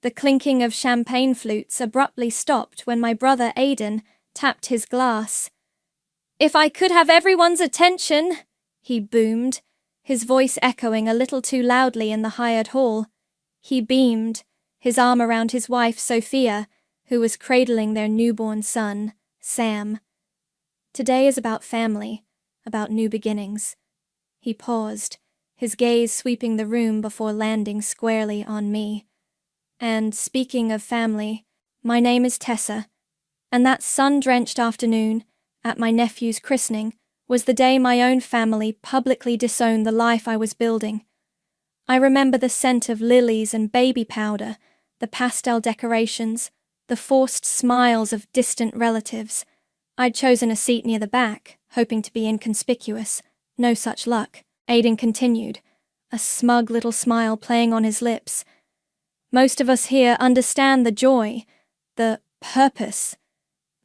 The clinking of champagne flutes abruptly stopped when my brother Aidan tapped his glass. "If I could have everyone's attention," he boomed, his voice echoing a little too loudly in the hired hall. He beamed, his arm around his wife Sophia, who was cradling their newborn son, Sam. "Today is about family, about new beginnings." He paused, his gaze sweeping the room before landing squarely on me. "And speaking of family, my name is Tessa, and that sun-drenched afternoon, at my nephew's christening, was the day my own family publicly disowned the life I was building. I remember the scent of lilies and baby powder, the pastel decorations, the forced smiles of distant relatives. I'd chosen a seat near the back, hoping to be inconspicuous. No such luck. Aidan continued, a smug little smile playing on his lips. "Most of us here understand the joy, the purpose,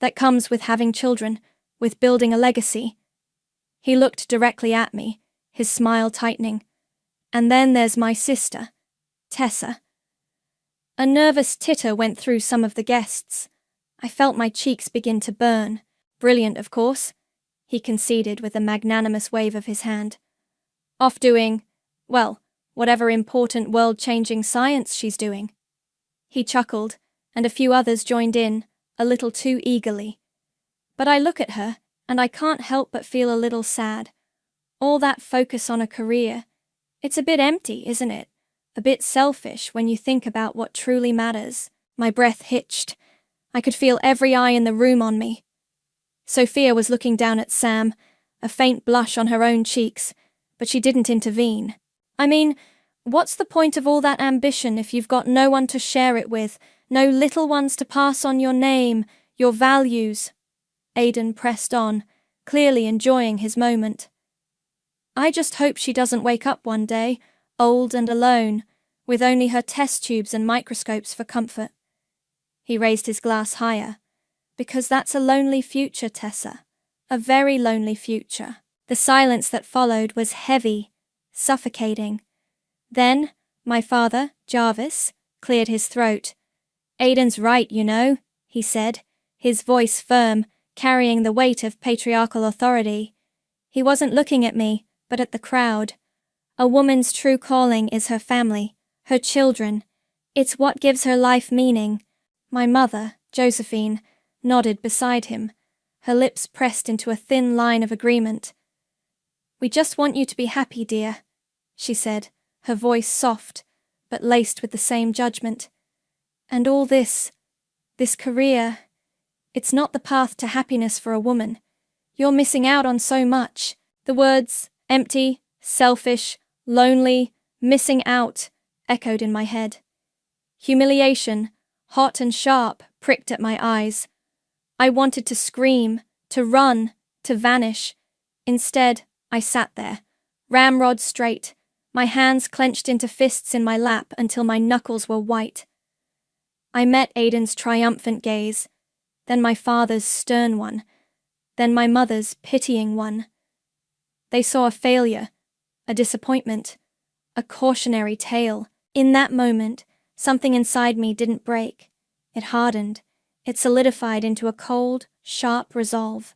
that comes with having children, with building a legacy." He looked directly at me, his smile tightening. "And then there's my sister, Tessa." A nervous titter went through some of the guests. I felt my cheeks begin to burn. "Brilliant, of course," he conceded with a magnanimous wave of his hand. "Off doing, well, whatever important world-changing science she's doing." He chuckled, and a few others joined in, a little too eagerly. But I look at her, and I can't help but feel a little sad. All that focus on a career, it's a bit empty, isn't it? A bit selfish when you think about what truly matters. My breath hitched. I could feel every eye in the room on me. Sophia was looking down at Sam, a faint blush on her own cheeks, but she didn't intervene. "I mean, what's the point of all that ambition if you've got no one to share it with, no little ones to pass on your name, your values?" Aidan pressed on, clearly enjoying his moment. "I just hope she doesn't wake up one day, old and alone, with only her test tubes and microscopes for comfort." He raised his glass higher. "Because that's a lonely future, Tessa. A very lonely future." The silence that followed was heavy, suffocating. Then, my father, Jarvis, cleared his throat. "Aidan's right, you know," he said, his voice firm, carrying the weight of patriarchal authority. He wasn't looking at me, but at the crowd. "A woman's true calling is her family, her children. It's what gives her life meaning." My mother, Josephine, nodded beside him, her lips pressed into a thin line of agreement. "We just want you to be happy, dear," she said, her voice soft, but laced with the same judgment. "And all this career, it's not the path to happiness for a woman. You're missing out on so much." The words, empty, selfish, lonely, missing out, echoed in my head. Humiliation, hot and sharp, pricked at my eyes. I wanted to scream, to run, to vanish. Instead, I sat there, ramrod straight, my hands clenched into fists in my lap until my knuckles were white. I met Aidan's triumphant gaze, then my father's stern one, then my mother's pitying one. They saw a failure, a disappointment, a cautionary tale. In that moment, something inside me didn't break. It hardened. It solidified into a cold, sharp resolve.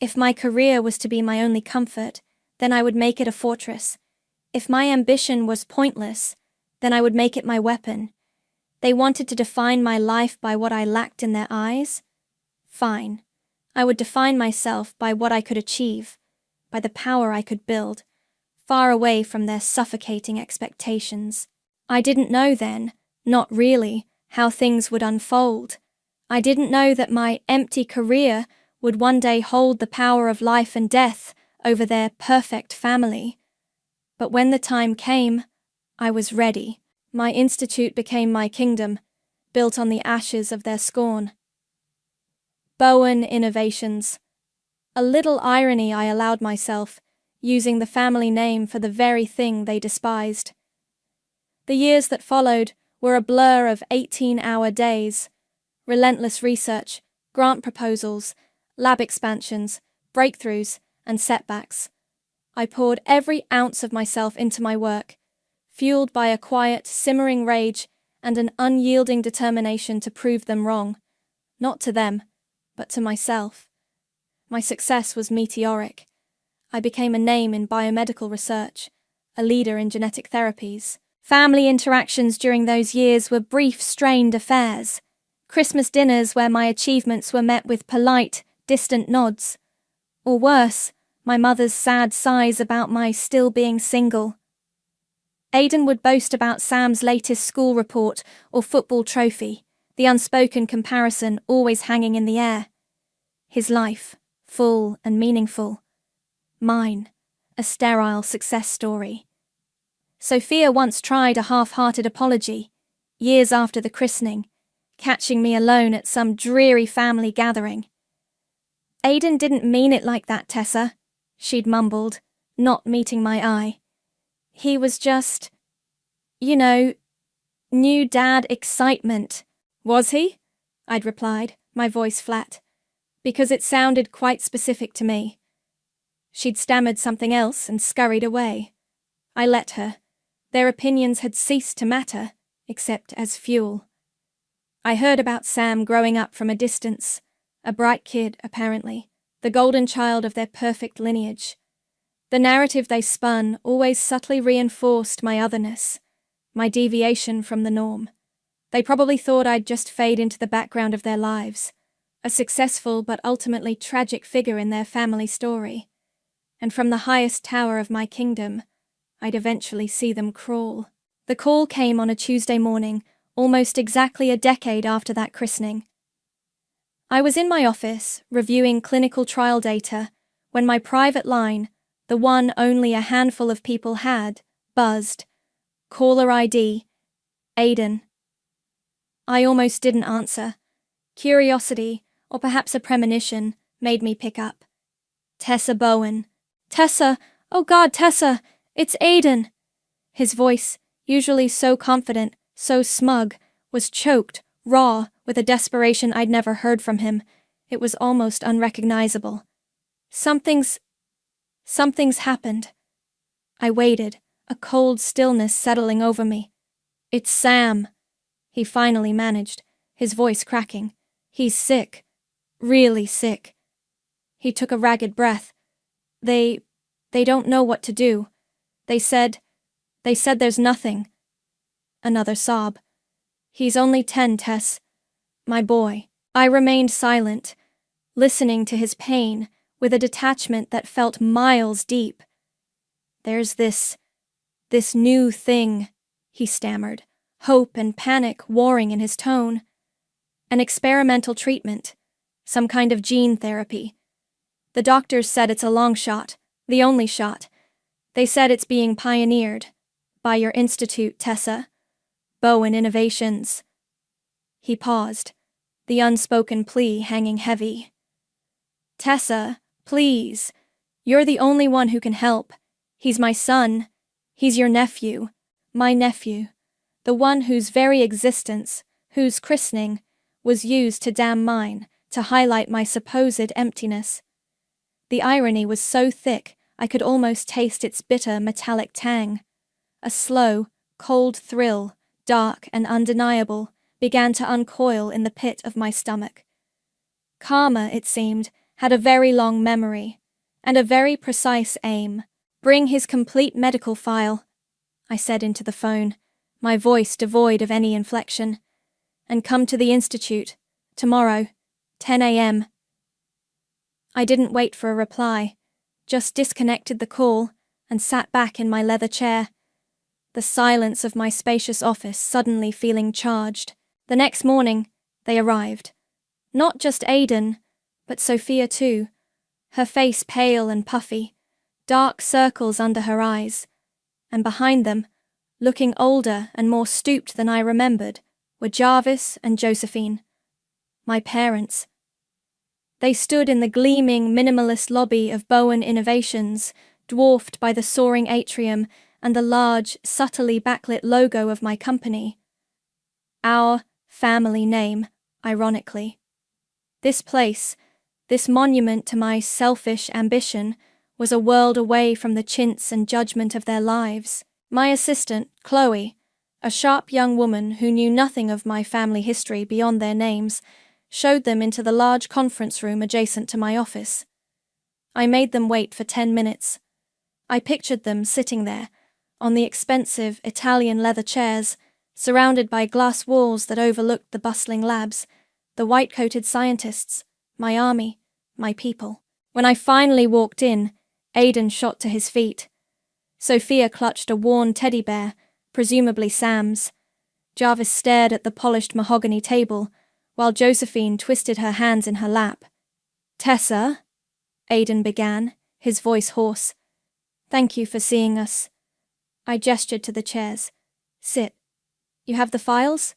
If my career was to be my only comfort, then I would make it a fortress. If my ambition was pointless, then I would make it my weapon. They wanted to define my life by what I lacked in their eyes? Fine. I would define myself by what I could achieve, by the power I could build, far away from their suffocating expectations. I didn't know then, not really, how things would unfold. I didn't know that my empty career would one day hold the power of life and death over their perfect family. But when the time came, I was ready. My institute became my kingdom, built on the ashes of their scorn. Bowen Innovations. A little irony I allowed myself, using the family name for the very thing they despised. The years that followed were a blur of 18-hour days, relentless research, grant proposals, lab expansions, breakthroughs, and setbacks. I poured every ounce of myself into my work, fueled by a quiet, simmering rage and an unyielding determination to prove them wrong. Not to them, but to myself. My success was meteoric. I became a name in biomedical research, a leader in genetic therapies. Family interactions during those years were brief, strained affairs. Christmas dinners where my achievements were met with polite, distant nods. Or worse, my mother's sad sighs about my still being single. Aidan would boast about Sam's latest school report or football trophy, the unspoken comparison always hanging in the air. His life, full and meaningful. Mine, a sterile success story. Sophia once tried a half-hearted apology, years after the christening, catching me alone at some dreary family gathering. "Aidan didn't mean it like that, Tessa," she'd mumbled, not meeting my eye. "He was just, new dad excitement." "Was he?" I'd replied, my voice flat, because it sounded quite specific to me. She'd stammered something else and scurried away. I let her. Their opinions had ceased to matter, except as fuel. I heard about Sam growing up from a distance, a bright kid, apparently, the golden child of their perfect lineage. The narrative they spun always subtly reinforced my otherness, my deviation from the norm. They probably thought I'd just fade into the background of their lives, a successful but ultimately tragic figure in their family story. And from the highest tower of my kingdom, I'd eventually see them crawl. The call came on a Tuesday morning, almost exactly a decade after that christening. I was in my office, reviewing clinical trial data, when my private line, the one only a handful of people had, buzzed. Caller ID, Aidan. I almost didn't answer. Curiosity, or perhaps a premonition, made me pick up. Tessa Bowen. "Tessa! Oh God, Tessa! It's Aidan!" His voice, usually so confident, so smug, was choked, raw, with a desperation I'd never heard from him. It was almost unrecognizable. Something's happened. I waited, a cold stillness settling over me. "It's Sam," he finally managed, his voice cracking. "He's sick. Really sick." He took a ragged breath. They don't know what to do. They said there's nothing." Another sob. "He's only 10, Tess. My boy." I remained silent, listening to his pain with a detachment that felt miles deep. "There's this new thing," he stammered, hope and panic warring in his tone. "An experimental treatment, some kind of gene therapy. The doctors said it's a long shot, the only shot. They said it's being pioneered by your institute, Tessa. Bowen Innovations." He paused, the unspoken plea hanging heavy. "Tessa, please. You're the only one who can help. He's my son. He's your nephew. My nephew. The one whose very existence, whose christening, was used to damn mine, to highlight my supposed emptiness." The irony was so thick I could almost taste its bitter metallic tang. A slow, cold thrill, dark and undeniable, began to uncoil in the pit of my stomach. Karma, it seemed, had a very long memory, and a very precise aim. "Bring his complete medical file," I said into the phone, my voice devoid of any inflection. "And come to the institute, tomorrow, 10 a.m. I didn't wait for a reply, just disconnected the call and sat back in my leather chair, the silence of my spacious office suddenly feeling charged. The next morning, they arrived. Not just Aidan, but Sophia too, her face pale and puffy, dark circles under her eyes, and behind them, looking older and more stooped than I remembered, were Jarvis and Josephine, my parents. They stood in the gleaming, minimalist lobby of Bowen Innovations, dwarfed by the soaring atrium and the large, subtly backlit logo of my company. Our family name, ironically. This place, this monument to my selfish ambition, was a world away from the chintz and judgment of their lives. My assistant, Chloe, A sharp young woman who knew nothing of my family history beyond their names showed them into the large conference room adjacent to my office. I made them wait for 10 minutes. I pictured them sitting there, on the expensive Italian leather chairs, surrounded by glass walls that overlooked the bustling labs, the white-coated scientists, my army, my people. When I finally walked in, Aiden shot to his feet. Sophia clutched a worn teddy bear, presumably Sam's. Jarvis stared at the polished mahogany table, while Josephine twisted her hands in her lap. "Tessa," Aiden began, his voice hoarse. "Thank you for seeing us." I gestured to the chairs. "Sit. You have the files?"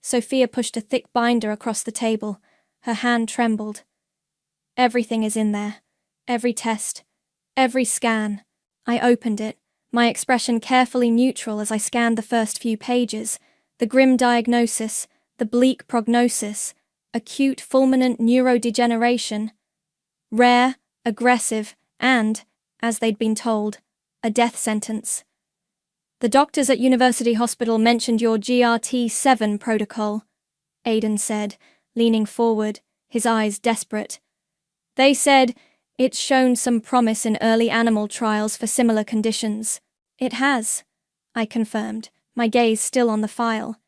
Sophia pushed a thick binder across the table. Her hand trembled. "Everything is in there. Every test. Every scan." I opened it, my expression carefully neutral as I scanned the first few pages. The grim diagnosis, the bleak prognosis, acute fulminant neurodegeneration. Rare, aggressive, and, as they'd been told, a death sentence. "The doctors at University Hospital mentioned your GRT-7 protocol," Aiden said, leaning forward, his eyes desperate. "They said it's shown some promise in early animal trials for similar conditions." "It has," I confirmed, my gaze still on the file.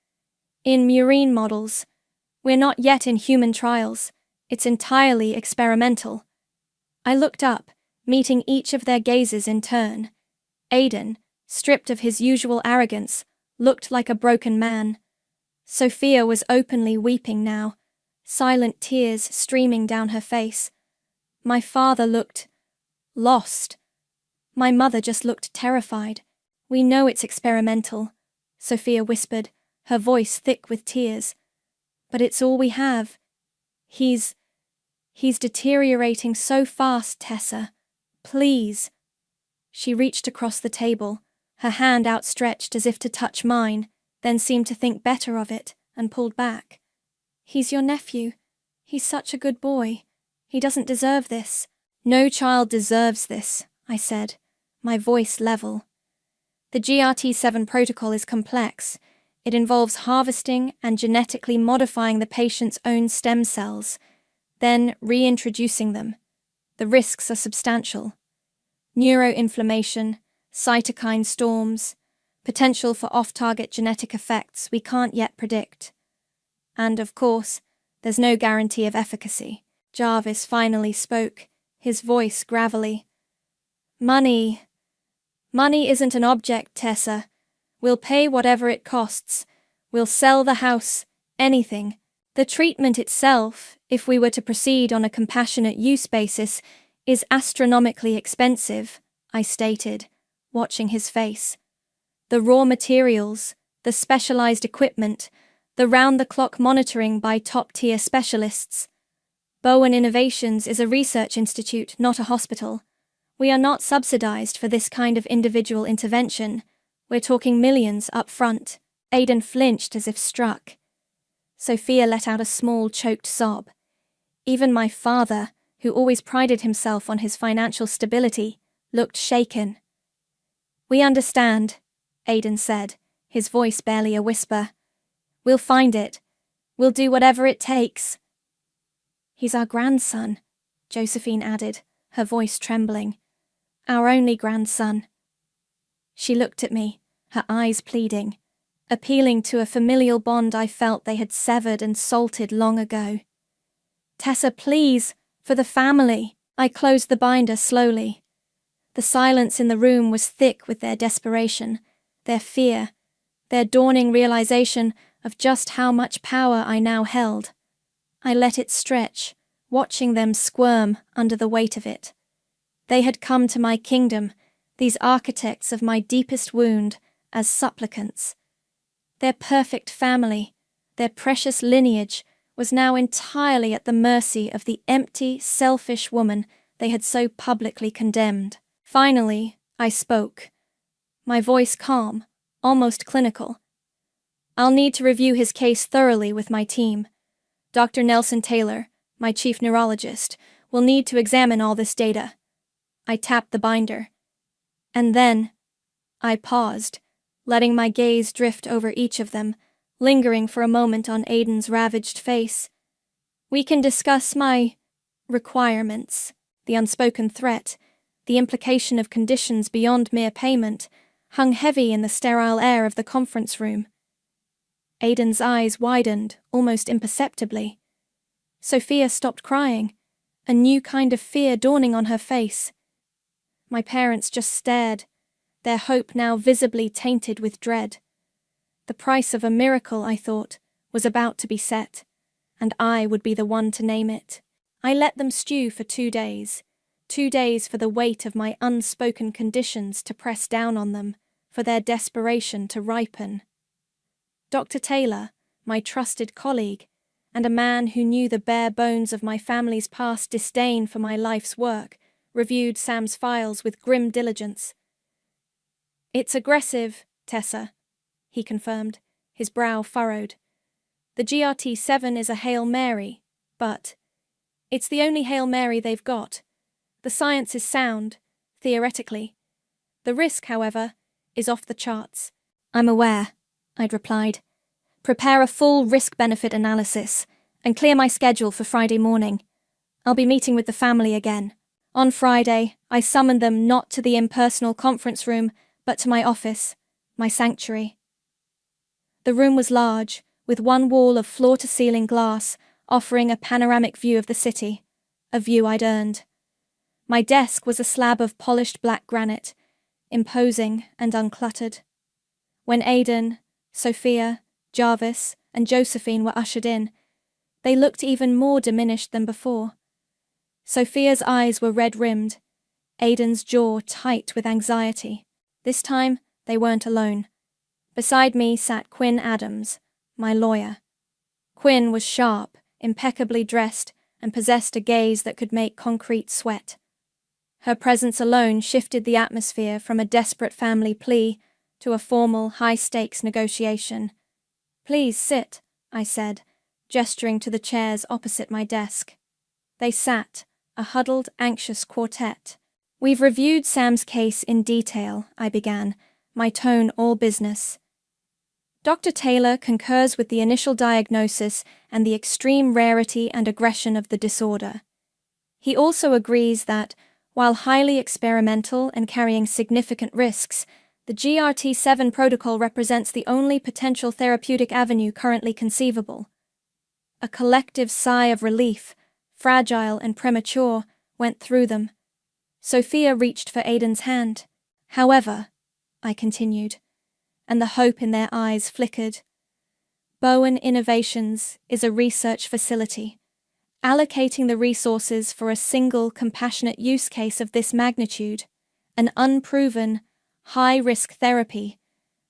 "In murine models. We're not yet in human trials. It's entirely experimental." I looked up, meeting each of their gazes in turn. Aiden, stripped of his usual arrogance, looked like a broken man. Sophia was openly weeping now, silent tears streaming down her face. My father looked lost. My mother just looked terrified. "We know it's experimental," Sophia whispered, her voice thick with tears. "But it's all we have. He's deteriorating so fast, Tessa. Please." She reached across the table, her hand outstretched as if to touch mine, then seemed to think better of it and pulled back. "He's your nephew. He's such a good boy. He doesn't deserve this." "No child deserves this," I said, my voice level. "The GRT-7 protocol is complex. It involves harvesting and genetically modifying the patient's own stem cells, then reintroducing them. The risks are substantial. Neuroinflammation, cytokine storms, potential for off-target genetic effects we can't yet predict. And, of course, there's no guarantee of efficacy." Jarvis finally spoke, his voice gravelly. Money isn't an object, Tessa. We'll pay whatever it costs. We'll sell the house, anything. The treatment itself, if we were to proceed on a compassionate use basis, is astronomically expensive," I stated, watching his face. "The raw materials, the specialized equipment, the round-the-clock monitoring by top-tier specialists. Bowen Innovations is a research institute, not a hospital. We are not subsidized for this kind of individual intervention. We're talking millions up front." Aiden flinched as if struck. Sophia let out a small, choked sob. Even my father, who always prided himself on his financial stability, looked shaken. "We understand," Aiden said, his voice barely a whisper. "We'll find it. We'll do whatever it takes." "He's our grandson," Josephine added, her voice trembling. "Our only grandson." She looked at me, her eyes pleading, appealing to a familial bond I felt they had severed and salted long ago. "Tessa, please, for the family." I closed the binder slowly. The silence in the room was thick with their desperation, their fear, their dawning realization of just how much power I now held. I let it stretch, watching them squirm under the weight of it. They had come to my kingdom, these architects of my deepest wound, as supplicants. Their perfect family, their precious lineage, was now entirely at the mercy of the empty, selfish woman they had so publicly condemned. Finally, I spoke, my voice calm, almost clinical. "I'll need to review his case thoroughly with my team. Dr. Nelson Taylor, my chief neurologist, will need to examine all this data." I tapped the binder. "And then," I paused, letting my gaze drift over each of them, lingering for a moment on Aiden's ravaged face. "We can discuss my requirements." The unspoken threat, the implication of conditions beyond mere payment, hung heavy in the sterile air of the conference room. Aiden's eyes widened, almost imperceptibly. Sophia stopped crying, a new kind of fear dawning on her face. My parents just stared, their hope now visibly tainted with dread. The price of a miracle, I thought, was about to be set, and I would be the one to name it. I let them stew for 2 days. 2 days for the weight of my unspoken conditions to press down on them, for their desperation to ripen. Dr. Taylor, my trusted colleague, and a man who knew the bare bones of my family's past disdain for my life's work, reviewed Sam's files with grim diligence. "It's aggressive, Tessa," he confirmed, his brow furrowed. "The GRT-7 is a Hail Mary, but it's the only Hail Mary they've got. The science is sound, theoretically. The risk, however, is off the charts." "I'm aware," I'd replied. "Prepare a full risk-benefit analysis and clear my schedule for Friday morning. I'll be meeting with the family again." On Friday, I summoned them not to the impersonal conference room, but to my office, my sanctuary. The room was large, with one wall of floor-to-ceiling glass, offering a panoramic view of the city, a view I'd earned. My desk was a slab of polished black granite, imposing and uncluttered. When Aiden, Sophia, Jarvis, and Josephine were ushered in, they looked even more diminished than before. Sophia's eyes were red-rimmed, Aiden's jaw tight with anxiety. This time, they weren't alone. Beside me sat Quinn Adams, my lawyer. Quinn was sharp, impeccably dressed, and possessed a gaze that could make concrete sweat. Her presence alone shifted the atmosphere from a desperate family plea to a formal, high-stakes negotiation. "Please sit," I said, gesturing to the chairs opposite my desk. They sat, a huddled, anxious quartet. "We've reviewed Sam's case in detail," I began, my tone all business. "Dr. Taylor concurs with the initial diagnosis and the extreme rarity and aggression of the disorder. He also agrees that, while highly experimental and carrying significant risks, the GRT-7 protocol represents the only potential therapeutic avenue currently conceivable." A collective sigh of relief, fragile and premature, went through them. Sophia reached for Aiden's hand. "However," I continued, and the hope in their eyes flickered, "Bowen Innovations is a research facility. Allocating the resources for a single compassionate use case of this magnitude, an unproven, high-risk therapy,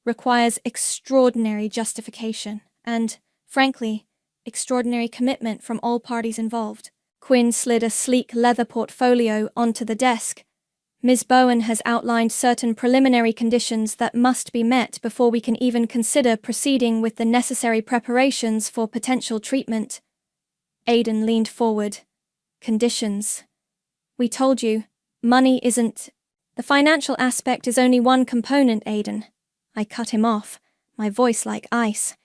requires extraordinary justification and, frankly, extraordinary commitment from all parties involved." Quinn slid a sleek leather portfolio onto the desk. "Ms. Bowen has outlined certain preliminary conditions that must be met before we can even consider proceeding with the necessary preparations for potential treatment." Aiden leaned forward. "Conditions. We told you, money isn't—" "The financial aspect is only one component, Aiden." I cut him off, my voice like ice.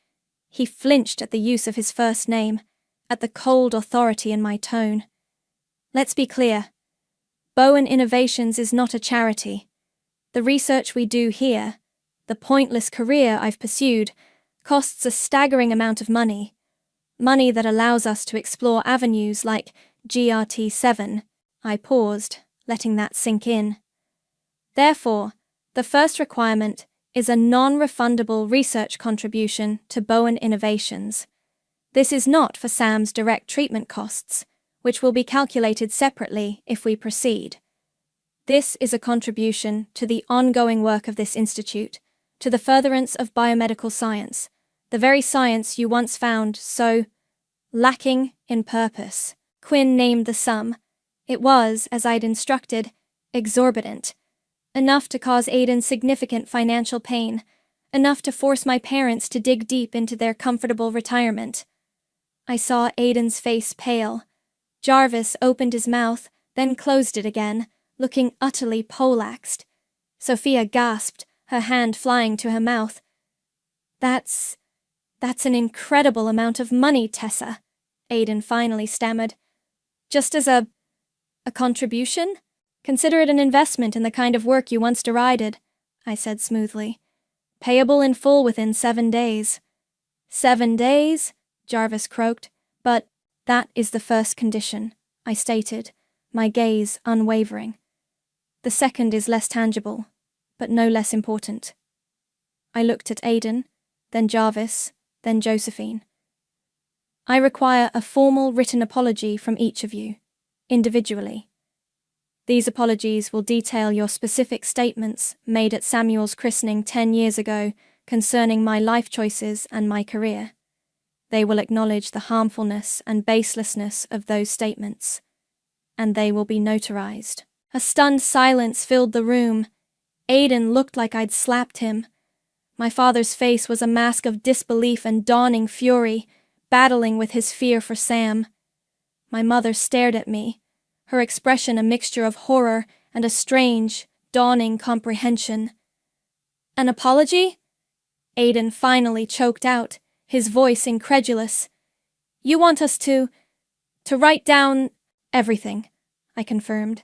He flinched at the use of his first name, at the cold authority in my tone. "Let's be clear. Bowen Innovations is not a charity. The research we do here, the pointless career I've pursued, costs a staggering amount of money. Money that allows us to explore avenues like GRT-7. I paused, letting that sink in. "Therefore, the first requirement is a non-refundable research contribution to Bowen Innovations. This is not for Sam's direct treatment costs, which will be calculated separately if we proceed. This is a contribution to the ongoing work of this institute, to the furtherance of biomedical science, the very science you once found so lacking in purpose." Quinn named the sum. It was, as I'd instructed, exorbitant. Enough to cause Aiden significant financial pain, enough to force my parents to dig deep into their comfortable retirement. I saw Aiden's face pale. Jarvis opened his mouth, then closed it again, looking utterly poleaxed. Sophia gasped, her hand flying to her mouth. That's an incredible amount of money, Tessa, Aiden finally stammered. Just as a contribution? Consider it an investment in the kind of work you once derided, I said smoothly. Payable in full within 7 days. 7 days? Jarvis croaked. But that is the first condition, I stated, my gaze unwavering. The second is less tangible, but no less important. I looked at Aiden, then Jarvis, then Josephine. I require a formal written apology from each of you, individually. These apologies will detail your specific statements made at Samuel's christening 10 years ago concerning my life choices and my career. They will acknowledge the harmfulness and baselessness of those statements, and they will be notarized. A stunned silence filled the room. Aiden looked like I'd slapped him. My father's face was a mask of disbelief and dawning fury, battling with his fear for Sam. My mother stared at me, her expression a mixture of horror and a strange, dawning comprehension. An apology? Aiden finally choked out, his voice incredulous. You want us to write down everything, I confirmed.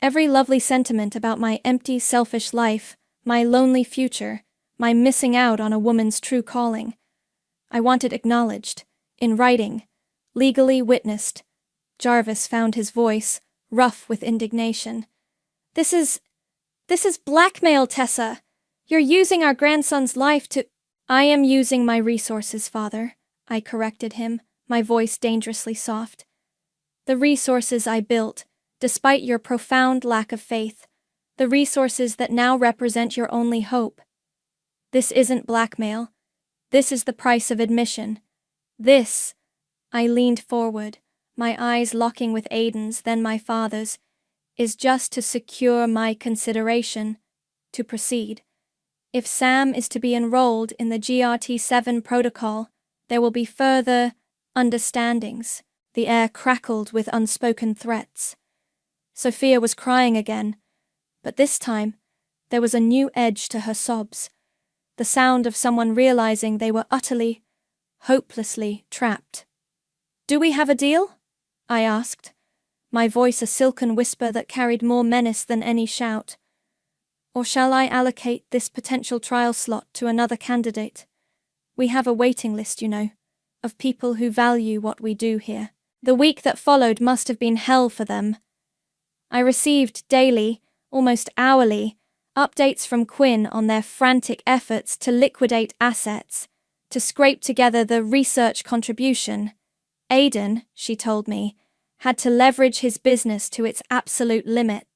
Every lovely sentiment about my empty, selfish life, my lonely future, my missing out on a woman's true calling. I want it acknowledged, in writing, legally witnessed. Jarvis found his voice, rough with indignation. This is blackmail, Tessa. You're using our grandson's life to— I am using my resources, Father, I corrected him, my voice dangerously soft. The resources I built, despite your profound lack of faith, the resources that now represent your only hope. This isn't blackmail. This is the price of admission. This— I leaned forward, my eyes locking with Aiden's, then my father's, is just to secure my consideration, to proceed. If Sam is to be enrolled in the GRT-7 protocol, there will be further understandings. The air crackled with unspoken threats. Sophia was crying again, but this time there was a new edge to her sobs, the sound of someone realizing they were utterly, hopelessly trapped. Do we have a deal? I asked, my voice a silken whisper that carried more menace than any shout. Or shall I allocate this potential trial slot to another candidate? We have a waiting list, you know, of people who value what we do here. The week that followed must have been hell for them. I received daily, almost hourly, updates from Quinn on their frantic efforts to liquidate assets, to scrape together the research contribution. Aiden, she told me, had to leverage his business to its absolute limit.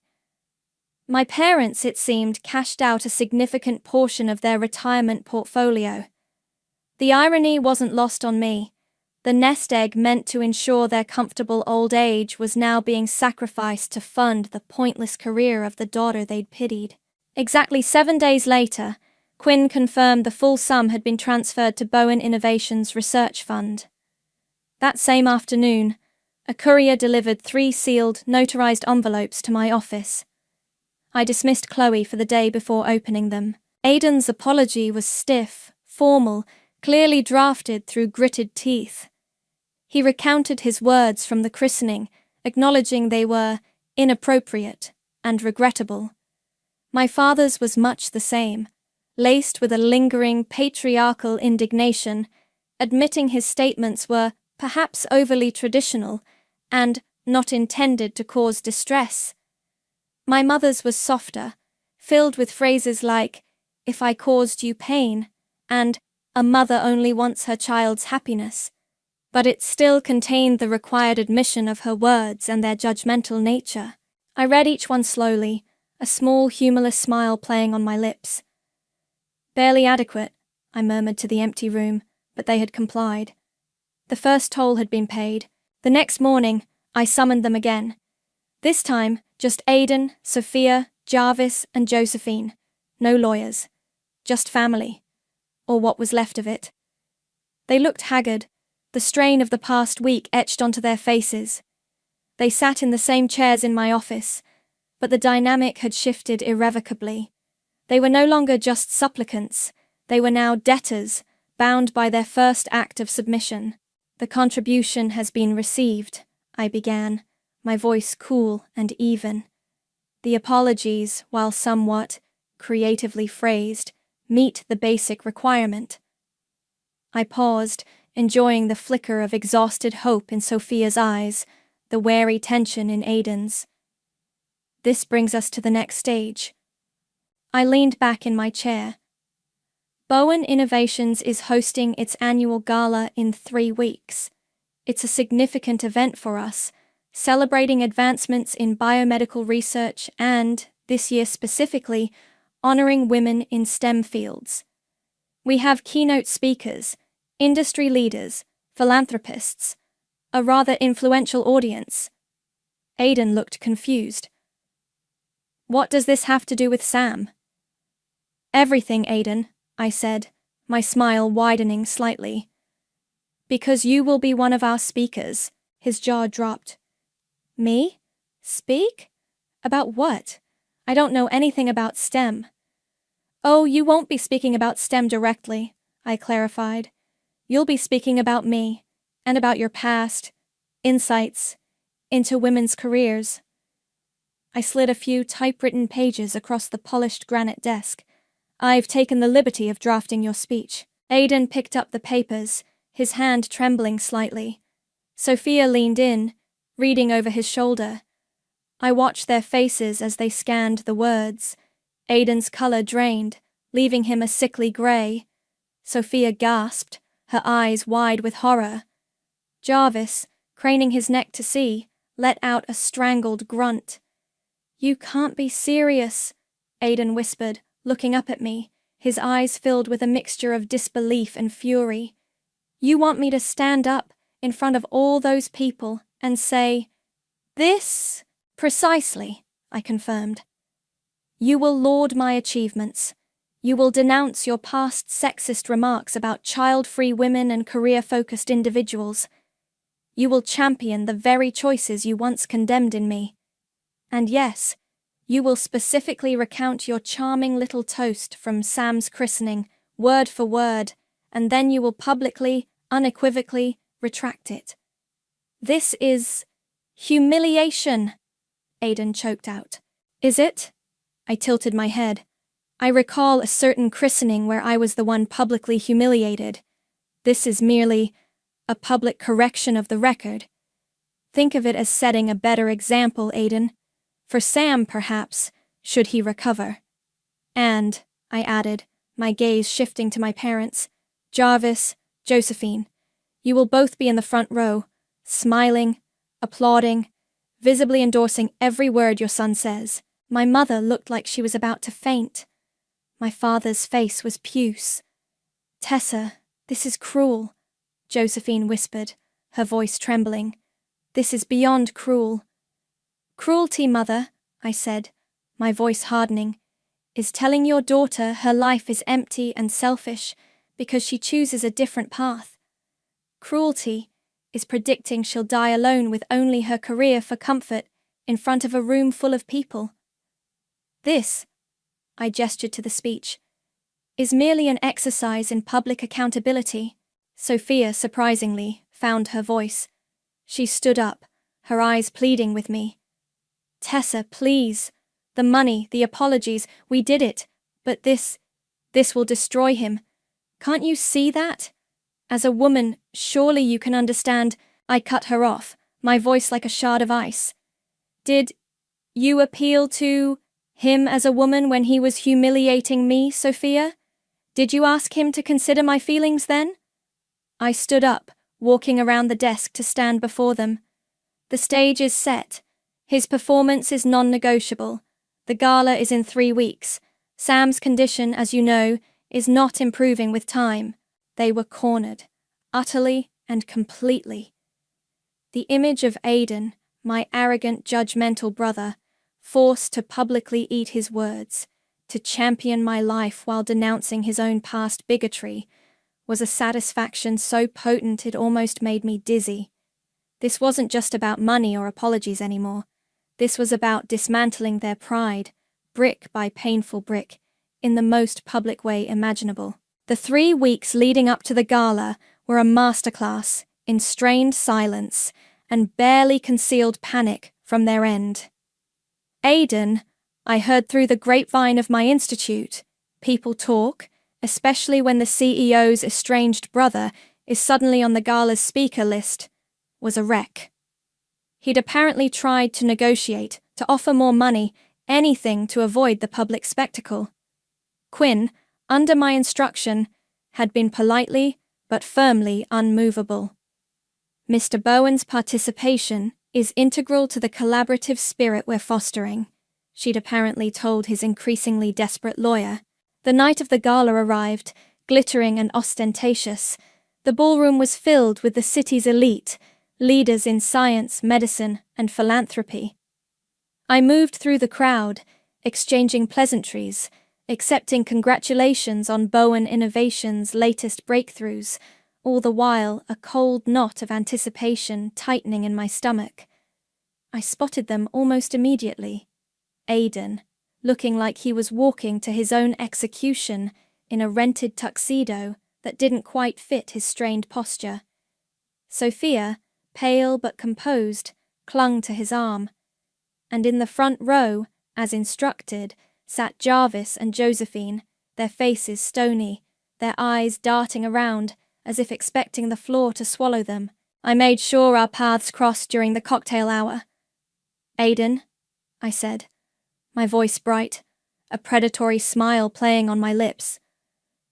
My parents, it seemed, cashed out a significant portion of their retirement portfolio. The irony wasn't lost on me. The nest egg meant to ensure their comfortable old age was now being sacrificed to fund the pointless career of the daughter they'd pitied. Exactly 7 days later, Quinn confirmed the full sum had been transferred to Bowen Innovations Research Fund. That same afternoon, a courier delivered 3 sealed, notarized envelopes to my office. I dismissed Chloe for the day before opening them. Aiden's apology was stiff, formal, clearly drafted through gritted teeth. He recounted his words from the christening, acknowledging they were inappropriate and regrettable. My father's was much the same, laced with a lingering patriarchal indignation, admitting his statements were perhaps overly traditional and not intended to cause distress. My mother's was softer, filled with phrases like, "If I caused you pain," and "A mother only wants her child's happiness," but it still contained the required admission of her words and their judgmental nature. I read each one slowly, a small humorless smile playing on my lips. Barely adequate, I murmured to the empty room, but they had complied. The first toll had been paid. The next morning, I summoned them again. This time, just Aiden, Sophia, Jarvis, and Josephine. No lawyers. Just family. Or what was left of it. They looked haggard, the strain of the past week etched onto their faces. They sat in the same chairs in my office, but the dynamic had shifted irrevocably. They were no longer just supplicants, they were now debtors, bound by their first act of submission. "The contribution has been received," I began, my voice cool and even. "The apologies, while somewhat creatively phrased, meet the basic requirement." I paused, enjoying the flicker of exhausted hope in Sophia's eyes, the wary tension in Aidan's. "This brings us to the next stage." I leaned back in my chair. Bowen Innovations is hosting its annual gala in 3 weeks. It's a significant event for us, celebrating advancements in biomedical research and, this year specifically, honoring women in STEM fields. We have keynote speakers, industry leaders, philanthropists, a rather influential audience. Aidan looked confused. "What does this have to do with Sam?" "Everything, Aidan," I said, my smile widening slightly. "Because you will be one of our speakers." His jaw dropped. "Me? Speak? About what? I don't know anything about STEM." "Oh, you won't be speaking about STEM directly," I clarified. "You'll be speaking about me, and about your past, insights, into women's careers." I slid a few typewritten pages across the polished granite desk. "I've taken the liberty of drafting your speech." Aidan picked up the papers, his hand trembling slightly. Sophia leaned in, reading over his shoulder. I watched their faces as they scanned the words. Aidan's colour drained, leaving him a sickly grey. Sophia gasped, her eyes wide with horror. Jarvis, craning his neck to see, let out a strangled grunt. "You can't be serious," Aidan whispered, looking up at me, his eyes filled with a mixture of disbelief and fury. "You want me to stand up in front of all those people and say, 'This?'" "Precisely," I confirmed. "You will laud my achievements. You will denounce your past sexist remarks about child-free women and career-focused individuals. You will champion the very choices you once condemned in me. And yes, you will specifically recount your charming little toast from Sam's christening, word for word, and then you will publicly, unequivocally, retract it." "This is humiliation," Aidan choked out. "Is it?" I tilted my head. "I recall a certain christening where I was the one publicly humiliated. This is merely a public correction of the record. Think of it as setting a better example, Aidan. For Sam, perhaps, should he recover. And," I added, my gaze shifting to my parents, "Jarvis, Josephine, you will both be in the front row, smiling, applauding, visibly endorsing every word your son says." My mother looked like she was about to faint. My father's face was puce. "Tessa, this is cruel," Josephine whispered, her voice trembling. "This is beyond cruel." "Cruelty, mother," I said, my voice hardening, "is telling your daughter her life is empty and selfish because she chooses a different path. Cruelty is predicting she'll die alone with only her career for comfort in front of a room full of people. This," I gestured to the speech, "is merely an exercise in public accountability." Sophia, surprisingly, found her voice. She stood up, her eyes pleading with me. "Tessa, please. The money, the apologies, we did it. But this will destroy him. Can't you see that? As a woman, surely you can understand." I cut her off, my voice like a shard of ice. "Did you appeal to him as a woman when he was humiliating me, Sophia? Did you ask him to consider my feelings then?" I stood up, walking around the desk to stand before them. "The stage is set. His performance is non-negotiable. The gala is in 3 weeks. Sam's condition, as you know, is not improving with time." They were cornered, utterly and completely. The image of Aidan, my arrogant, judgmental brother, forced to publicly eat his words, to champion my life while denouncing his own past bigotry, was a satisfaction so potent it almost made me dizzy. This wasn't just about money or apologies anymore. This was about dismantling their pride, brick by painful brick, in the most public way imaginable. The 3 weeks leading up to the gala were a masterclass in strained silence and barely concealed panic from their end. Aiden, I heard through the grapevine of my institute, people talk, especially when the CEO's estranged brother is suddenly on the gala's speaker list, was a wreck. He'd apparently tried to negotiate, to offer more money, anything to avoid the public spectacle. Quinn, under my instruction, had been politely but firmly unmovable. Mr. Bowen's participation is integral to the collaborative spirit we're fostering, she'd apparently told his increasingly desperate lawyer. The night of the gala arrived, glittering and ostentatious. The ballroom was filled with the city's elite, leaders in science, medicine, and philanthropy. I moved through the crowd, exchanging pleasantries, accepting congratulations on Bowen Innovations' latest breakthroughs, all the while a cold knot of anticipation tightening in my stomach. I spotted them almost immediately. Aiden, looking like he was walking to his own execution in a rented tuxedo that didn't quite fit his strained posture. Sophia, pale but composed, clung to his arm. And in the front row, as instructed, sat Jarvis and Josephine, their faces stony, their eyes darting around as if expecting the floor to swallow them. I made sure our paths crossed during the cocktail hour. Aiden, I said, my voice bright, a predatory smile playing on my lips.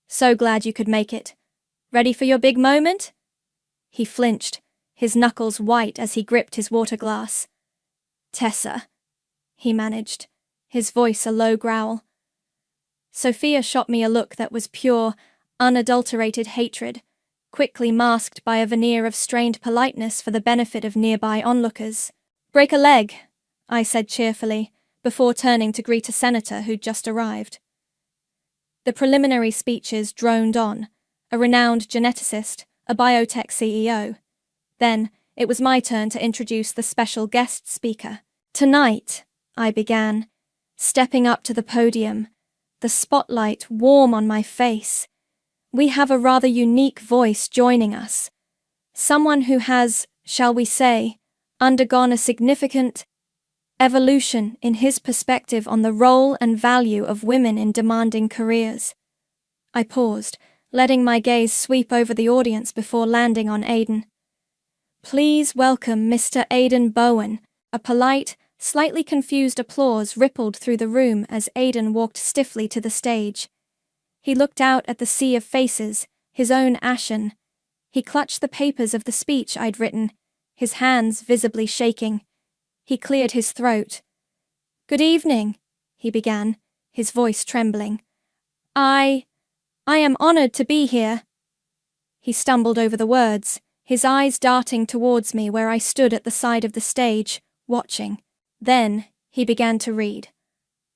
So glad you could make it. Ready for your big moment? He flinched, his knuckles white as he gripped his water glass. Tessa, he managed, his voice a low growl. Sophia shot me a look that was pure, unadulterated hatred, quickly masked by a veneer of strained politeness for the benefit of nearby onlookers. Break a leg, I said cheerfully, before turning to greet a senator who'd just arrived. The preliminary speeches droned on, a renowned geneticist, a biotech CEO. Then, it was my turn to introduce the special guest speaker. Tonight, I began, stepping up to the podium, the spotlight warm on my face. We have a rather unique voice joining us. Someone who has, shall we say, undergone a significant evolution in his perspective on the role and value of women in demanding careers. I paused, letting my gaze sweep over the audience before landing on Aiden. Please welcome Mr. Aiden Bowen. A polite, slightly confused applause rippled through the room as Aiden walked stiffly to the stage. He looked out at the sea of faces, his own ashen. He clutched the papers of the speech I'd written, his hands visibly shaking. He cleared his throat. Good evening, he began, his voice trembling. I am honored to be here. He stumbled over the words, his eyes darting towards me where I stood at the side of the stage, watching. Then he began to read.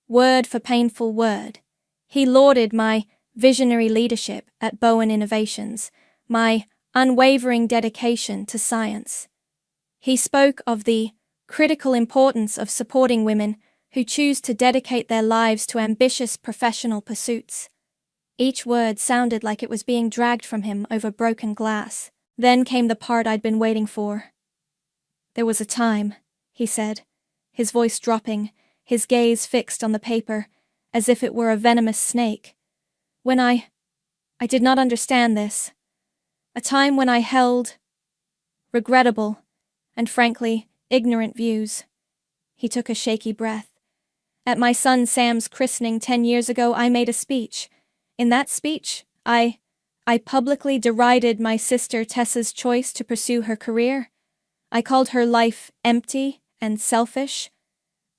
Word for painful word. He lauded my visionary leadership at Bowen Innovations, my unwavering dedication to science. He spoke of the critical importance of supporting women who choose to dedicate their lives to ambitious professional pursuits. Each word sounded like it was being dragged from him over broken glass. Then came the part I'd been waiting for. There was a time, he said, his voice dropping, his gaze fixed on the paper, as if it were a venomous snake, when I did not understand this. A time when I held regrettable and frankly ignorant views. He took a shaky breath. At my son Sam's christening 10 years ago, I made a speech. In that speech, I publicly derided my sister Tessa's choice to pursue her career. I called her life empty and selfish.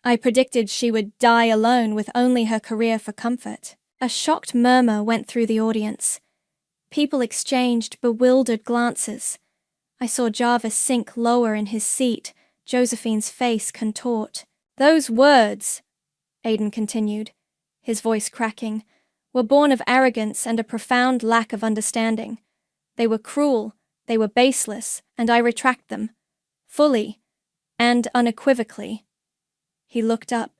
I predicted she would die alone with only her career for comfort. A shocked murmur went through the audience. People exchanged bewildered glances. I saw Jarvis sink lower in his seat, Josephine's face contort. Those words, Aiden continued, his voice cracking, were born of arrogance and a profound lack of understanding. They were cruel, they were baseless, and I retract them. Fully and unequivocally. He looked up,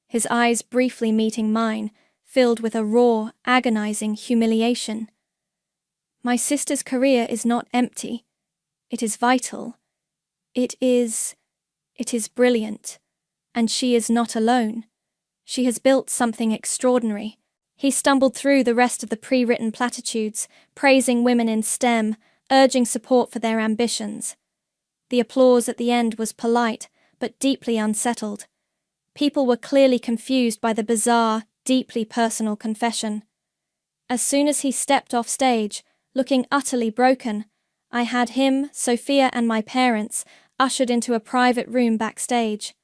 his eyes briefly meeting mine, filled with a raw, agonizing humiliation. My sister's career is not empty. It is vital. It is brilliant. And she is not alone. She has built something extraordinary. He stumbled through the rest of the pre-written platitudes, praising women in STEM, urging support for their ambitions. The applause at the end was polite, but deeply unsettled. People were clearly confused by the bizarre, deeply personal confession. As soon as he stepped off stage, looking utterly broken, I had him, Sophia, and my parents ushered into a private room backstage.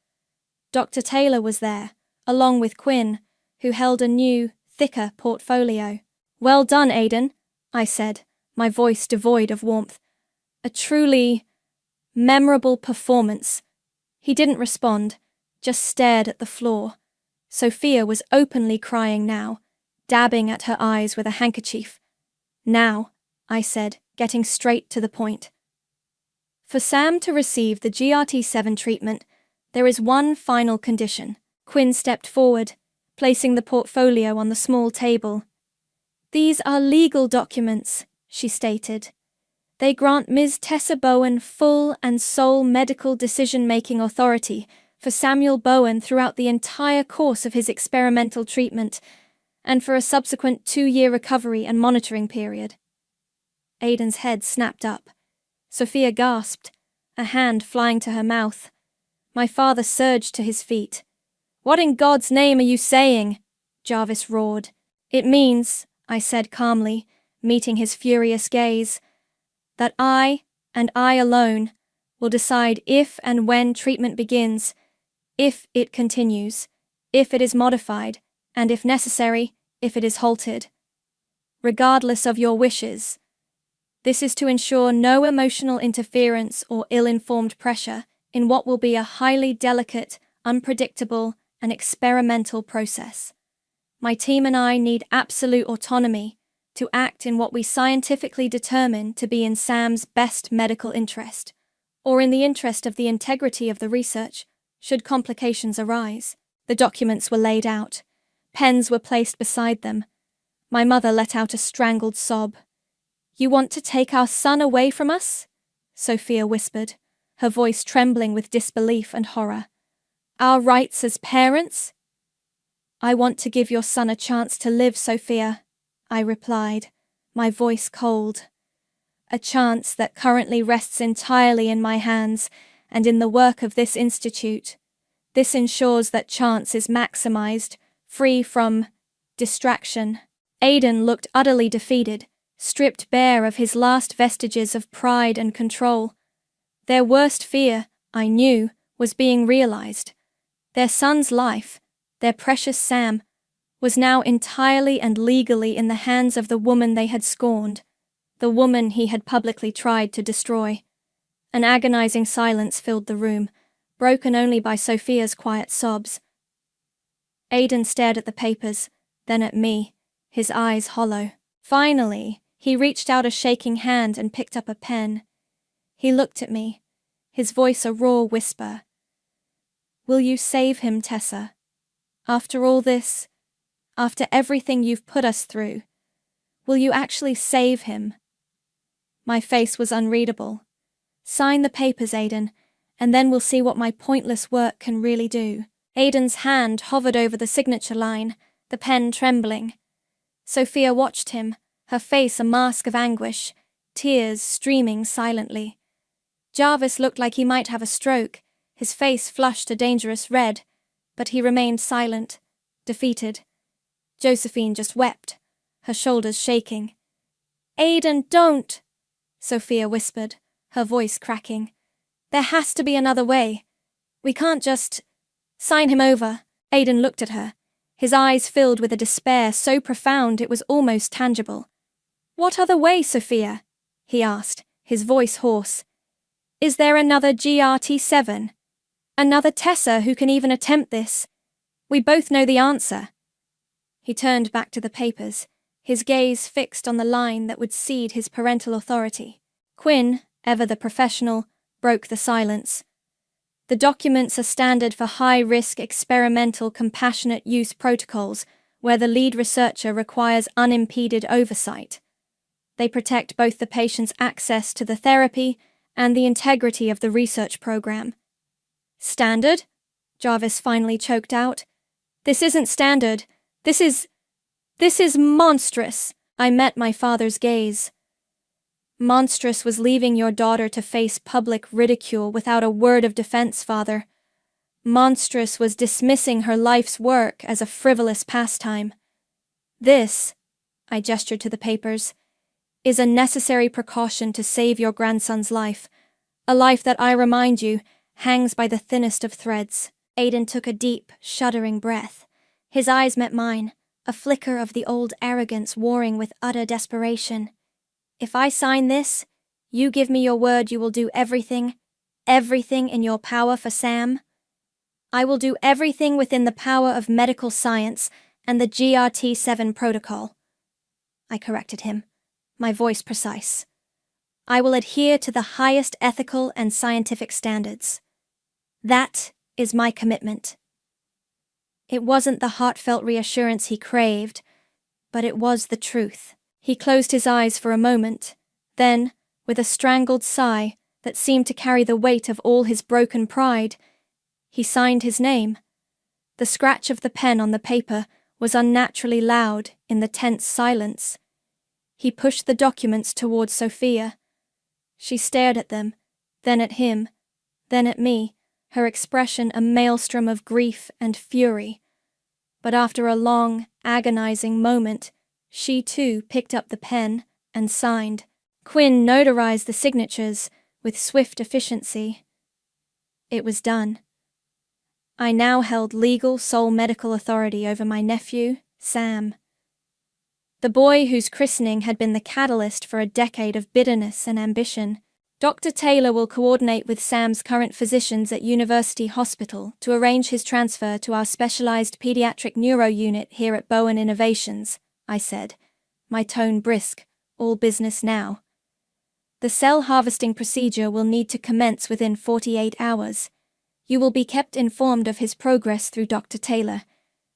Dr. Taylor was there, along with Quinn, who held a new, thicker portfolio. "Well done, Aiden," I said, my voice devoid of warmth. "A truly memorable performance." He didn't respond, just stared at the floor. Sophia was openly crying now, dabbing at her eyes with a handkerchief. "Now," I said, getting straight to the point. "For Sam to receive the GRT7 treatment, there is one final condition." Quinn stepped forward, placing the portfolio on the small table. "These are legal documents," she stated. "They grant Ms. Tessa Bowen full and sole medical decision-making authority for Samuel Bowen throughout the entire course of his experimental treatment and for a subsequent 2-year recovery and monitoring period." Aiden's head snapped up. Sophia gasped, a hand flying to her mouth. My father surged to his feet. "What in God's name are you saying?" Jarvis roared. "It means," I said calmly, meeting his furious gaze, "that I, and I alone, will decide if and when treatment begins, if it continues, if it is modified, and if necessary, if it is halted. Regardless of your wishes. This is to ensure no emotional interference or ill-informed pressure in what will be a highly delicate, unpredictable, and experimental process. My team and I need absolute autonomy to act in what we scientifically determine to be in Sam's best medical interest, or in the interest of the integrity of the research, should complications arise." The documents were laid out. Pens were placed beside them. My mother let out a strangled sob. "You want to take our son away from us?" Sophia whispered, her voice trembling with disbelief and horror. "Our rights as parents?" "I want to give your son a chance to live, Sophia," I replied, my voice cold. "A chance that currently rests entirely in my hands and in the work of this institute. This ensures that chance is maximized, free from distraction." Aiden looked utterly defeated, stripped bare of his last vestiges of pride and control. Their worst fear, I knew, was being realized. Their son's life, their precious Sam, was now entirely and legally in the hands of the woman they had scorned, the woman he had publicly tried to destroy. An agonizing silence filled the room, broken only by Sophia's quiet sobs. Aiden stared at the papers, then at me, his eyes hollow. Finally, he reached out a shaking hand and picked up a pen. He looked at me, his voice a raw whisper. "Will you save him, Tessa? After all this, after everything you've put us through, will you actually save him?" My face was unreadable. "Sign the papers, Aiden, and then we'll see what my pointless work can really do." Aiden's hand hovered over the signature line, the pen trembling. Sophia watched him, her face a mask of anguish, tears streaming silently. Jarvis looked like he might have a stroke, his face flushed a dangerous red, but he remained silent, defeated. Josephine just wept, her shoulders shaking. "Aiden, don't!" Sophia whispered, her voice cracking. "There has to be another way. We can't just sign him over." Aiden looked at her, his eyes filled with a despair so profound it was almost tangible. "What other way, Sophia?" he asked, his voice hoarse. "Is there another GRT7? Another Tessa who can even attempt this? We both know the answer." He turned back to the papers, his gaze fixed on the line that would cede his parental authority. Quinn, ever the professional, broke the silence. "The documents are standard for high-risk experimental compassionate use protocols, where the lead researcher requires unimpeded oversight. They protect both the patient's access to the therapy and the integrity of the research program. Standard? Jarvis finally choked out. This isn't standard. This is monstrous. I met my father's gaze. Monstrous was leaving your daughter to face public ridicule without a word of defense, father. Monstrous was dismissing her life's work as a frivolous pastime. This, I gestured to the papers, is a necessary precaution to save your grandson's life, a life that, I remind you, hangs by the thinnest of threads. Aiden took a deep, shuddering breath. His eyes met mine, a flicker of the old arrogance warring with utter desperation. If I sign this, you give me your word you will do everything in your power for Sam? I will do everything within the power of medical science and the GRT-7 protocol. I corrected him, my voice precise. I will adhere to the highest ethical and scientific standards. That is my commitment. It wasn't the heartfelt reassurance he craved, but it was the truth. He closed his eyes for a moment, then, with a strangled sigh that seemed to carry the weight of all his broken pride, he signed his name. The scratch of the pen on the paper was unnaturally loud in the tense silence. He pushed the documents towards Sophia. She stared at them, then at him, then at me, her expression a maelstrom of grief and fury. But after a long, agonizing moment, she too picked up the pen and signed. Quinn notarized the signatures with swift efficiency. It was done. I now held legal sole medical authority over my nephew, Sam. The boy whose christening had been the catalyst for a decade of bitterness and ambition. Dr. Taylor will coordinate with Sam's current physicians at University Hospital to arrange his transfer to our specialized pediatric neuro unit here at Bowen Innovations, I said, my tone brisk, all business now. The cell harvesting procedure will need to commence within 48 hours. You will be kept informed of his progress through Dr. Taylor.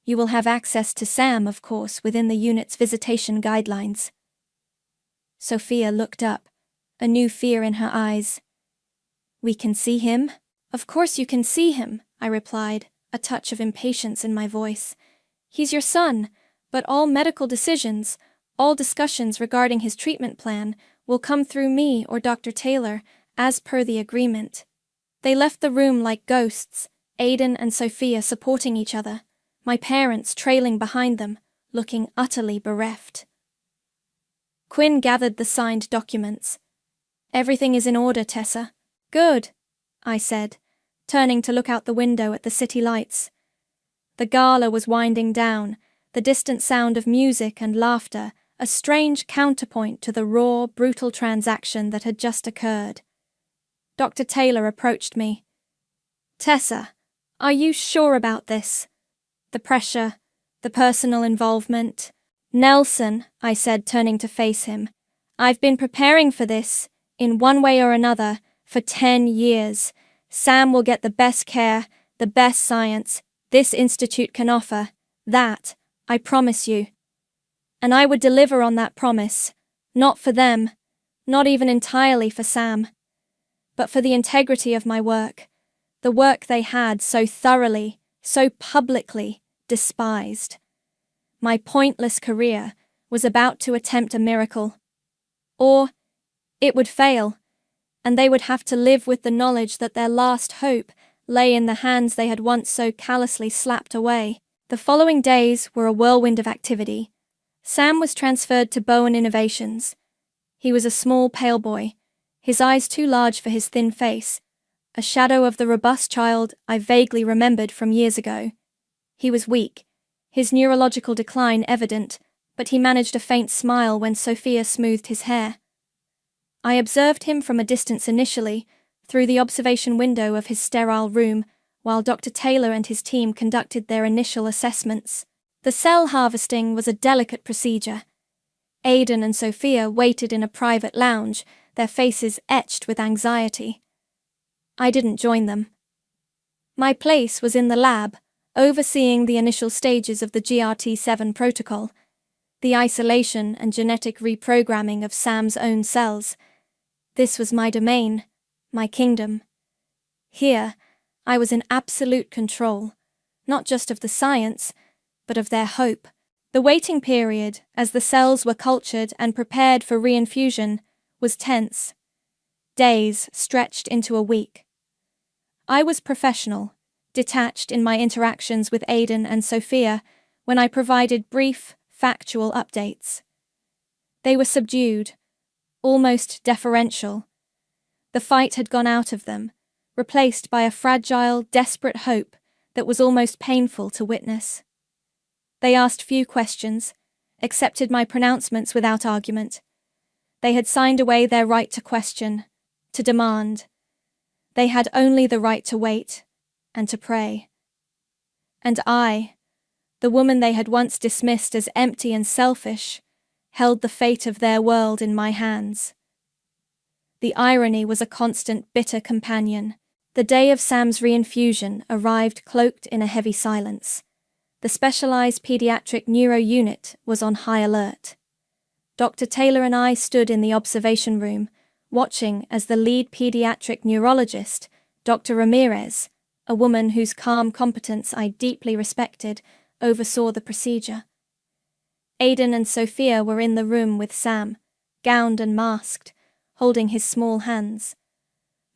You will have access to Sam, of course, within the unit's visitation guidelines. Sophia looked up, a new fear in her eyes. We can see him? Of course you can see him, I replied, a touch of impatience in my voice. He's your son, but all medical decisions, all discussions regarding his treatment plan, will come through me or Dr. Taylor, as per the agreement. They left the room like ghosts, Aiden and Sophia supporting each other, my parents trailing behind them, looking utterly bereft. Quinn gathered the signed documents. Everything is in order, Tessa. Good, I said, turning to look out the window at the city lights. The gala was winding down, the distant sound of music and laughter, a strange counterpoint to the raw, brutal transaction that had just occurred. Dr. Taylor approached me. Tessa, are you sure about this? The pressure, the personal involvement. Nelson, I said, turning to face him, I've been preparing for this, in one way or another, for 10 years. Sam will get the best care, the best science this institute can offer. That, I promise you. And I would deliver on that promise, not for them, not even entirely for Sam, but for the integrity of my work, the work they had so thoroughly, so publicly despised. My pointless career was about to attempt a miracle. Or it would fail, and they would have to live with the knowledge that their last hope lay in the hands they had once so callously slapped away. The following days were a whirlwind of activity. Sam was transferred to Bowen Innovations. He was a small, pale boy, his eyes too large for his thin face, a shadow of the robust child I vaguely remembered from years ago. He was weak, his neurological decline evident, but he managed a faint smile when Sophia smoothed his hair. I observed him from a distance initially, through the observation window of his sterile room, while Dr. Taylor and his team conducted their initial assessments. The cell harvesting was a delicate procedure. Aiden and Sophia waited in a private lounge, their faces etched with anxiety. I didn't join them. My place was in the lab, overseeing the initial stages of the GRT7 protocol, the isolation and genetic reprogramming of Sam's own cells. This was my domain, my kingdom. Here, I was in absolute control, not just of the science, but of their hope. The waiting period, as the cells were cultured and prepared for reinfusion, was tense. Days stretched into a week. I was professional, detached in my interactions with Aidan and Sophia when I provided brief, factual updates. They were subdued, almost deferential. The fight had gone out of them, replaced by a fragile, desperate hope that was almost painful to witness. They asked few questions, accepted my pronouncements without argument. They had signed away their right to question, to demand. They had only the right to wait and to pray. And I, the woman they had once dismissed as empty and selfish, held the fate of their world in my hands. The irony was a constant, bitter companion. The day of Sam's reinfusion arrived cloaked in a heavy silence. The specialized pediatric neuro unit was on high alert. Dr. Taylor and I stood in the observation room, watching as the lead pediatric neurologist, Dr. Ramirez, a woman whose calm competence I deeply respected, oversaw the procedure. Aidan and Sophia were in the room with Sam, gowned and masked, holding his small hands.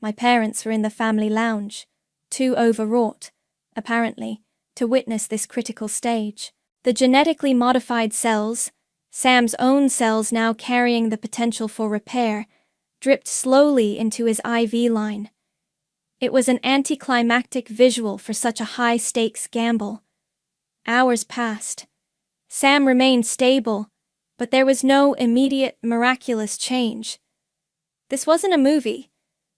My parents were in the family lounge, too overwrought, apparently, to witness this critical stage. The genetically modified cells, Sam's own cells now carrying the potential for repair, dripped slowly into his IV line. It was an anticlimactic visual for such a high-stakes gamble. Hours passed. Sam remained stable, but there was no immediate, miraculous change. This wasn't a movie.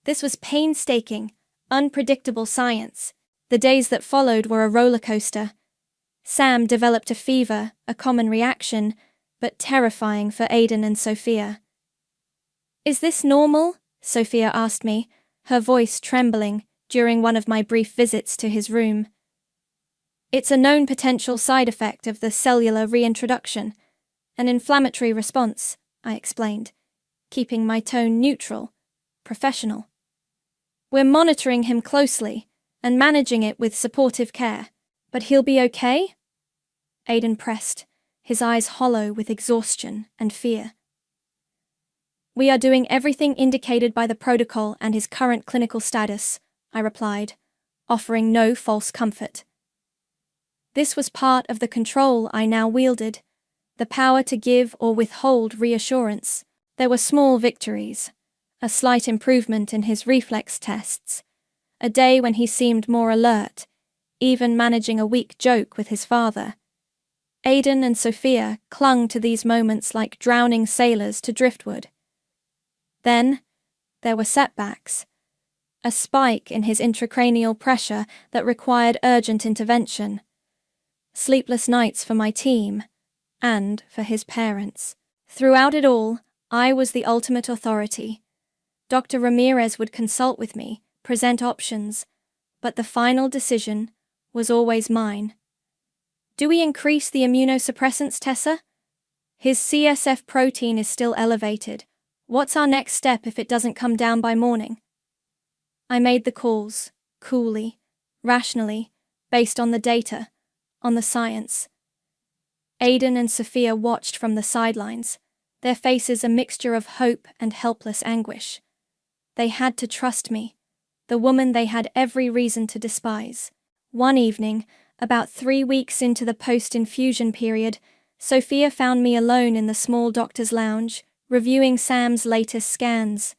This was painstaking, unpredictable science. The days that followed were a roller coaster. Sam developed a fever, a common reaction, but terrifying for Aidan and Sophia. "Is this normal?" Sophia asked me, her voice trembling during one of my brief visits to his room. "It's a known potential side effect of the cellular reintroduction, an inflammatory response," I explained, keeping my tone neutral, professional. "We're monitoring him closely and managing it with supportive care. But he'll be okay?" Aidan pressed, his eyes hollow with exhaustion and fear. "We are doing everything indicated by the protocol and his current clinical status," I replied, offering no false comfort. This was part of the control I now wielded, the power to give or withhold reassurance. There were small victories, a slight improvement in his reflex tests, a day when he seemed more alert, even managing a weak joke with his father. Aidan and Sophia clung to these moments like drowning sailors to driftwood. Then, there were setbacks. A spike in his intracranial pressure that required urgent intervention. Sleepless nights for my team, and for his parents. Throughout it all, I was the ultimate authority. Dr. Ramirez would consult with me, present options, but the final decision was always mine. "Do we increase the immunosuppressants, Tessa? His CSF protein is still elevated. What's our next step if it doesn't come down by morning?" I made the calls, coolly, rationally, based on the data, on the science. Aidan and Sophia watched from the sidelines, their faces a mixture of hope and helpless anguish. They had to trust me, the woman they had every reason to despise. One evening, about 3 weeks into the post-infusion period, Sophia found me alone in the small doctor's lounge, reviewing Sam's latest scans.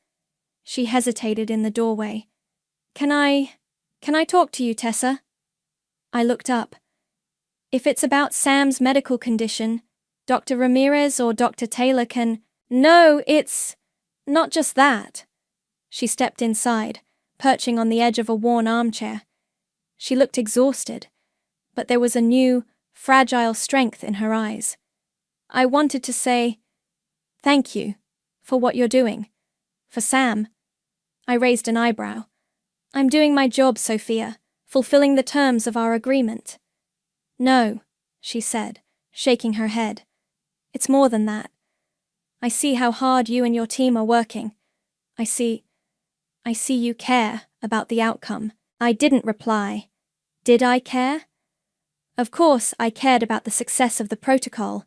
She hesitated in the doorway. Can I talk to you, Tessa?" I looked up. "If it's about Sam's medical condition, Dr. Ramirez or Dr. Taylor can—" "No, it's not just that." She stepped inside, perching on the edge of a worn armchair. She looked exhausted, but there was a new, fragile strength in her eyes. "I wanted to say thank you for what you're doing. For Sam." I raised an eyebrow. "I'm doing my job, Sophia, fulfilling the terms of our agreement. No, she said, shaking her head. It's more than that. I see how hard you and your team are working. I see you care about the outcome. I didn't reply. Did I care? Of course, I cared about the success of the protocol.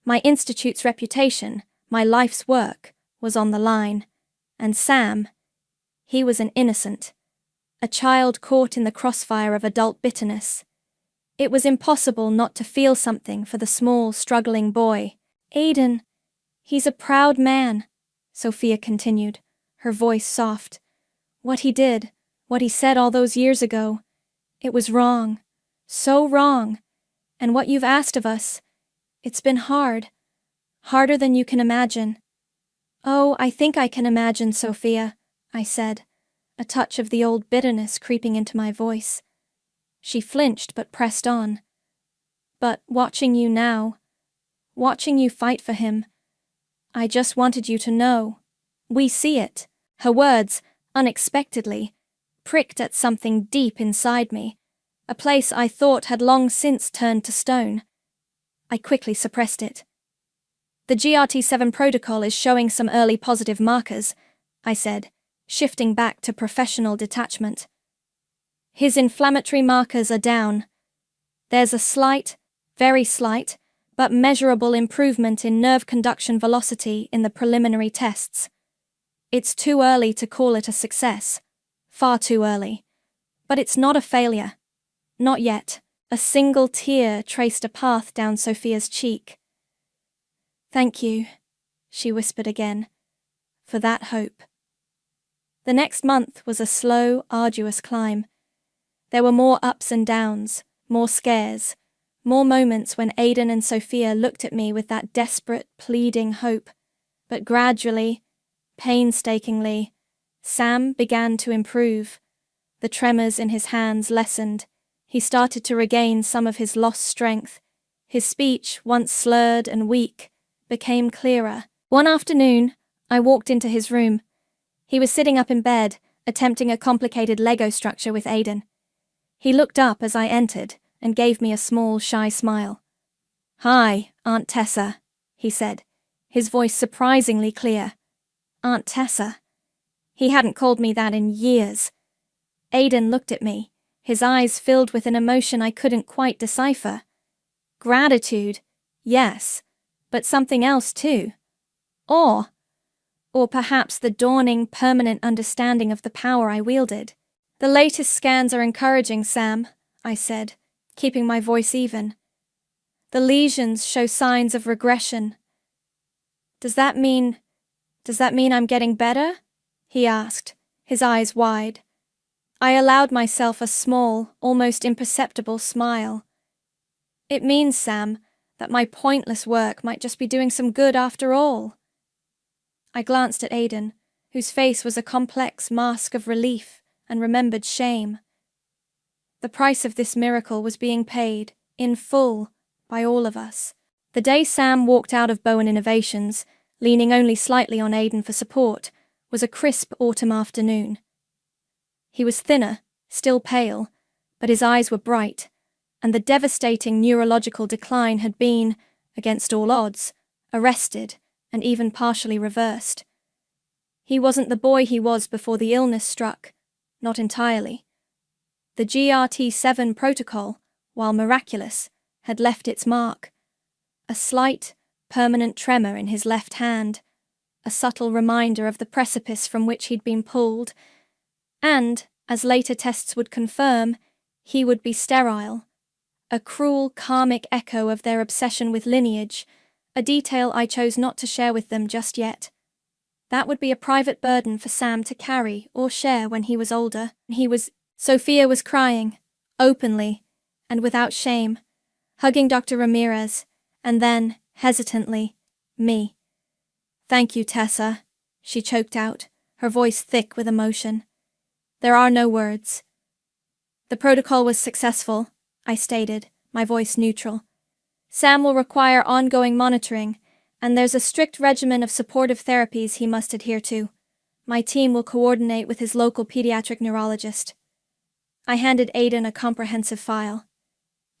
My institute's reputation, my life's work, was on the line. And Sam, he was an innocent. A child caught in the crossfire of adult bitterness. It was impossible not to feel something for the small, struggling boy. Aiden, he's a proud man, Sophia continued, her voice soft. What he did, what he said all those years ago, it was wrong. So wrong. And what you've asked of us, it's been hard. Harder than you can imagine. Oh, I think I can imagine, Sophia, I said, a touch of the old bitterness creeping into my voice. She flinched but pressed on. But watching you now, watching you fight for him, I just wanted you to know. We see it. Her words, unexpectedly, pricked at something deep inside me, a place I thought had long since turned to stone. I quickly suppressed it. The GRT7 protocol is showing some early positive markers, I said, shifting back to professional detachment. His inflammatory markers are down. There's a slight, very slight, but measurable improvement in nerve conduction velocity in the preliminary tests. It's too early to call it a success. Far too early. But it's not a failure. Not yet. A single tear traced a path down Sophia's cheek. Thank you, she whispered again, for that hope. The next month was a slow, arduous climb. There were more ups and downs, more scares, more moments when Aiden and Sophia looked at me with that desperate, pleading hope. But gradually, painstakingly, Sam began to improve. The tremors in his hands lessened. He started to regain some of his lost strength. His speech, once slurred and weak, became clearer. One afternoon, I walked into his room. He was sitting up in bed, attempting a complicated Lego structure with Aiden. He looked up as I entered and gave me a small, shy smile. "Hi, Aunt Tessa," he said, his voice surprisingly clear. Aunt Tessa. He hadn't called me that in years. Aiden looked at me, his eyes filled with an emotion I couldn't quite decipher. Gratitude, yes, but something else too. Awe. Or perhaps the dawning, permanent understanding of the power I wielded. The latest scans are encouraging, Sam, I said, keeping my voice even. The lesions show signs of regression. Does that mean I'm getting better? He asked, his eyes wide. I allowed myself a small, almost imperceptible smile. It means, Sam, that my pointless work might just be doing some good after all. I glanced at Aiden, whose face was a complex mask of relief and remembered shame. The price of this miracle was being paid, in full, by all of us. The day Sam walked out of Bowen Innovations, leaning only slightly on Aiden for support, was a crisp autumn afternoon. He was thinner, still pale, but his eyes were bright, and the devastating neurological decline had been, against all odds, arrested and even partially reversed. He wasn't the boy he was before the illness struck, not entirely. The GRT7 protocol, while miraculous, had left its mark. A slight, permanent tremor in his left hand, a subtle reminder of the precipice from which he'd been pulled, and, as later tests would confirm, he would be sterile. A cruel, karmic echo of their obsession with lineage, a detail I chose not to share with them just yet. That would be a private burden for Sam to carry or share when he was older. Sophia was crying, openly, and without shame, hugging Dr. Ramirez, and then, hesitantly, me. Thank you, Tessa, she choked out, her voice thick with emotion. There are no words. The protocol was successful, I stated, my voice neutral. Sam will require ongoing monitoring, and there's a strict regimen of supportive therapies he must adhere to. My team will coordinate with his local pediatric neurologist. I handed Aiden a comprehensive file.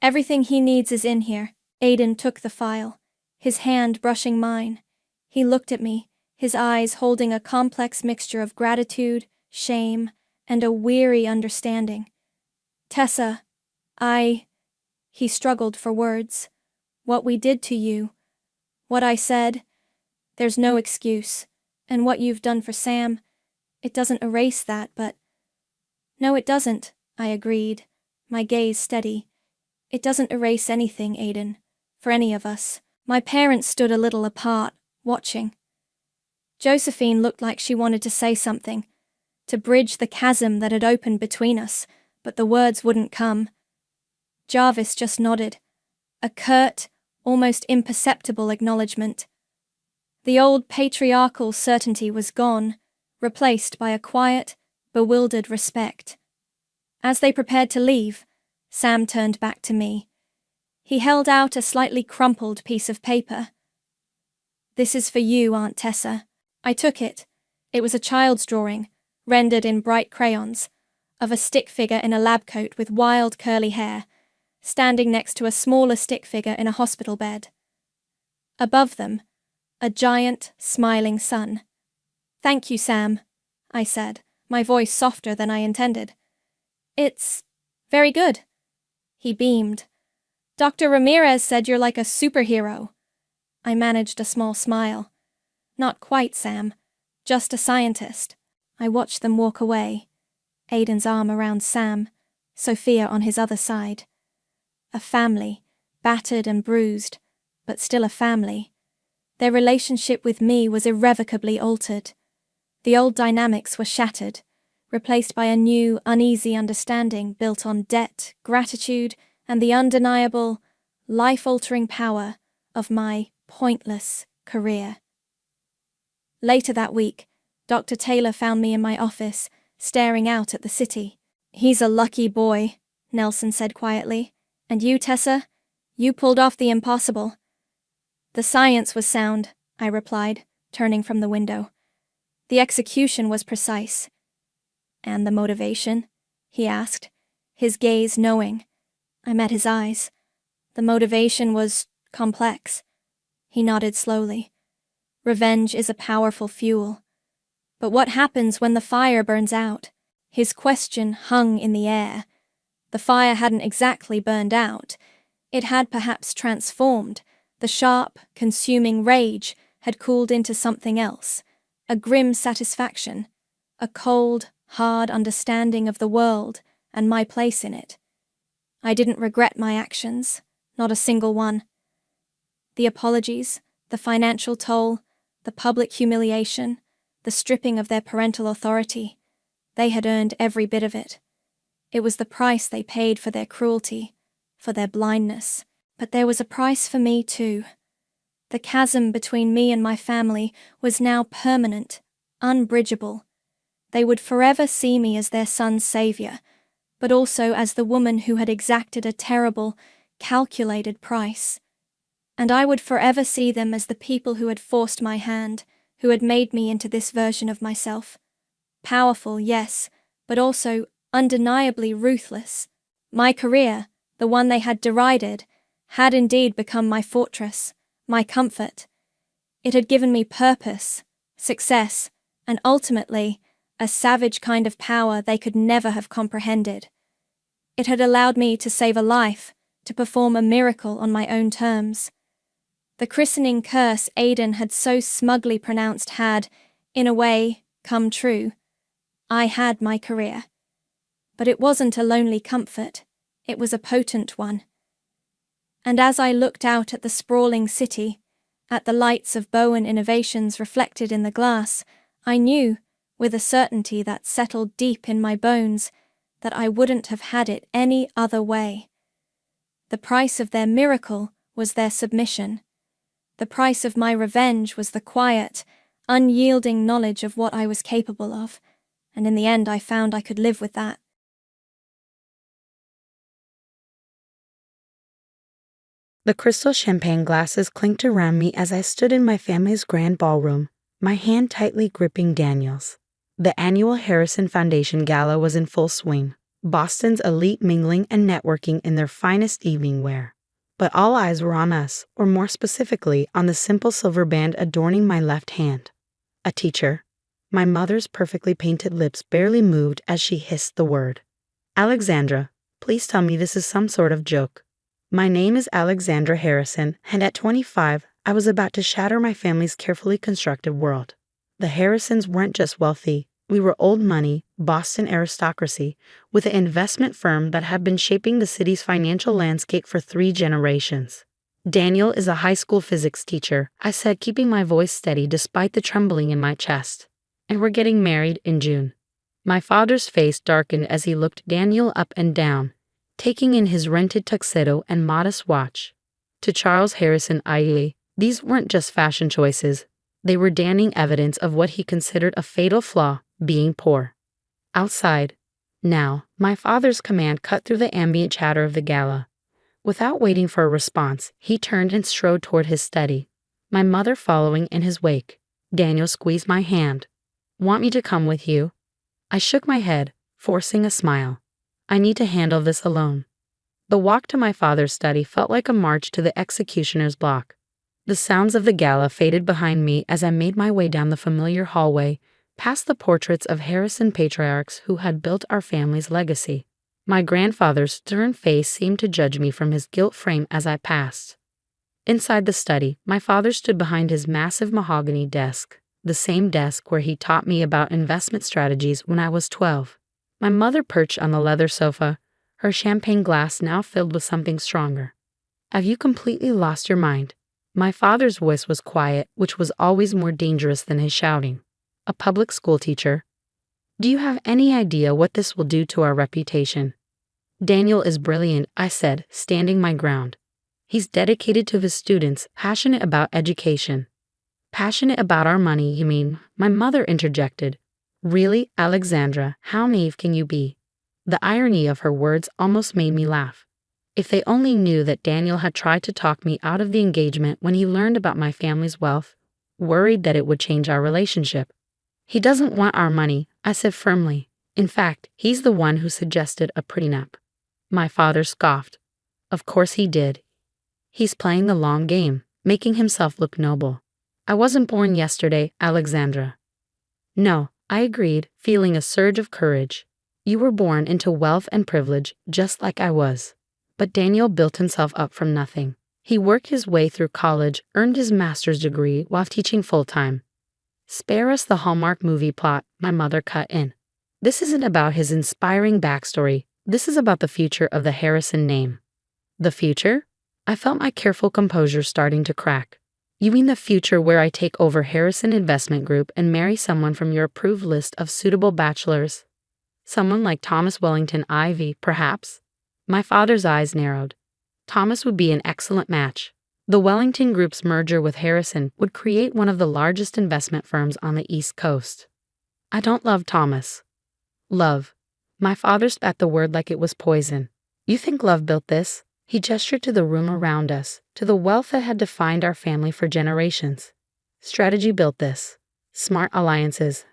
Everything he needs is in here. Aiden took the file, his hand brushing mine. He looked at me, his eyes holding a complex mixture of gratitude, shame, and a weary understanding. Tessa, He struggled for words. What we did to you. What I said. There's no excuse. And what you've done for Sam, it doesn't erase that, but... No, it doesn't, I agreed, my gaze steady. It doesn't erase anything, Aiden. For any of us. My parents stood a little apart, watching. Josephine looked like she wanted to say something, to bridge the chasm that had opened between us, but the words wouldn't come. Jarvis just nodded, a curt, almost imperceptible acknowledgement. The old patriarchal certainty was gone, replaced by a quiet, bewildered respect. As they prepared to leave, Sam turned back to me. He held out a slightly crumpled piece of paper. This is for you, Aunt Tessa. I took it. It was a child's drawing, rendered in bright crayons, of a stick figure in a lab coat with wild curly hair, standing next to a smaller stick figure in a hospital bed. Above them, a giant, smiling sun. Thank you, Sam, I said, my voice softer than I intended. It's very good. He beamed. Dr. Ramirez said you're like a superhero. I managed a small smile. Not quite, Sam. Just a scientist. I watched them walk away. Aiden's arm around Sam, Sophia on his other side. A family, battered and bruised, but still a family. Their relationship with me was irrevocably altered. The old dynamics were shattered, replaced by a new, uneasy understanding built on debt, gratitude, and the undeniable, life-altering power of my pointless career. Later that week, Dr. Taylor found me in my office, staring out at the city. He's a lucky boy, Nelson said quietly. And you, Tessa? You pulled off the impossible. The science was sound, I replied, turning from the window. The execution was precise. And the motivation? He asked, his gaze knowing. I met his eyes. The motivation was complex. He nodded slowly. Revenge is a powerful fuel. But what happens when the fire burns out? His question hung in the air. The fire hadn't exactly burned out. It had perhaps transformed. The sharp, consuming rage had cooled into something else, a grim satisfaction, a cold, hard understanding of the world and my place in it. I didn't regret my actions, not a single one. The apologies, the financial toll, the public humiliation, the stripping of their parental authority, they had earned every bit of it. It was the price they paid for their cruelty, for their blindness. But there was a price for me too. The chasm between me and my family was now permanent, unbridgeable. They would forever see me as their son's savior, but also as the woman who had exacted a terrible, calculated price. And I would forever see them as the people who had forced my hand, who had made me into this version of myself. Powerful, yes, but also undeniably ruthless. My career, the one they had derided, had indeed become my fortress, my comfort. It had given me purpose, success, and ultimately, a savage kind of power they could never have comprehended. It had allowed me to save a life, to perform a miracle on my own terms. The christening curse Aiden had so smugly pronounced had, in a way, come true. I had my career. But it wasn't a lonely comfort, it was a potent one. And as I looked out at the sprawling city, at the lights of Bowen Innovations reflected in the glass, I knew, with a certainty that settled deep in my bones, that I wouldn't have had it any other way. The price of their miracle was their submission. The price of my revenge was the quiet, unyielding knowledge of what I was capable of, and in the end I found I could live with that. The crystal champagne glasses clinked around me as I stood in my family's grand ballroom, my hand tightly gripping Daniel's. The annual Harrison Foundation Gala was in full swing. Boston's elite mingling and networking in their finest evening wear. But all eyes were on us, or more specifically, on the simple silver band adorning my left hand. A teacher. My mother's perfectly painted lips barely moved as she hissed the word. Alexandra, please tell me this is some sort of joke. My name is Alexandra Harrison, and at 25, I was about to shatter my family's carefully constructed world. The Harrisons weren't just wealthy. We were old money, Boston aristocracy, with an investment firm that had been shaping the city's financial landscape for 3 generations. Daniel is a high school physics teacher, I said, keeping my voice steady despite the trembling in my chest. And we're getting married in June. My father's face darkened as he looked Daniel up and down, taking in his rented tuxedo and modest watch. To Charles Harrison idly, these weren't just fashion choices. They were damning evidence of what he considered a fatal flaw, being poor. Outside. Now, my father's command cut through the ambient chatter of the gala. Without waiting for a response, he turned and strode toward his study, my mother following in his wake. Daniel squeezed my hand. Want me to come with you? I shook my head, forcing a smile. I need to handle this alone. The walk to my father's study felt like a march to the executioner's block. The sounds of the gala faded behind me as I made my way down the familiar hallway, past the portraits of Harrison patriarchs who had built our family's legacy. My grandfather's stern face seemed to judge me from his gilt frame as I passed. Inside the study, my father stood behind his massive mahogany desk, the same desk where he taught me about investment strategies when I was 12. My mother perched on the leather sofa, her champagne glass now filled with something stronger. Have you completely lost your mind? My father's voice was quiet, which was always more dangerous than his shouting. A public school teacher. Do you have any idea what this will do to our reputation? Daniel is brilliant, I said, standing my ground. He's dedicated to his students, passionate about education. Passionate about our money, you mean? My mother interjected. Really, Alexandra, how naive can you be? The irony of her words almost made me laugh. If they only knew that Daniel had tried to talk me out of the engagement when he learned about my family's wealth, worried that it would change our relationship. He doesn't want our money, I said firmly. In fact, he's the one who suggested a prenup. My father scoffed. Of course he did. He's playing the long game, making himself look noble. I wasn't born yesterday, Alexandra. No, I agreed, feeling a surge of courage. You were born into wealth and privilege, just like I was. But Daniel built himself up from nothing. He worked his way through college, earned his master's degree while teaching full-time. Spare us the Hallmark movie plot, my mother cut in. This isn't about his inspiring backstory. This is about the future of the Harrison name. The future? I felt my careful composure starting to crack. You mean the future where I take over Harrison Investment Group and marry someone from your approved list of suitable bachelors? Someone like Thomas Wellington Ivy, perhaps? My father's eyes narrowed. Thomas would be an excellent match. The Wellington Group's merger with Harrison would create one of the largest investment firms on the East Coast. I don't love Thomas. Love. My father spat the word like it was poison. You think love built this? He gestured to the room around us, to the wealth that had defined our family for generations. Strategy built this. Smart alliances.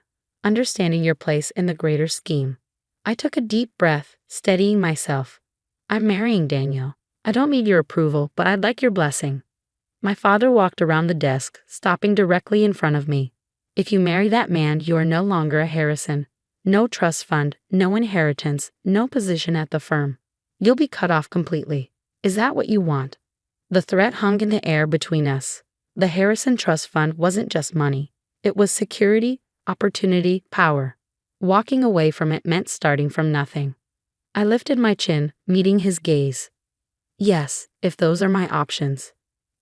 Understanding your place in the greater scheme. I took a deep breath, steadying myself. I'm marrying Daniel. I don't need your approval, but I'd like your blessing. My father walked around the desk, stopping directly in front of me. If you marry that man, you are no longer a Harrison. No trust fund, no inheritance, no position at the firm. You'll be cut off completely. Is that what you want? The threat hung in the air between us. The Harrison Trust Fund wasn't just money. It was security, opportunity, power. Walking away from it meant starting from nothing. I lifted my chin, meeting his gaze. Yes, if those are my options.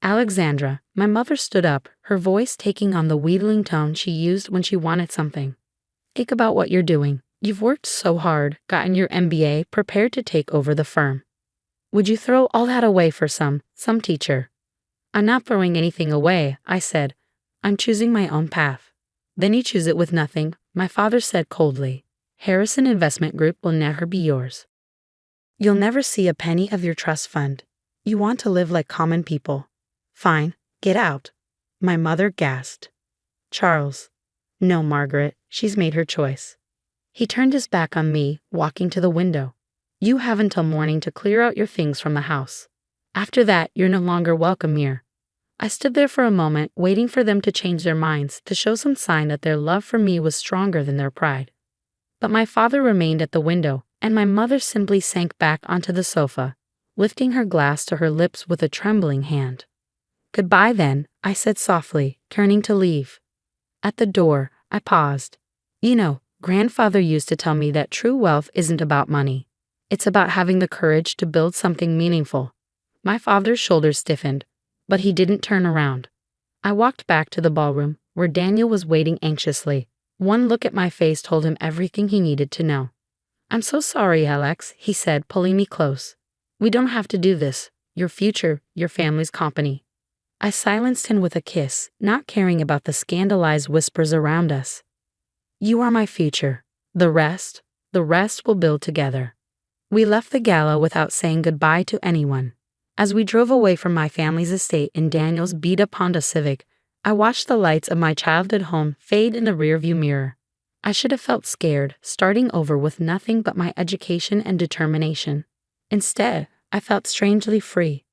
Alexandra, my mother stood up, her voice taking on the wheedling tone she used when she wanted something. Think about what you're doing. You've worked so hard, gotten your MBA, prepared to take over the firm. Would you throw all that away for some teacher? I'm not throwing anything away, I said. I'm choosing my own path. Then you choose it with nothing, my father said coldly. Harrison Investment Group will never be yours. You'll never see a penny of your trust fund. You want to live like common people. Fine, get out. My mother gasped. Charles. No, Margaret, she's made her choice. He turned his back on me, walking to the window. You have until morning to clear out your things from the house. After that, you're no longer welcome here." I stood there for a moment, waiting for them to change their minds, to show some sign that their love for me was stronger than their pride. But my father remained at the window, and my mother simply sank back onto the sofa, lifting her glass to her lips with a trembling hand. "Goodbye then," I said softly, turning to leave. At the door, I paused. "You know, grandfather used to tell me that true wealth isn't about money. It's about having the courage to build something meaningful." My father's shoulders stiffened, but he didn't turn around. I walked back to the ballroom, where Daniel was waiting anxiously. One look at my face told him everything he needed to know. "I'm so sorry, Alex," he said, pulling me close. "We don't have to do this. Your future, your family's company." I silenced him with a kiss, not caring about the scandalized whispers around us. "You are my future. The rest we'll build together." We left the gala without saying goodbye to anyone. As we drove away from my family's estate in Daniel's beat-up Honda Civic, I watched the lights of my childhood home fade in the rearview mirror. I should have felt scared, starting over with nothing but my education and determination. Instead, I felt strangely free.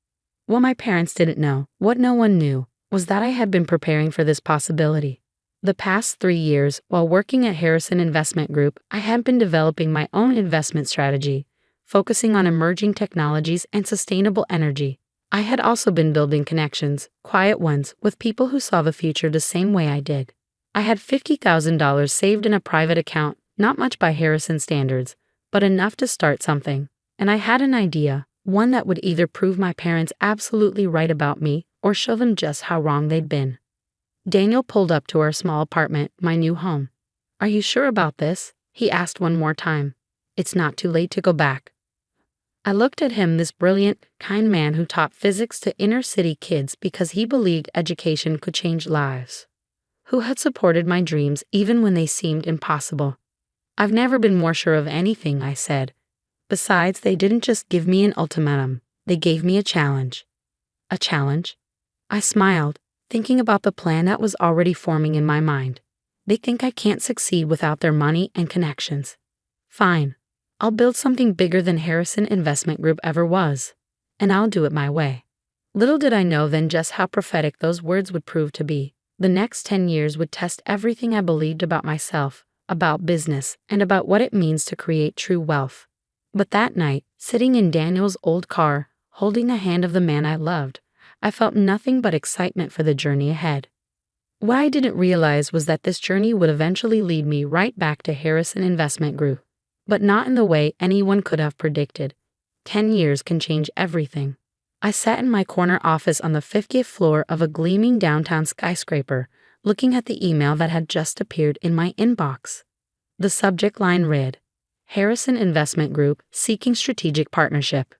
What my parents didn't know, what no one knew, was that I had been preparing for this possibility. The past 3 years, while working at Harrison Investment Group, I had been developing my own investment strategy, focusing on emerging technologies and sustainable energy. I had also been building connections, quiet ones, with people who saw the future the same way I did. I had $50,000 saved in a private account, not much by Harrison standards, but enough to start something. And I had an idea, one that would either prove my parents absolutely right about me or show them just how wrong they'd been. Daniel pulled up to our small apartment, my new home. "Are you sure about this?" he asked one more time. "It's not too late to go back." I looked at him, this brilliant, kind man who taught physics to inner-city kids because he believed education could change lives, who had supported my dreams even when they seemed impossible. "I've never been more sure of anything," I said. "Besides, they didn't just give me an ultimatum, they gave me a challenge." "A challenge?" I smiled, thinking about the plan that was already forming in my mind. "They think I can't succeed without their money and connections. Fine. I'll build something bigger than Harrison Investment Group ever was. And I'll do it my way." Little did I know then just how prophetic those words would prove to be. The next 10 years would test everything I believed about myself, about business, and about what it means to create true wealth. But that night, sitting in Daniel's old car, holding the hand of the man I loved, I felt nothing but excitement for the journey ahead. What I didn't realize was that this journey would eventually lead me right back to Harrison Investment Group, but not in the way anyone could have predicted. 10 years can change everything. I sat in my corner office on the 50th floor of a gleaming downtown skyscraper, looking at the email that had just appeared in my inbox. The subject line read, "Harrison Investment Group seeking strategic partnership."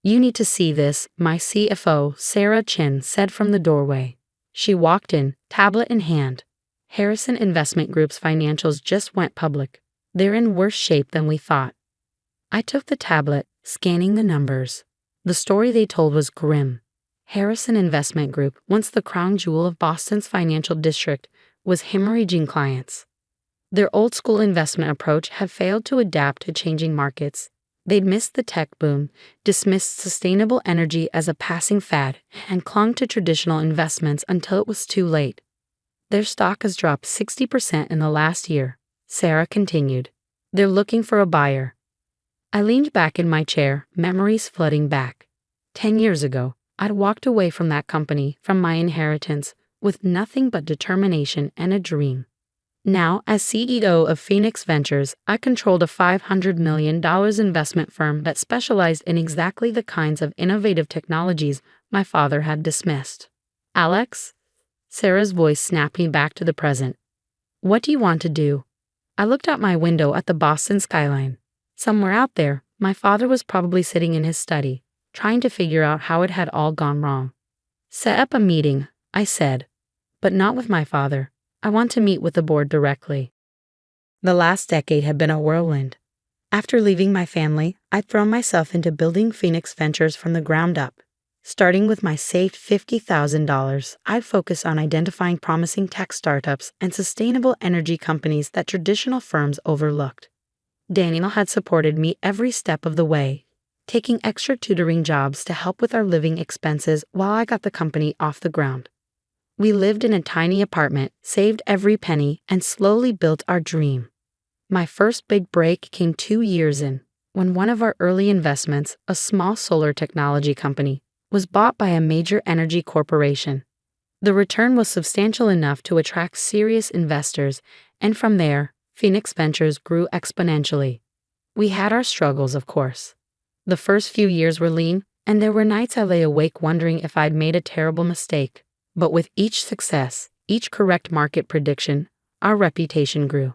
"You need to see this," my CFO, Sarah Chin, said from the doorway. She walked in, tablet in hand. "Harrison Investment Group's financials just went public. They're in worse shape than we thought." I took the tablet, scanning the numbers. The story they told was grim. Harrison Investment Group, once the crown jewel of Boston's financial district, was hemorrhaging clients. Their old-school investment approach had failed to adapt to changing markets. They'd missed the tech boom, dismissed sustainable energy as a passing fad, and clung to traditional investments until it was too late. "Their stock has dropped 60% in the last year," Sarah continued. "They're looking for a buyer." I leaned back in my chair, memories flooding back. 10 years ago, I'd walked away from that company, from my inheritance, with nothing but determination and a dream. Now, as CEO of Phoenix Ventures, I controlled a $500 million investment firm that specialized in exactly the kinds of innovative technologies my father had dismissed. "Alex?" Sarah's voice snapped me back to the present. "What do you want to do?" I looked out my window at the Boston skyline. Somewhere out there, my father was probably sitting in his study, trying to figure out how it had all gone wrong. "Set up a meeting," I said. "But not with my father. I want to meet with the board directly." The last decade had been a whirlwind. After leaving my family, I'd thrown myself into building Phoenix Ventures from the ground up. Starting with my saved $50,000, I'd focus on identifying promising tech startups and sustainable energy companies that traditional firms overlooked. Daniel had supported me every step of the way, taking extra tutoring jobs to help with our living expenses while I got the company off the ground. We lived in a tiny apartment, saved every penny, and slowly built our dream. My first big break came 2 years in, when one of our early investments, a small solar technology company, was bought by a major energy corporation. The return was substantial enough to attract serious investors, and from there, Phoenix Ventures grew exponentially. We had our struggles, of course. The first few years were lean, and there were nights I lay awake wondering if I'd made a terrible mistake. But with each success, each correct market prediction, our reputation grew.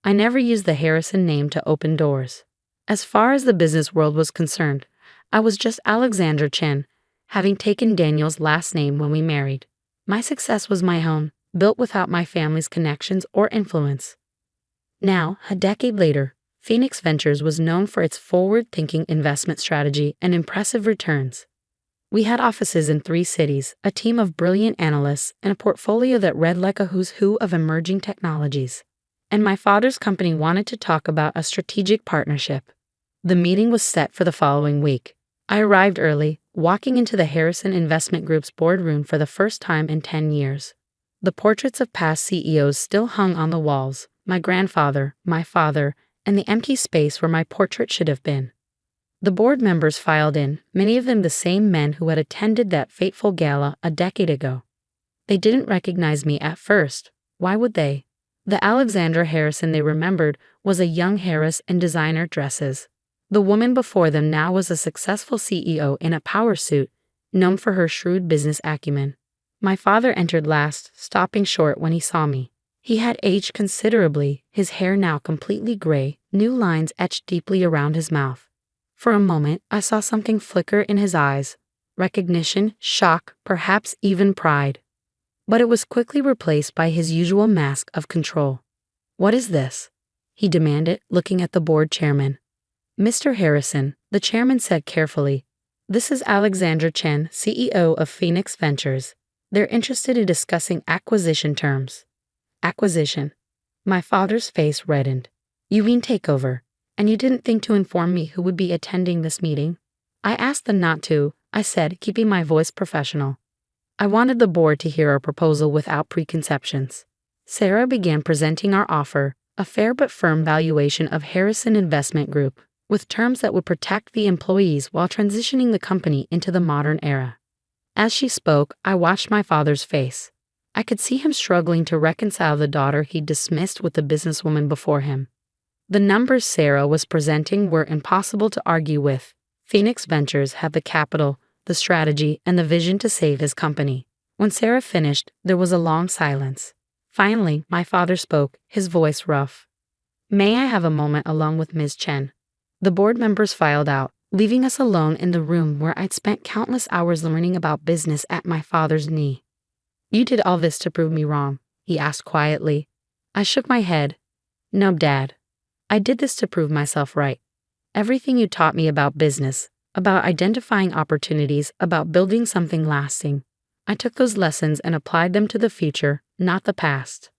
I never used the Harrison name to open doors. As far as the business world was concerned, I was just Alexandra Chen, having taken Daniel's last name when we married. My success was my own, built without my family's connections or influence. Now, a decade later, Phoenix Ventures was known for its forward-thinking investment strategy and impressive returns. We had offices in 3 cities, a team of brilliant analysts, and a portfolio that read like a who's who of emerging technologies. And my father's company wanted to talk about a strategic partnership. The meeting was set for the following week. I arrived early, walking into the Harrison Investment Group's boardroom for the first time in 10 years. The portraits of past CEOs still hung on the walls, my grandfather, my father, and the empty space where my portrait should have been. The board members filed in, many of them the same men who had attended that fateful gala a decade ago. They didn't recognize me at first. Why would they? The Alexandra Harrison they remembered was a young Harris in designer dresses. The woman before them now was a successful CEO in a power suit, known for her shrewd business acumen. My father entered last, stopping short when he saw me. He had aged considerably, his hair now completely gray, new lines etched deeply around his mouth. For a moment, I saw something flicker in his eyes. Recognition, shock, perhaps even pride. But it was quickly replaced by his usual mask of control. "What is this?" he demanded, looking at the board chairman. "Mr. Harrison," the chairman said carefully, "this is Alexandra Chen, CEO of Phoenix Ventures. They're interested in discussing acquisition terms." Acquisition. My father's face reddened. "You mean takeover? And you didn't think to inform me who would be attending this meeting?" "I asked them not to," I said, keeping my voice professional. I wanted the board to hear our proposal without preconceptions. Sarah began presenting our offer, a fair but firm valuation of Harrison Investment Group, with terms that would protect the employees while transitioning the company into the modern era. As she spoke, I watched my father's face. I could see him struggling to reconcile the daughter he'd dismissed with the businesswoman before him. The numbers Sarah was presenting were impossible to argue with. Phoenix Ventures had the capital, the strategy, and the vision to save his company. When Sarah finished, there was a long silence. Finally, my father spoke, his voice rough. "May I have a moment alone with Ms. Chen?" The board members filed out, leaving us alone in the room where I'd spent countless hours learning about business at my father's knee. "You did all this to prove me wrong?" he asked quietly. I shook my head. "No, Dad. I did this to prove myself right. Everything you taught me about business, about identifying opportunities, about building something lasting, I took those lessons and applied them to the future, not the past."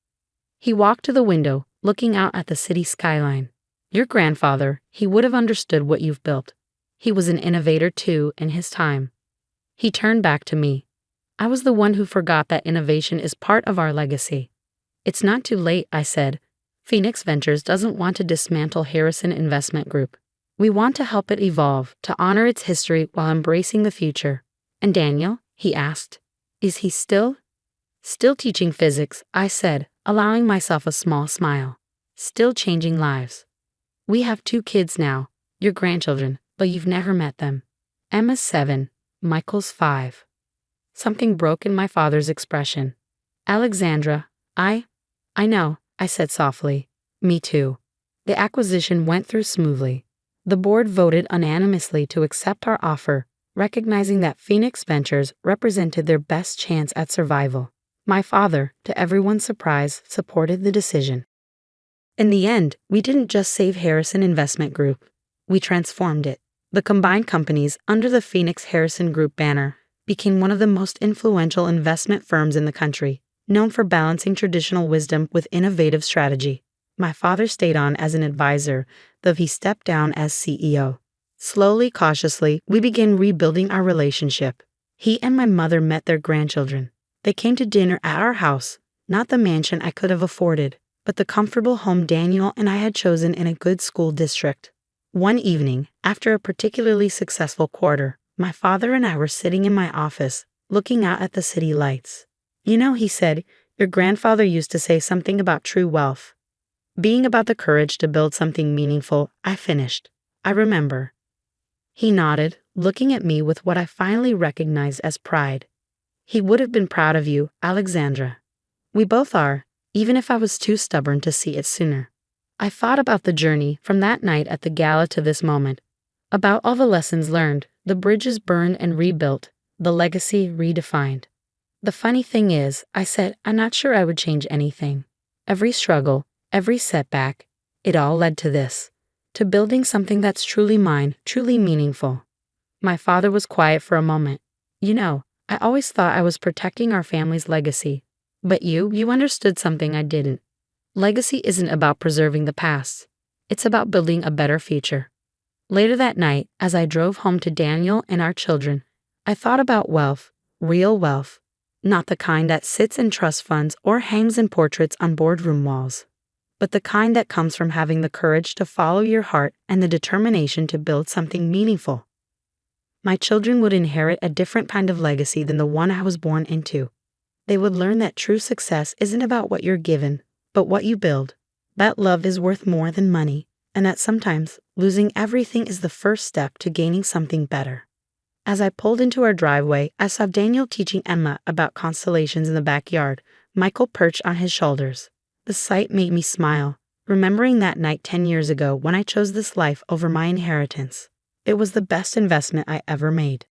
He walked to the window, looking out at the city skyline. "Your grandfather, he would have understood what you've built. He was an innovator too in his time." He turned back to me. I was the one who forgot that innovation is part of our legacy. "It's not too late," I said. "Phoenix Ventures doesn't want to dismantle Harrison Investment Group. We want to help it evolve, to honor its history while embracing the future." "And Daniel?" he asked. "Is he still teaching physics?" I said, allowing myself a small smile. "Still changing lives. We have 2 kids now, your grandchildren, but you've never met them. Emma's 7, Michael's 5. Something broke in my father's expression. "Alexandra, I know," I said softly. "Me too." The acquisition went through smoothly. The board voted unanimously to accept our offer, recognizing that Phoenix Ventures represented their best chance at survival. My father, to everyone's surprise, supported the decision. In the end, we didn't just save Harrison Investment Group. We transformed it. The combined companies, under the Phoenix Harrison Group banner, became one of the most influential investment firms in the country, known for balancing traditional wisdom with innovative strategy. My father stayed on as an advisor, though he stepped down as CEO. Slowly, cautiously, we began rebuilding our relationship. He and my mother met their grandchildren. They came to dinner at our house, not the mansion I could have afforded, but the comfortable home Daniel and I had chosen in a good school district. One evening, after a particularly successful quarter, my father and I were sitting in my office, looking out at the city lights. "You know," he said, "your grandfather used to say something about true wealth. Being about the courage to build something meaningful." I finished. "I remember." He nodded, looking at me with what I finally recognized as pride. "He would have been proud of you, Alexandra. We both are, even if I was too stubborn to see it sooner." I thought about the journey from that night at the gala to this moment, about all the lessons learned, the bridges burned and rebuilt, the legacy redefined. "The funny thing is," I said, "I'm not sure I would change anything. Every struggle, every setback, it all led to this, to building something that's truly mine, truly meaningful." My father was quiet for a moment. "You know, I always thought I was protecting our family's legacy. But you understood something I didn't. Legacy isn't about preserving the past. It's about building a better future." Later that night, as I drove home to Daniel and our children, I thought about wealth, real wealth, not the kind that sits in trust funds or hangs in portraits on boardroom walls, but the kind that comes from having the courage to follow your heart and the determination to build something meaningful. My children would inherit a different kind of legacy than the one I was born into. They would learn that true success isn't about what you're given, but what you build. That love is worth more than money, and that sometimes losing everything is the first step to gaining something better. As I pulled into our driveway, I saw Daniel teaching Emma about constellations in the backyard, Michael perched on his shoulders. The sight made me smile, remembering that night 10 years ago when I chose this life over my inheritance. It was the best investment I ever made.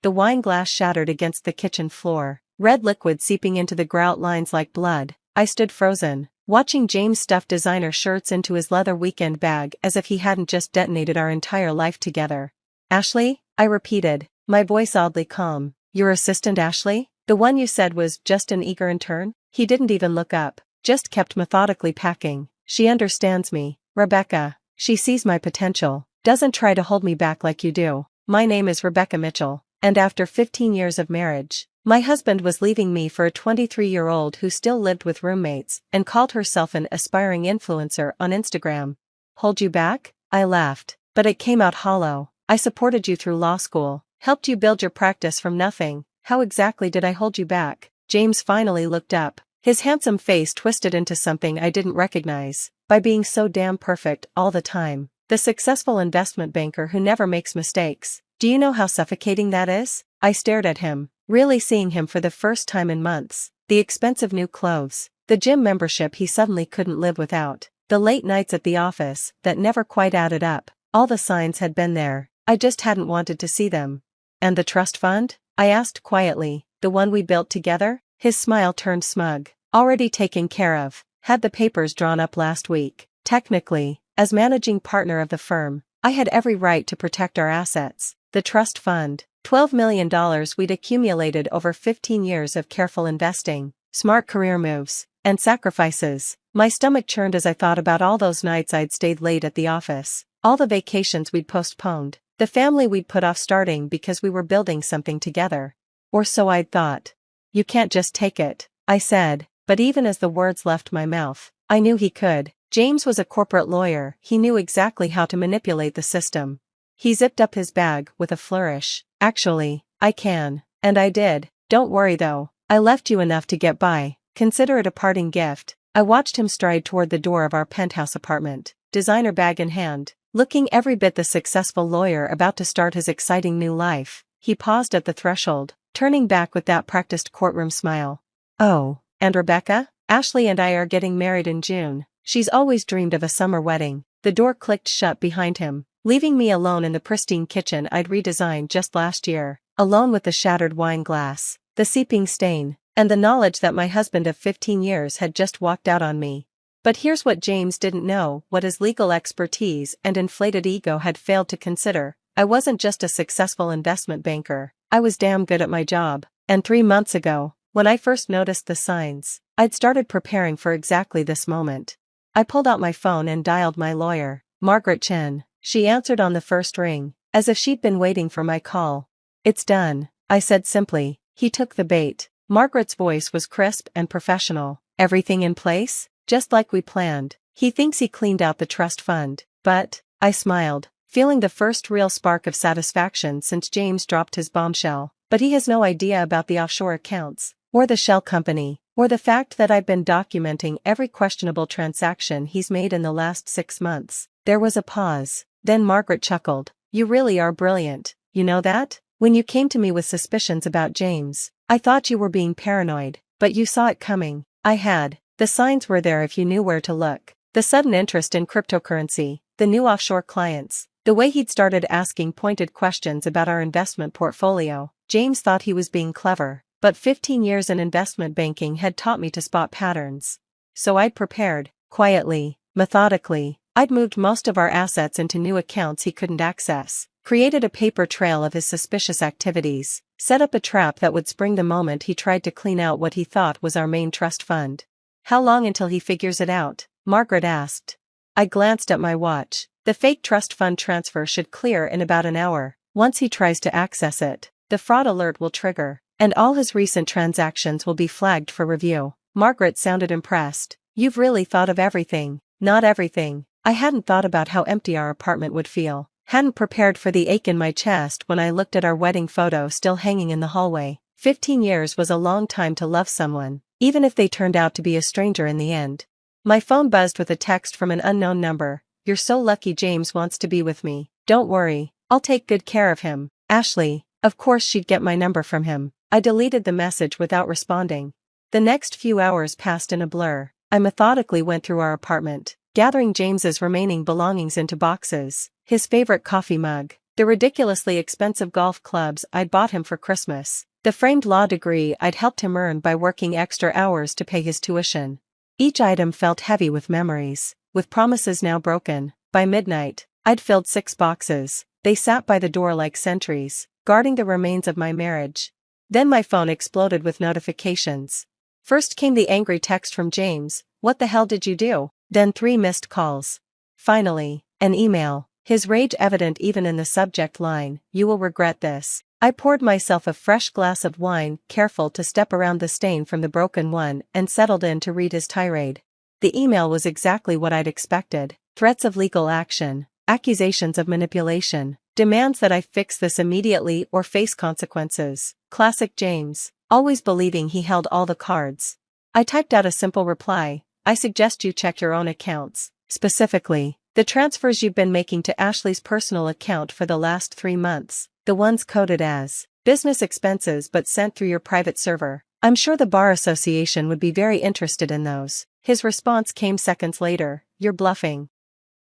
The wine glass shattered against the kitchen floor, red liquid seeping into the grout lines like blood. I stood frozen, watching James stuff designer shirts into his leather weekend bag as if he hadn't just detonated our entire life together. "Ashley?" I repeated, my voice oddly calm. "Your assistant Ashley? The one you said was just an eager intern?" He didn't even look up, just kept methodically packing. "She understands me, Rebecca. She sees my potential, doesn't try to hold me back like you do. My name is Rebecca Mitchell. And after 15 years of marriage, my husband was leaving me for a 23-year-old who still lived with roommates and called herself an aspiring influencer on Instagram." "Hold you back?" I laughed, but it came out hollow. "I supported you through law school, helped you build your practice from nothing. How exactly did I hold you back?" James finally looked up, his handsome face twisted into something I didn't recognize. "By being so damn perfect all the time. The successful investment banker who never makes mistakes. Do you know how suffocating that is?" I stared at him, really seeing him for the first time in months. The expensive new clothes, the gym membership he suddenly couldn't live without, the late nights at the office that never quite added up. All the signs had been there, I just hadn't wanted to see them. "And the trust fund?" I asked quietly. "The one we built together?" His smile turned smug. "Already taken care of. Had the papers drawn up last week. Technically, as managing partner of the firm, I had every right to protect our assets. The trust fund, $12 million we'd accumulated over 15 years of careful investing, smart career moves, and sacrifices." My stomach churned as I thought about all those nights I'd stayed late at the office, all the vacations we'd postponed, the family we'd put off starting because we were building something together. Or so I'd thought. "You can't just take it," I said, but even as the words left my mouth, I knew he could. James was a corporate lawyer, he knew exactly how to manipulate the system. He zipped up his bag with a flourish. "Actually, I can." And I did. "Don't worry though, I left you enough to get by. Consider it a parting gift." I watched him stride toward the door of our penthouse apartment, designer bag in hand, looking every bit the successful lawyer about to start his exciting new life. He paused at the threshold, turning back with that practiced courtroom smile. "Oh, and Rebecca? Ashley and I are getting married in June. She's always dreamed of a summer wedding." The door clicked shut behind him, leaving me alone in the pristine kitchen I'd redesigned just last year, alone with the shattered wine glass, the seeping stain, and the knowledge that my husband of 15 years had just walked out on me. But here's what James didn't know, what his legal expertise and inflated ego had failed to consider. I wasn't just a successful investment banker, I was damn good at my job. And 3 months ago, When I first noticed the signs, I'd started preparing for exactly this moment. I pulled out my phone and dialed my lawyer, Margaret Chen. She answered on the first ring, as if she'd been waiting for my call. "It's done," I said simply. He took the bait. Margaret's voice was crisp and professional. "Everything in place? Just like we planned." "He thinks he cleaned out the trust fund, but," I smiled, feeling the first real spark of satisfaction since James dropped his bombshell. "But he has no idea about the offshore accounts, or the shell company, or the fact that I've been documenting every questionable transaction he's made in the last 6 months." There was a pause. Then Margaret chuckled. "You really are brilliant, you know that? When you came to me with suspicions about James, I thought you were being paranoid, but you saw it coming." I had. The signs were there if you knew where to look. The sudden interest in cryptocurrency, the new offshore clients, the way he'd started asking pointed questions about our investment portfolio. James thought he was being clever, but 15 years in investment banking had taught me to spot patterns. So I'd prepared, quietly, methodically. I'd moved most of our assets into new accounts he couldn't access, created a paper trail of his suspicious activities, set up a trap that would spring the moment he tried to clean out what he thought was our main trust fund. "How long until he figures it out?" Margaret asked. I glanced at my watch. "The fake trust fund transfer should clear in about an hour. Once he tries to access it, the fraud alert will trigger, and all his recent transactions will be flagged for review." Margaret sounded impressed. "You've really thought of everything." "Not everything. I hadn't thought about how empty our apartment would feel. Hadn't prepared for the ache in my chest when I looked at our wedding photo still hanging in the hallway. 15 years was a long time to love someone, even if they turned out to be a stranger in the end. My phone buzzed with a text from an unknown number. "You're so lucky James wants to be with me. Don't worry, I'll take good care of him. Ashley." Of course she'd get my number from him. I deleted the message without responding. The next few hours passed in a blur. I methodically went through our apartment, gathering James's remaining belongings into boxes, his favorite coffee mug, the ridiculously expensive golf clubs I'd bought him for Christmas, the framed law degree I'd helped him earn by working extra hours to pay his tuition. Each item felt heavy with memories, with promises now broken. By midnight, I'd filled 6 boxes. They sat by the door like sentries, guarding the remains of my marriage. Then my phone exploded with notifications. First came the angry text from James, "What the hell did you do?" Then 3 missed calls. Finally, an email, his rage evident even in the subject line, "You will regret this." I poured myself a fresh glass of wine, careful to step around the stain from the broken one, and settled in to read his tirade. The email was exactly what I'd expected. Threats of legal action, accusations of manipulation, demands that I fix this immediately or face consequences. Classic James, always believing he held all the cards. I typed out a simple reply. "I suggest you check your own accounts. Specifically, the transfers you've been making to Ashley's personal account for the last 3 months. The ones coded as business expenses but sent through your private server. I'm sure the Bar Association would be very interested in those." His response came seconds later. "You're bluffing."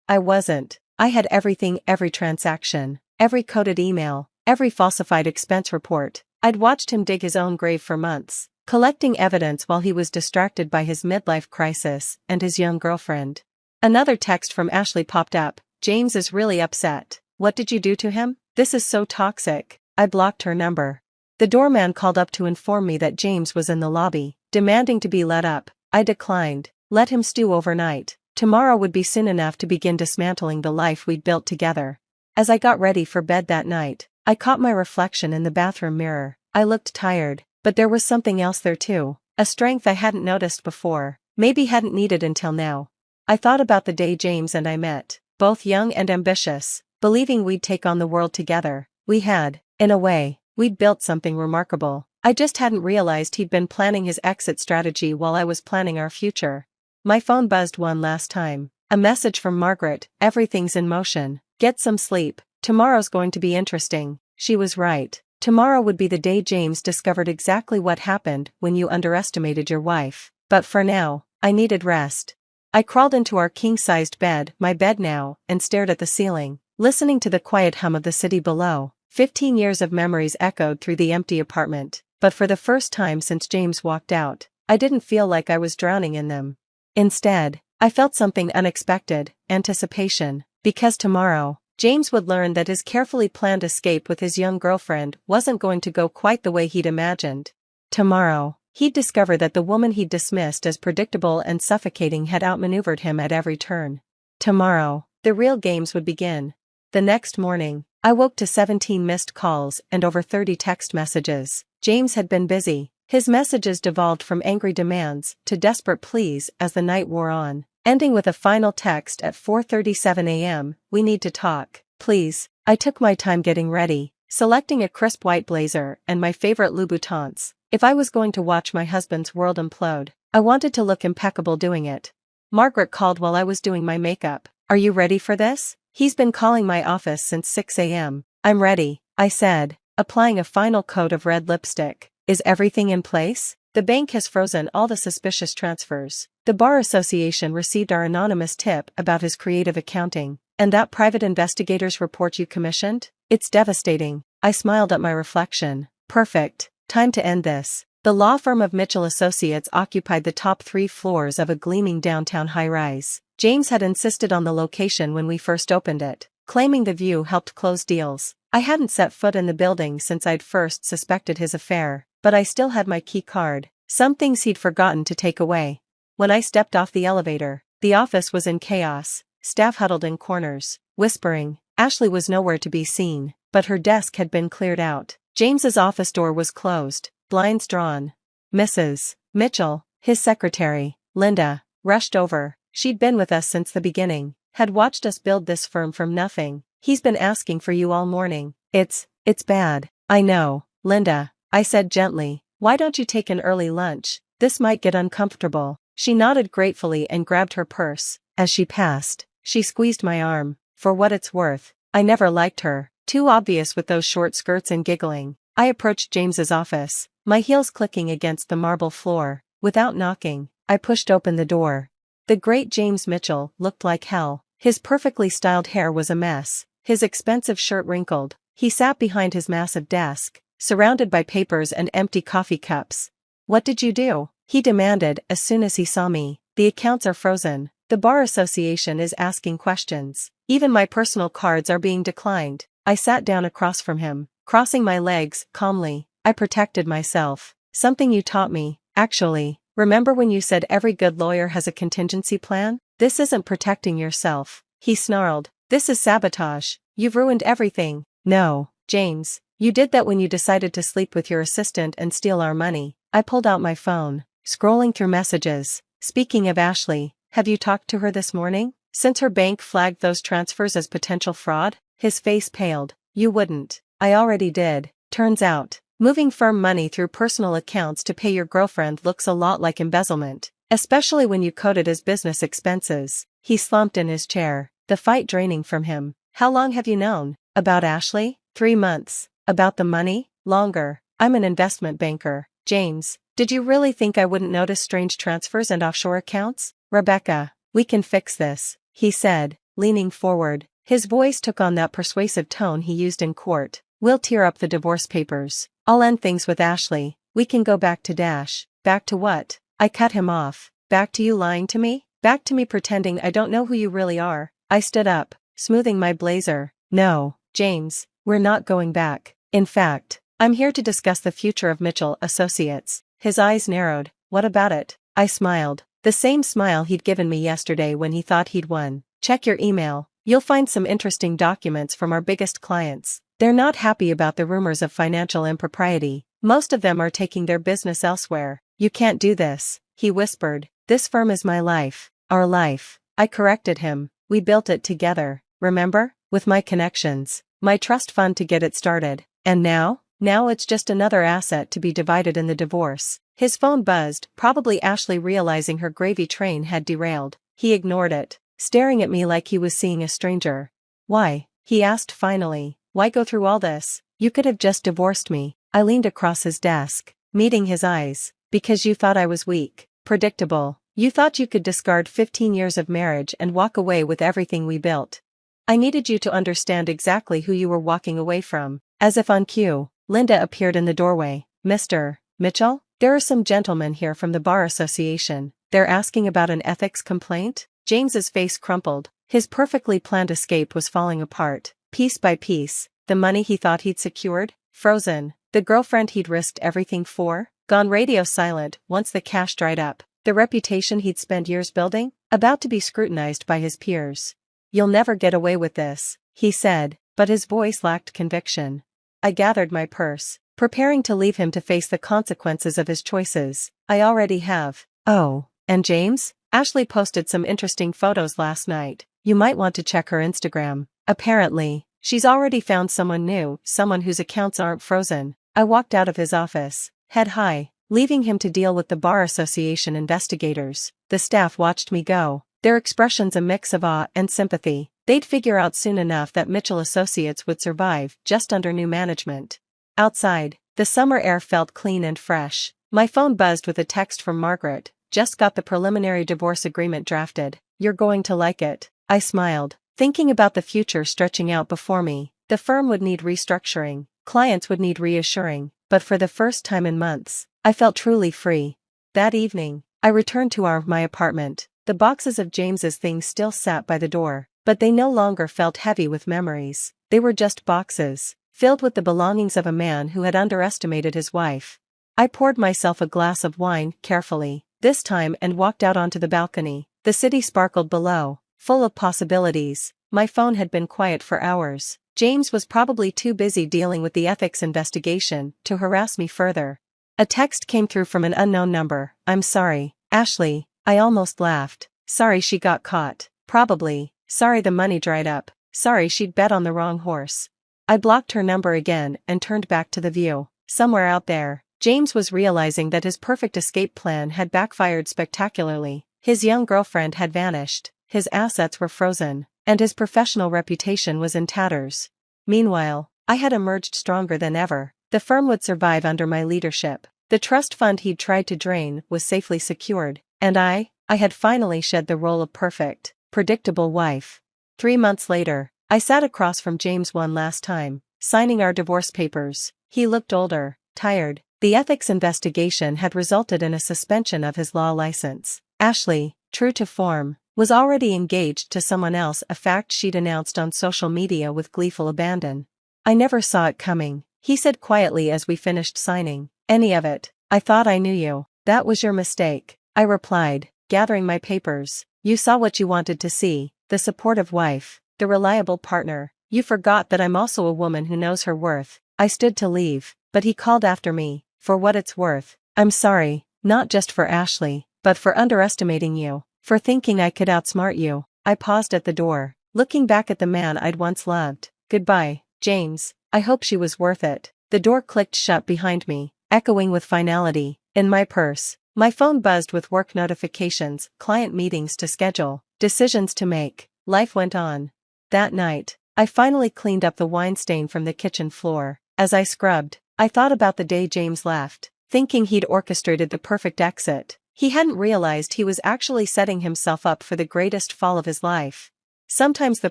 I wasn't. I had everything, every transaction, every coded email, every falsified expense report. I'd watched him dig his own grave for months, collecting evidence while he was distracted by his midlife crisis and his young girlfriend. Another text from Ashley popped up. "James is really upset. What did you do to him? This is so toxic." I blocked her number. The doorman called up to inform me that James was in the lobby, demanding to be let up. I declined. Let him stew overnight. Tomorrow would be soon enough to begin dismantling the life we'd built together. As I got ready for bed that night, I caught my reflection in the bathroom mirror. I looked tired, but there was something else there too. A strength I hadn't noticed before, maybe hadn't needed until now. I thought about the day James and I met, both young and ambitious, believing we'd take on the world together. We had, in a way, we'd built something remarkable. I just hadn't realized he'd been planning his exit strategy while I was planning our future. My phone buzzed one last time. A message from Margaret. "Everything's in motion. Get some sleep. Tomorrow's going to be interesting." She was right. Tomorrow would be the day James discovered exactly what happened when you underestimated your wife. But for now, I needed rest. I crawled into our king-sized bed, my bed now, and stared at the ceiling, listening to the quiet hum of the city below. 15 years of memories echoed through the empty apartment, but for the first time since James walked out, I didn't feel like I was drowning in them. Instead, I felt something unexpected, anticipation, because tomorrow, James would learn that his carefully planned escape with his young girlfriend wasn't going to go quite the way he'd imagined. Tomorrow, He'd discover that the woman he'd dismissed as predictable and suffocating had outmaneuvered him at every turn. Tomorrow, the real games would begin. The next morning, I woke to 17 missed calls and over 30 text messages. James had been busy. His messages devolved from angry demands to desperate pleas as the night wore on, ending with a final text at 4:37 a.m., "We need to talk, please." I took my time getting ready, selecting a crisp white blazer and my favorite Louboutins. If I was going to watch my husband's world implode, I wanted to look impeccable doing it. Margaret called while I was doing my makeup. "Are you ready for this?" "He's been calling my office since 6 a.m. "I'm ready," I said, applying a final coat of red lipstick. "Is everything in place?" "The bank has frozen all the suspicious transfers. The Bar Association received our anonymous tip about his creative accounting. And that private investigator's report you commissioned? It's devastating." I smiled at my reflection. Perfect. Time to end this. The law firm of Mitchell Associates occupied the top 3 floors of a gleaming downtown high-rise. James had insisted on the location when we first opened it, claiming the view helped close deals. I hadn't set foot in the building since I'd first suspected his affair, but I still had my key card. Some things he'd forgotten to take away. When I stepped off the elevator, the office was in chaos, staff huddled in corners, whispering. Ashley was nowhere to be seen, but her desk had been cleared out. James's office door was closed, blinds drawn. Mrs. Mitchell, his secretary, Linda, rushed over. She'd been with us since the beginning, had watched us build this firm from nothing. "He's been asking for you all morning." It's bad." "I know, Linda," I said gently. "Why don't you take an early lunch? This might get uncomfortable." She nodded gratefully and grabbed her purse. As she passed, she squeezed my arm. For what it's worth, I never liked her. Too obvious with those short skirts and giggling. I approached James's office, my heels clicking against the marble floor. Without knocking, I pushed open the door. The great James Mitchell looked like hell. His perfectly styled hair was a mess, his expensive shirt wrinkled. He sat behind his massive desk, surrounded by papers and empty coffee cups. "What did you do?" he demanded as soon as he saw me. "The accounts are frozen. The Bar Association is asking questions. Even my personal cards are being declined." I sat down across from him, crossing my legs calmly. "I protected myself. Something you taught me, actually. Remember when you said every good lawyer has a contingency plan? This isn't protecting yourself," he snarled. "This is sabotage. You've ruined everything." "No, James, you did that when you decided to sleep with your assistant and steal our money." I pulled out my phone, scrolling through messages. "Speaking of Ashley, have you talked to her this morning? Since her bank flagged those transfers as potential fraud?" His face paled. "You wouldn't." "I already did. Turns out, moving firm money through personal accounts to pay your girlfriend looks a lot like embezzlement, especially when you code it as business expenses." He slumped in his chair, the fight draining from him. "How long have you known?" "About Ashley? 3 months. About the money? Longer. I'm an investment banker." "James, did you really think I wouldn't notice strange transfers and offshore accounts?" "Rebecca, we can fix this," he said, leaning forward. His voice took on that persuasive tone he used in court. "We'll tear up the divorce papers. I'll end things with Ashley. We can go back to Dash." "Back to what?" I cut him off. "Back to you lying to me? Back to me pretending I don't know who you really are." I stood up, smoothing my blazer. "No, James, we're not going back. In fact, I'm here to discuss the future of Mitchell Associates." His eyes narrowed. "What about it?" I smiled. The same smile he'd given me yesterday when he thought he'd won. "Check your email. You'll find some interesting documents from our biggest clients. They're not happy about the rumors of financial impropriety. Most of them are taking their business elsewhere." "You can't do this," he whispered. "This firm is my life. Our life." I corrected him. "We built it together, remember? With my connections, my trust fund to get it started. And now? Now it's just another asset to be divided in the divorce." His phone buzzed, probably Ashley realizing her gravy train had derailed. He ignored it, staring at me like he was seeing a stranger. "Why?" he asked finally. "Why go through all this? You could have just divorced me." I leaned across his desk, meeting his eyes. "Because you thought I was weak. Predictable. You thought you could discard 15 years of marriage and walk away with everything we built. I needed you to understand exactly who you were walking away from." As if on cue, Linda appeared in the doorway. "Mr. Mitchell? There are some gentlemen here from the Bar Association. They're asking about an ethics complaint." James's face crumpled. His perfectly planned escape was falling apart, piece by piece. The money he thought he'd secured, frozen. The girlfriend he'd risked everything for, Gone radio silent once the cash dried up. The reputation he'd spent years building, about to be scrutinized by his peers. "You'll never get away with this," he said, but his voice lacked conviction. I gathered my purse, preparing to leave him to face the consequences of his choices. "I already have." "Oh, and James? Ashley posted some interesting photos last night. You might want to check her Instagram. Apparently, she's already found someone new, someone whose accounts aren't frozen." I walked out of his office, head high, leaving him to deal with the Bar Association investigators. The staff watched me go, their expressions a mix of awe and sympathy. They'd figure out soon enough that Mitchell Associates would survive just under new management. Outside, the summer air felt clean and fresh. My phone buzzed with a text from Margaret. "Just got the preliminary divorce agreement drafted. You're going to like it." I smiled, thinking about the future stretching out before me. The firm would need restructuring, clients would need reassuring, but for the first time in months, I felt truly free. That evening, I returned to my apartment. The boxes of James's things still sat by the door, but they no longer felt heavy with memories. They were just boxes, filled with the belongings of a man who had underestimated his wife. I poured myself a glass of wine, carefully, this time, and walked out onto the balcony. The city sparkled below, full of possibilities. My phone had been quiet for hours. James was probably too busy dealing with the ethics investigation to harass me further. A text came through from an unknown number. "I'm sorry, Ashley." I almost laughed. Sorry she got caught. Probably. Sorry the money dried up. Sorry she'd bet on the wrong horse. I blocked her number again and turned back to the view. Somewhere out there, James was realizing that his perfect escape plan had backfired spectacularly. His young girlfriend had vanished, his assets were frozen, and his professional reputation was in tatters. Meanwhile, I had emerged stronger than ever. The firm would survive under my leadership. The trust fund he'd tried to drain was safely secured, and I had finally shed the role of perfect, predictable wife. 3 months later, I sat across from James one last time, signing our divorce papers. He looked older, tired. The ethics investigation had resulted in a suspension of his law license. Ashley, true to form, was already engaged to someone else, a fact she'd announced on social media with gleeful abandon. "I never saw it coming," he said quietly as we finished signing. "Any of it. I thought I knew you." "That was your mistake," I replied, gathering my papers. "You saw what you wanted to see, the supportive wife, the reliable partner. You forgot that I'm also a woman who knows her worth." I stood to leave, but he called after me. "For what it's worth, I'm sorry, not just for Ashley, but for underestimating you, for thinking I could outsmart you." I paused at the door, looking back at the man I'd once loved. "Goodbye, James. I hope she was worth it." The door clicked shut behind me, echoing with finality. In my purse, my phone buzzed with work notifications, client meetings to schedule, decisions to make. Life went on. That night, I finally cleaned up the wine stain from the kitchen floor. As I scrubbed, I thought about the day James left, thinking he'd orchestrated the perfect exit. He hadn't realized he was actually setting himself up for the greatest fall of his life. Sometimes the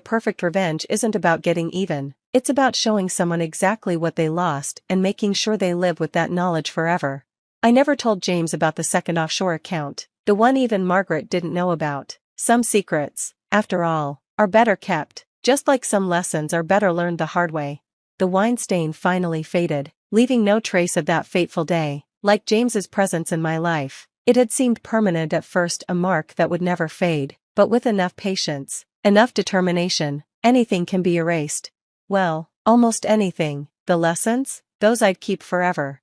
perfect revenge isn't about getting even, it's about showing someone exactly what they lost and making sure they live with that knowledge forever. I never told James about the second offshore account, the one even Margaret didn't know about. Some secrets, after all, are better kept, just like some lessons are better learned the hard way. The wine stain finally faded, leaving no trace of that fateful day. Like James's presence in my life, it had seemed permanent at first, a mark that would never fade, but with enough patience, enough determination, anything can be erased. Well, almost anything. The lessons? Those I'd keep forever.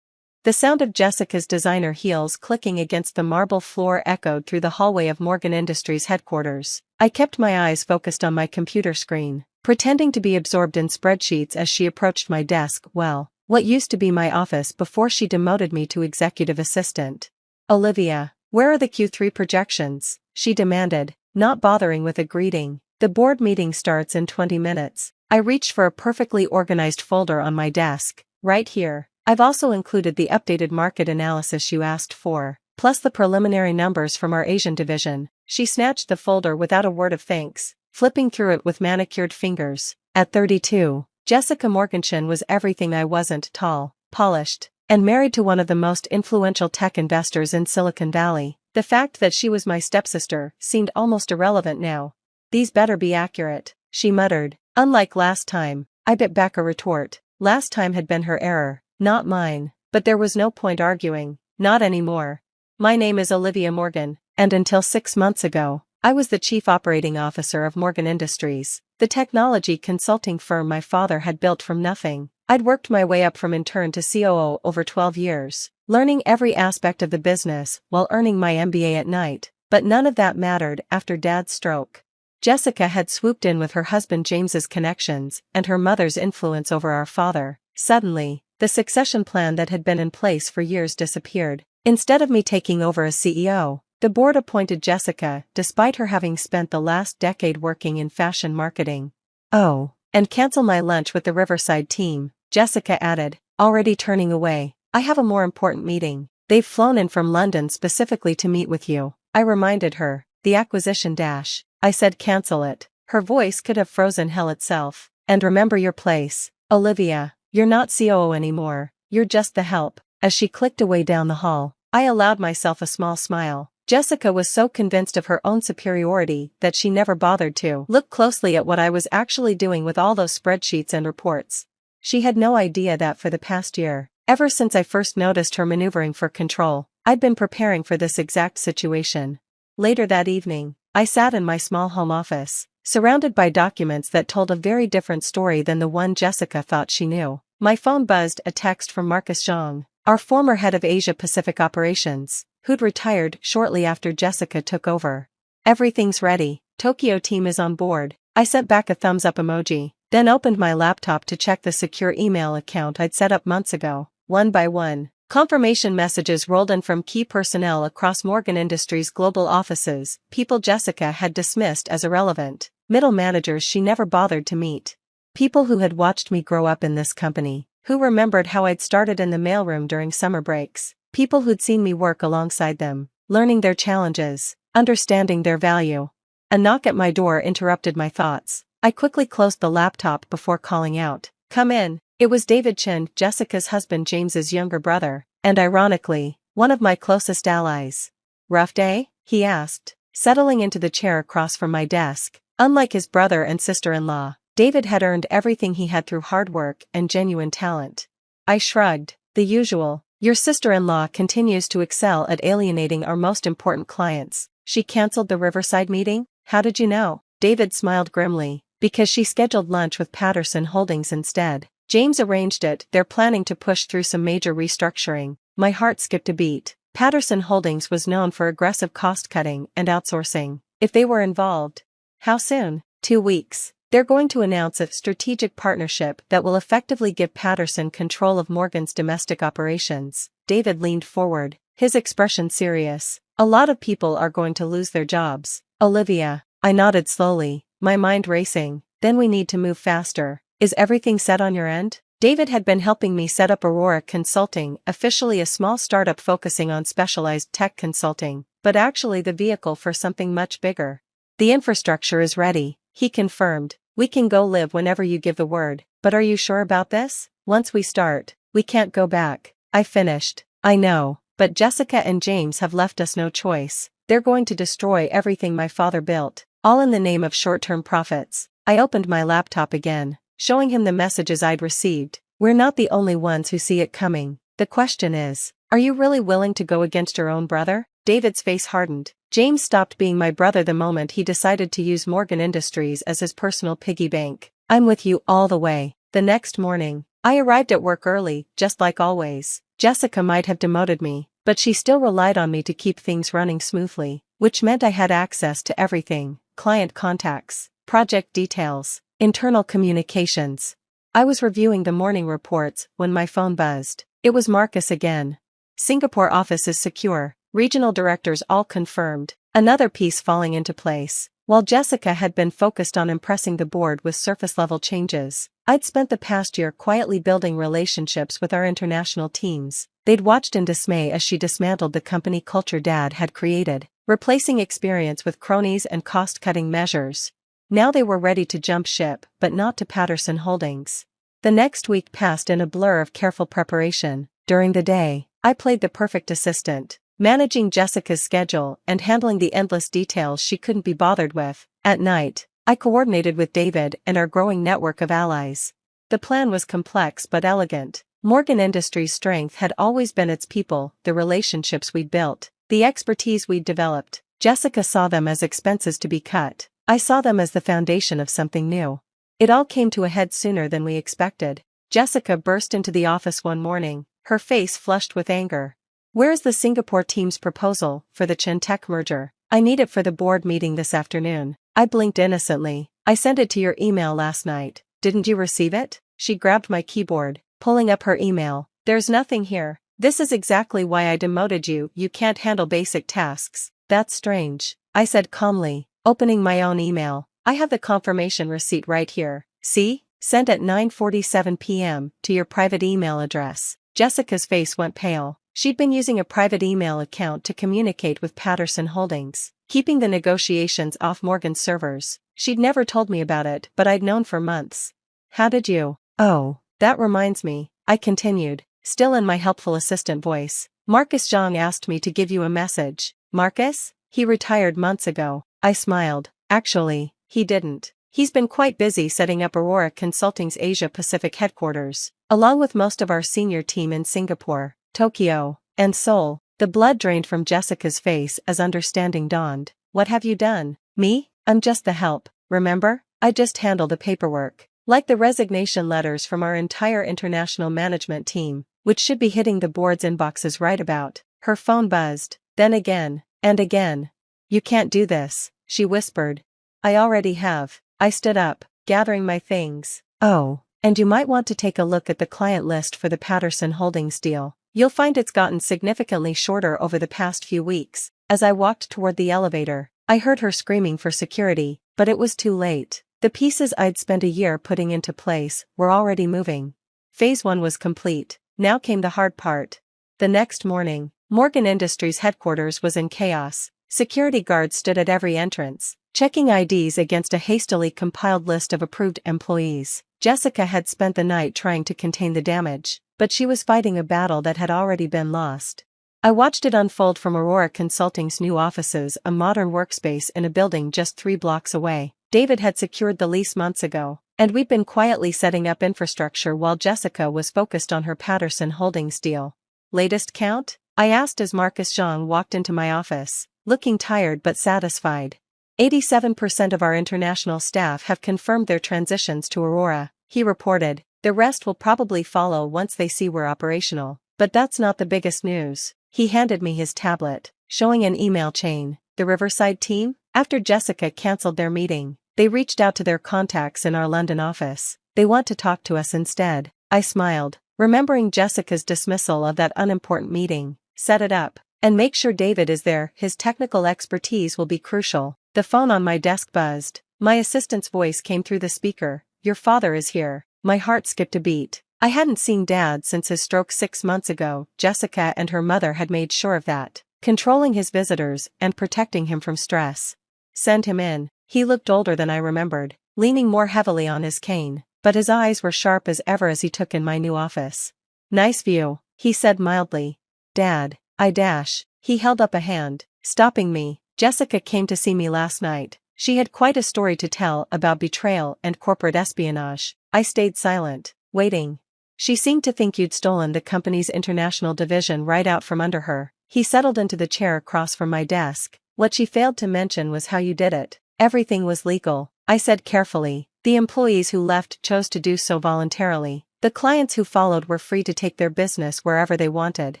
The sound of Jessica's designer heels clicking against the marble floor echoed through the hallway of Morgan Industries headquarters. I kept my eyes focused on my computer screen, pretending to be absorbed in spreadsheets as she approached my desk, well, what used to be my office before she demoted me to executive assistant. "Olivia, where are the Q3 projections?" she demanded, not bothering with a greeting. "The board meeting starts in 20 minutes. I reached for a perfectly organized folder on my desk. "Right here. I've also included the updated market analysis you asked for, plus the preliminary numbers from our Asian division." She snatched the folder without a word of thanks, flipping through it with manicured fingers. At 32, Jessica Morgenstern was everything I wasn't: tall, polished, and married to one of the most influential tech investors in Silicon Valley. The fact that she was my stepsister seemed almost irrelevant now. "These better be accurate," she muttered. "Unlike last time, I bit back a retort. Last time had been her error, not mine, but there was no point arguing, not anymore. My name is Olivia Morgan, and until 6 months ago, I was the chief operating officer of Morgan Industries, the technology consulting firm my father had built from nothing. I'd worked my way up from intern to COO over 12 years, learning every aspect of the business while earning my MBA at night, but none of that mattered after Dad's stroke. Jessica had swooped in with her husband James's connections and her mother's influence over our father. Suddenly, the succession plan that had been in place for years disappeared. Instead of me taking over as CEO, the board appointed Jessica, despite her having spent the last decade working in fashion marketing. Oh, and cancel my lunch with the Riverside team, Jessica added, already turning away. I have a more important meeting. They've flown in from London specifically to meet with you. I reminded her, the acquisition dash. I said cancel it. Her voice could have frozen hell itself. And remember your place, Olivia, you're not COO anymore, you're just the help. As she clicked away down the hall, I allowed myself a small smile. Jessica was so convinced of her own superiority that she never bothered to look closely at what I was actually doing with all those spreadsheets and reports. She had no idea that for the past year, ever since I first noticed her maneuvering for control, I'd been preparing for this exact situation. Later that evening, I sat in my small home office, surrounded by documents that told a very different story than the one Jessica thought she knew. My phone buzzed, a text from Marcus Zhang, our former head of Asia-Pacific operations, who'd retired shortly after Jessica took over. Everything's ready, Tokyo team is on board. I sent back a thumbs-up emoji, then opened my laptop to check the secure email account I'd set up months ago. One by one, confirmation messages rolled in from key personnel across Morgan Industries' global offices, people Jessica had dismissed as irrelevant, middle managers she never bothered to meet. People who had watched me grow up in this company, who remembered how I'd started in the mailroom during summer breaks, people who'd seen me work alongside them, learning their challenges, understanding their value. A knock at my door interrupted my thoughts. I quickly closed the laptop before calling out, "Come in." It was David Chin, Jessica's husband James's younger brother, and ironically, one of my closest allies. "Rough day?" he asked, settling into the chair across from my desk. Unlike his brother and sister-in-law, David had earned everything he had through hard work and genuine talent. I shrugged. The usual. Your sister-in-law continues to excel at alienating our most important clients. She cancelled the Riverside meeting? How did you know? David smiled grimly. Because she scheduled lunch with Patterson Holdings instead. James arranged it, they're planning to push through some major restructuring. My heart skipped a beat. Patterson Holdings was known for aggressive cost-cutting and outsourcing. If they were involved. How soon? 2 weeks. They're going to announce a strategic partnership that will effectively give Patterson control of Morgan's domestic operations. David leaned forward, his expression serious. A lot of people are going to lose their jobs. Olivia. I nodded slowly, my mind racing. Then we need to move faster. Is everything set on your end? David had been helping me set up Aurora Consulting, officially a small startup focusing on specialized tech consulting, but actually the vehicle for something much bigger. The infrastructure is ready, he confirmed. We can go live whenever you give the word, but are you sure about this? Once we start, we can't go back. I finished. I know, but Jessica and James have left us no choice. They're going to destroy everything my father built, all in the name of short-term profits. I opened my laptop again, showing him the messages I'd received. We're not the only ones who see it coming. The question is, are you really willing to go against your own brother? David's face hardened. James stopped being my brother the moment he decided to use Morgan Industries as his personal piggy bank. I'm with you all the way. The next morning, I arrived at work early, just like always. Jessica might have demoted me, but she still relied on me to keep things running smoothly, which meant I had access to everything: client contacts, project details, internal communications. I was reviewing the morning reports when my phone buzzed. It was Marcus again. Singapore office is secure, regional directors all confirmed, another piece falling into place. While Jessica had been focused on impressing the board with surface-level changes, I'd spent the past year quietly building relationships with our international teams. They'd watched in dismay as she dismantled the company culture Dad had created, replacing experience with cronies and cost-cutting measures. Now they were ready to jump ship, but not to Patterson Holdings. The next week passed in a blur of careful preparation. During the day, I played the perfect assistant, managing Jessica's schedule and handling the endless details she couldn't be bothered with. At night, I coordinated with David and our growing network of allies. The plan was complex but elegant. Morgan Industries' strength had always been its people, the relationships we'd built, the expertise we'd developed. Jessica saw them as expenses to be cut. I saw them as the foundation of something new. It all came to a head sooner than we expected. Jessica burst into the office one morning, her face flushed with anger. "Where's the Singapore team's proposal for the Chintech merger? I need it for the board meeting this afternoon." I blinked innocently. "I sent it to your email last night. Didn't you receive it?" She grabbed my keyboard, pulling up her email. "There's nothing here. This is exactly why I demoted you. You can't handle basic tasks." "That's strange," I said calmly, opening my own email. "I have the confirmation receipt right here. See? Sent at 9:47 p.m. to your private email address." Jessica's face went pale. She'd been using a private email account to communicate with Patterson Holdings, keeping the negotiations off Morgan's servers. She'd never told me about it, but I'd known for months. "How did you?" "Oh, that reminds me," I continued, still in my helpful assistant voice. "Marcus Zhang asked me to give you a message." "Marcus? He retired months ago." I smiled. "Actually, he didn't. He's been quite busy setting up Aurora Consulting's Asia-Pacific headquarters, along with most of our senior team in Singapore, Tokyo, and Seoul." The blood drained from Jessica's face as understanding dawned. "What have you done?" "Me? I'm just the help, remember? I just handle the paperwork. Like the resignation letters from our entire international management team, which should be hitting the board's inboxes right about." Her phone buzzed, then again, and again. "You can't do this," she whispered. "I already have." I stood up, gathering my things. "Oh, and you might want to take a look at the client list for the Patterson Holdings deal. You'll find it's gotten significantly shorter over the past few weeks." As I walked toward the elevator, I heard her screaming for security, but it was too late. The pieces I'd spent a year putting into place were already moving. Phase 1 was complete. Now came the hard part. The next morning, Morgan Industries headquarters was in chaos. Security guards stood at every entrance, checking IDs against a hastily compiled list of approved employees. Jessica had spent the night trying to contain the damage, but she was fighting a battle that had already been lost. I watched it unfold from Aurora Consulting's new offices, a modern workspace in a building just 3 blocks away. David had secured the lease months ago, and we'd been quietly setting up infrastructure while Jessica was focused on her Patterson Holdings deal. "Latest count?" I asked as Marcus Zhang walked into my office, looking tired but satisfied. 87% of our international staff have confirmed their transitions to Aurora," he reported. "The rest will probably follow once they see we're operational. But that's not the biggest news." He handed me his tablet, showing an email chain. "The Riverside team? After Jessica cancelled their meeting, they reached out to their contacts in our London office. They want to talk to us instead." I smiled, remembering Jessica's dismissal of that unimportant meeting. "Set it up. And make sure David is there. His technical expertise will be crucial." The phone on my desk buzzed. My assistant's voice came through the speaker. "Your father is here." My heart skipped a beat. I hadn't seen Dad since his stroke 6 months ago. Jessica and her mother had made sure of that, controlling his visitors and protecting him from stress. "Send him in." He looked older than I remembered, leaning more heavily on his cane, but his eyes were sharp as ever as he took in my new office. "Nice view," he said mildly. "Dad, I dash." He held up a hand, stopping me. "Jessica came to see me last night. She had quite a story to tell about betrayal and corporate espionage." I stayed silent, waiting. "She seemed to think you'd stolen the company's international division right out from under her." He settled into the chair across from my desk. "What she failed to mention was how you did it." "Everything was legal," I said carefully. "The employees who left chose to do so voluntarily. The clients who followed were free to take their business wherever they wanted."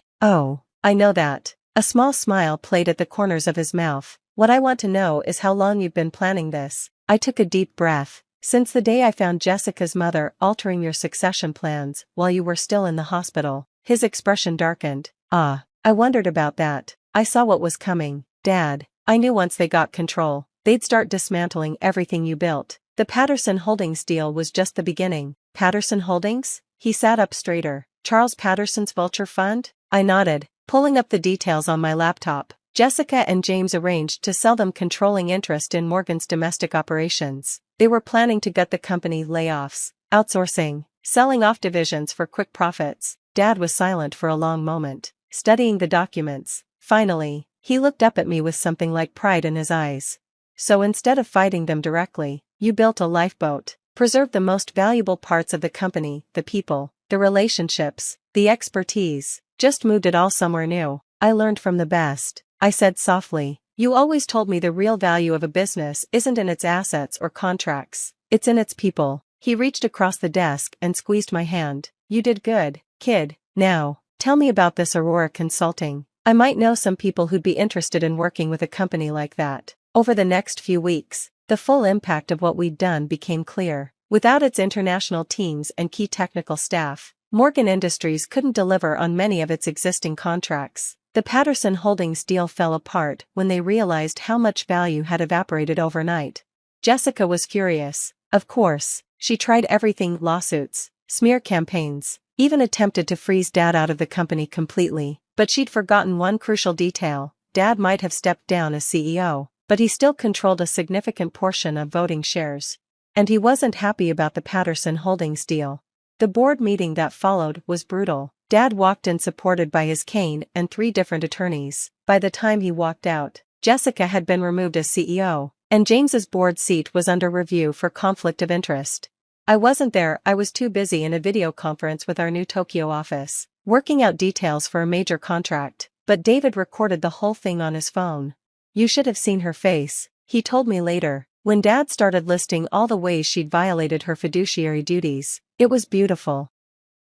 "Oh, I know that." A small smile played at the corners of his mouth. "What I want to know is how long you've been planning this." I took a deep breath. "Since the day I found Jessica's mother altering your succession plans while you were still in the hospital." His expression darkened. "Ah, I wondered about that. I saw what was coming, Dad. I knew once they got control, they'd start dismantling everything you built. The Patterson Holdings deal was just the beginning." "Patterson Holdings?" He sat up straighter. "Charles Patterson's Vulture Fund?" I nodded, pulling up the details on my laptop. Jessica and James arranged to sell them controlling interest in Morgan's domestic operations. They were planning to gut the company, layoffs, outsourcing, selling off divisions for quick profits. Dad was silent for a long moment, studying the documents. Finally, he looked up at me with something like pride in his eyes. "So instead of fighting them directly, you built a lifeboat." preserve the most valuable parts of the company, the people, the relationships, the expertise, just moved it all somewhere new. I learned from the best, I said softly. You always told me the real value of a business isn't in its assets or contracts, it's in its people. He reached across the desk and squeezed my hand. You did good, kid. Now, tell me about this Aurora Consulting. I might know some people who'd be interested in working with a company like that. Over the next few weeks, the full impact of what we'd done became clear. Without its international teams and key technical staff, Morgan Industries couldn't deliver on many of its existing contracts. The Patterson Holdings deal fell apart when they realized how much value had evaporated overnight. Jessica was furious. Of course, she tried everything: lawsuits, smear campaigns, even attempted to freeze Dad out of the company completely. But she'd forgotten one crucial detail. Dad might have stepped down as CEO, but he still controlled a significant portion of voting shares. And he wasn't happy about the Patterson Holdings deal. The board meeting that followed was brutal. Dad walked in supported by his cane and 3 different attorneys. By the time he walked out, Jessica had been removed as CEO, and James's board seat was under review for conflict of interest. I wasn't there. I was too busy in a video conference with our new Tokyo office, working out details for a major contract, but David recorded the whole thing on his phone. You should have seen her face, he told me later, when Dad started listing all the ways she'd violated her fiduciary duties. It was beautiful.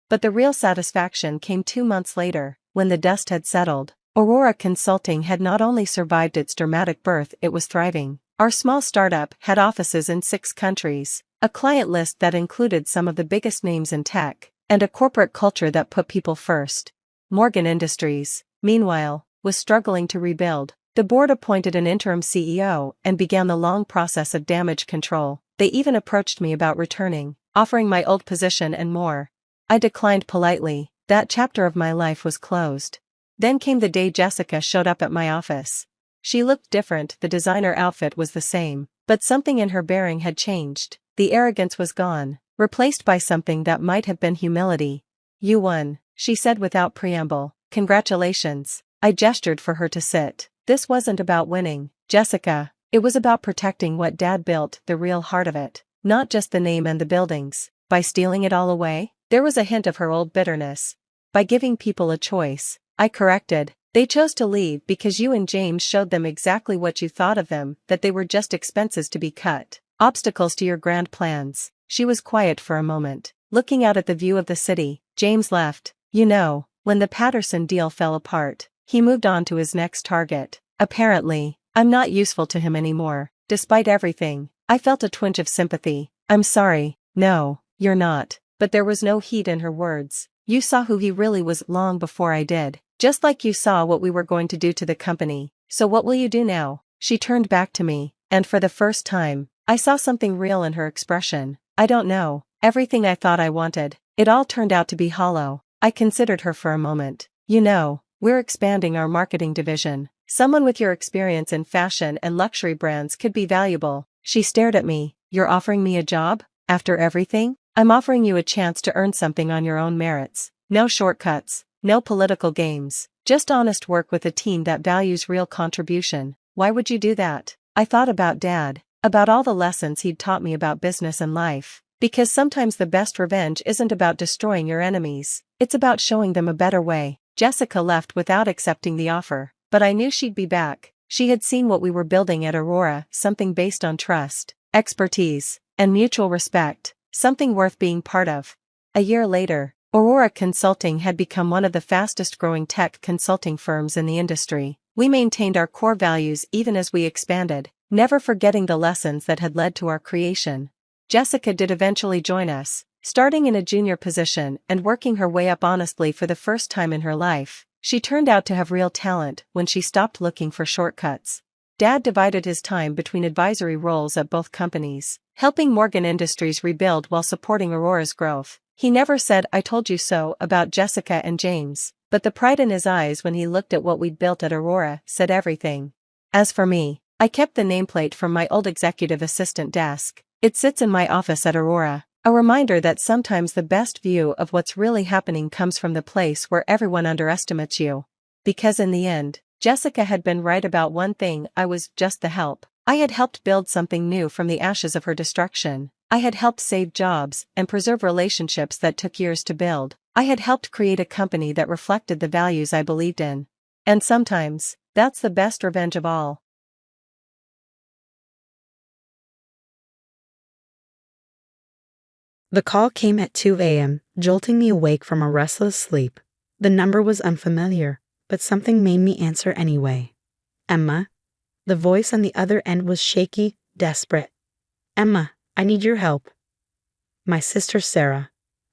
But the real satisfaction came 2 months later, when the dust had settled. Aurora Consulting had not only survived its dramatic birth, it was thriving. Our small startup had offices in 6 countries, a client list that included some of the biggest names in tech, and a corporate culture that put people first. Morgan Industries, meanwhile, was struggling to rebuild. The board appointed an interim CEO and began the long process of damage control. They even approached me about returning, offering my old position and more. I declined politely. That chapter of my life was closed. Then came the day Jessica showed up at my office. She looked different. The designer outfit was the same, but something in her bearing had changed. The arrogance was gone, replaced by something that might have been humility. You won, she said without preamble. Congratulations. I gestured for her to sit. This wasn't about winning, Jessica. It was about protecting what Dad built, the real heart of it, not just the name and the buildings. By stealing it all away? There was a hint of her old bitterness. By giving people a choice, I corrected. They chose to leave because you and James showed them exactly what you thought of them, that they were just expenses to be cut, obstacles to your grand plans. She was quiet for a moment, looking out at the view of the city. James left. You know, when the Patterson deal fell apart, he moved on to his next target. Apparently, I'm not useful to him anymore. Despite everything, I felt a twinge of sympathy. I'm sorry. No, you're not. But there was no heat in her words. You saw who he really was long before I did. Just like you saw what we were going to do to the company. So what will you do now? She turned back to me, and for the first time, I saw something real in her expression. I don't know. Everything I thought I wanted, it all turned out to be hollow. I considered her for a moment. You know, we're expanding our marketing division. Someone with your experience in fashion and luxury brands could be valuable. She stared at me. You're offering me a job? After everything? I'm offering you a chance to earn something on your own merits. No shortcuts, no political games, just honest work with a team that values real contribution. Why would you do that? I thought about Dad, about all the lessons he'd taught me about business and life. Because sometimes the best revenge isn't about destroying your enemies, it's about showing them a better way. Jessica left without accepting the offer, but I knew she'd be back. She had seen what we were building at Aurora, something based on trust, expertise, and mutual respect. Something worth being part of. A year later, Aurora Consulting had become one of the fastest growing tech consulting firms in the industry. We maintained our core values even as we expanded, never forgetting the lessons that had led to our creation. Jessica did eventually join us, starting in a junior position and working her way up honestly for the first time in her life. She turned out to have real talent when she stopped looking for shortcuts. Dad divided his time between advisory roles at both companies, helping Morgan Industries rebuild while supporting Aurora's growth. He never said "I told you so" about Jessica and James, but the pride in his eyes when he looked at what we'd built at Aurora said everything. As for me, I kept the nameplate from my old executive assistant desk. It sits in my office at Aurora, a reminder that sometimes the best view of what's really happening comes from the place where everyone underestimates you. Because in the end, Jessica had been right about one thing: I was just the help. I had helped build something new from the ashes of her destruction. I had helped save jobs and preserve relationships that took years to build. I had helped create a company that reflected the values I believed in. And sometimes, that's the best revenge of all. The call came at 2 a.m., jolting me awake from a restless sleep. The number was unfamiliar, but something made me answer anyway. Emma? The voice on the other end was shaky, desperate. Emma, I need your help. My sister Sarah.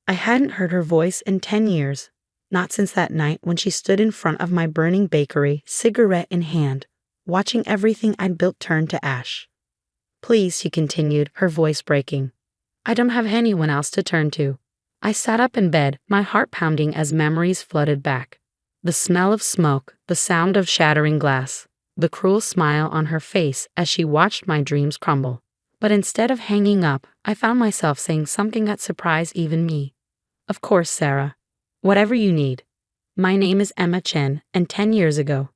I hadn't heard her voice in 10 years, not since that night when she stood in front of my burning bakery, cigarette in hand, watching everything I'd built turn to ash. Please, she continued, her voice breaking. I don't have anyone else to turn to. I sat up in bed, my heart pounding as memories flooded back. The smell of smoke, the sound of shattering glass, the cruel smile on her face as she watched my dreams crumble. But instead of hanging up, I found myself saying something that surprised even me. Of course, Sarah. Whatever you need. My name is Emma Chen, and 10 years ago,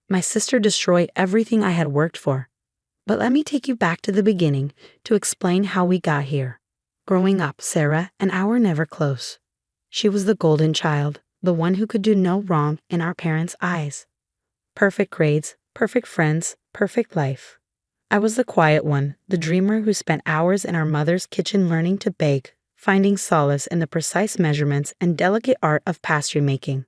my sister destroyed everything I had worked for. But let me take you back to the beginning to explain how we got here. Growing up, Sarah and I were never close. She was the golden child, the one who could do no wrong in our parents' eyes. Perfect grades, perfect friends, perfect life. I was the quiet one, the dreamer who spent hours in our mother's kitchen learning to bake, finding solace in the precise measurements and delicate art of pastry making.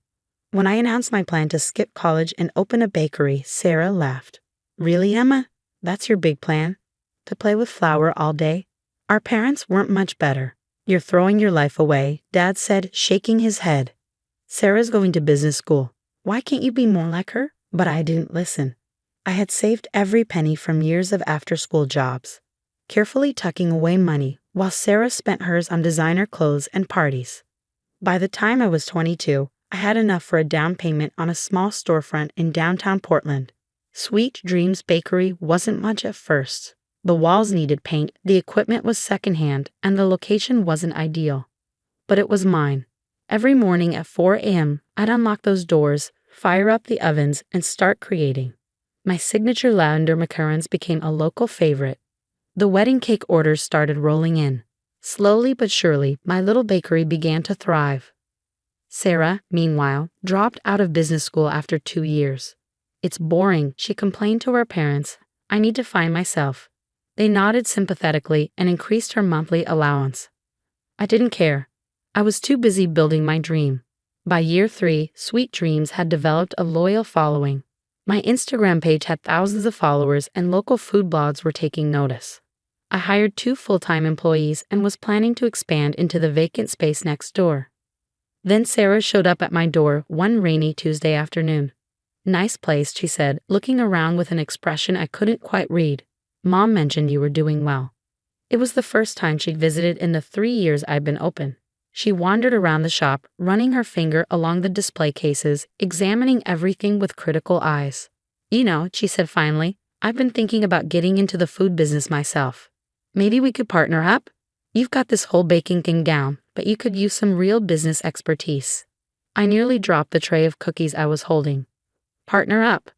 When I announced my plan to skip college and open a bakery, Sarah laughed. Really, Emma? That's your big plan? To play with flour all day? Our parents weren't much better. You're throwing your life away, Dad said, shaking his head. Sarah's going to business school. Why can't you be more like her? But I didn't listen. I had saved every penny from years of after-school jobs, carefully tucking away money while Sarah spent hers on designer clothes and parties. By the time I was 22, I had enough for a down payment on a small storefront in downtown Portland. Sweet Dreams Bakery wasn't much at first. The walls needed paint, the equipment was secondhand, and the location wasn't ideal. But it was mine. Every morning at 4 a.m., I'd unlock those doors, fire up the ovens, and start creating. My signature lavender macarons became a local favorite. The wedding cake orders started rolling in. Slowly but surely, my little bakery began to thrive. Sarah, meanwhile, dropped out of business school after 2 years. It's boring, she complained to her parents. I need to find myself. They nodded sympathetically and increased her monthly allowance. I didn't care. I was too busy building my dream. By year 3, Sweet Dreams had developed a loyal following. My Instagram page had thousands of followers and local food blogs were taking notice. I hired 2 full-time employees and was planning to expand into the vacant space next door. Then Sarah showed up at my door one rainy Tuesday afternoon. Nice place, she said, looking around with an expression I couldn't quite read. Mom mentioned you were doing well. It was the first time she'd visited in the 3 years I'd been open. She wandered around the shop, running her finger along the display cases, examining everything with critical eyes. You know, she said finally, I've been thinking about getting into the food business myself. Maybe we could partner up? You've got this whole baking thing down, but you could use some real business expertise. I nearly dropped the tray of cookies I was holding. Partner up?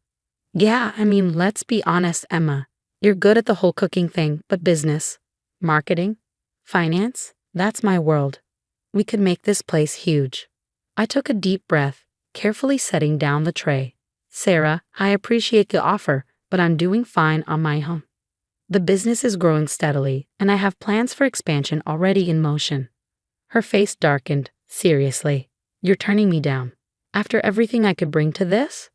Yeah, let's be honest, Emma. You're good at the whole cooking thing, but business, marketing, finance, that's my world. We could make this place huge. I took a deep breath, carefully setting down the tray. Sarah, I appreciate the offer, but I'm doing fine on my own. The business is growing steadily, and I have plans for expansion already in motion. Her face darkened. Seriously, you're turning me down. After everything I could bring to this?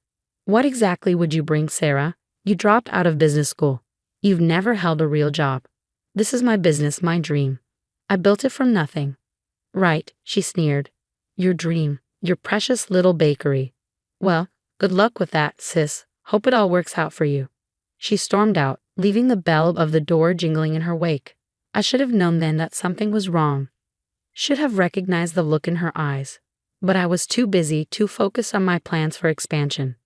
What exactly would you bring, Sarah? You dropped out of business school. You've never held a real job. This is my business, my dream. I built it from nothing. Right, she sneered. Your dream, your precious little bakery. Well, good luck with that, sis. Hope it all works out for you. She stormed out, leaving the bell of the door jingling in her wake. I should have known then that something was wrong. Should have recognized the look in her eyes. But I was too busy, too focused on my plans for expansion.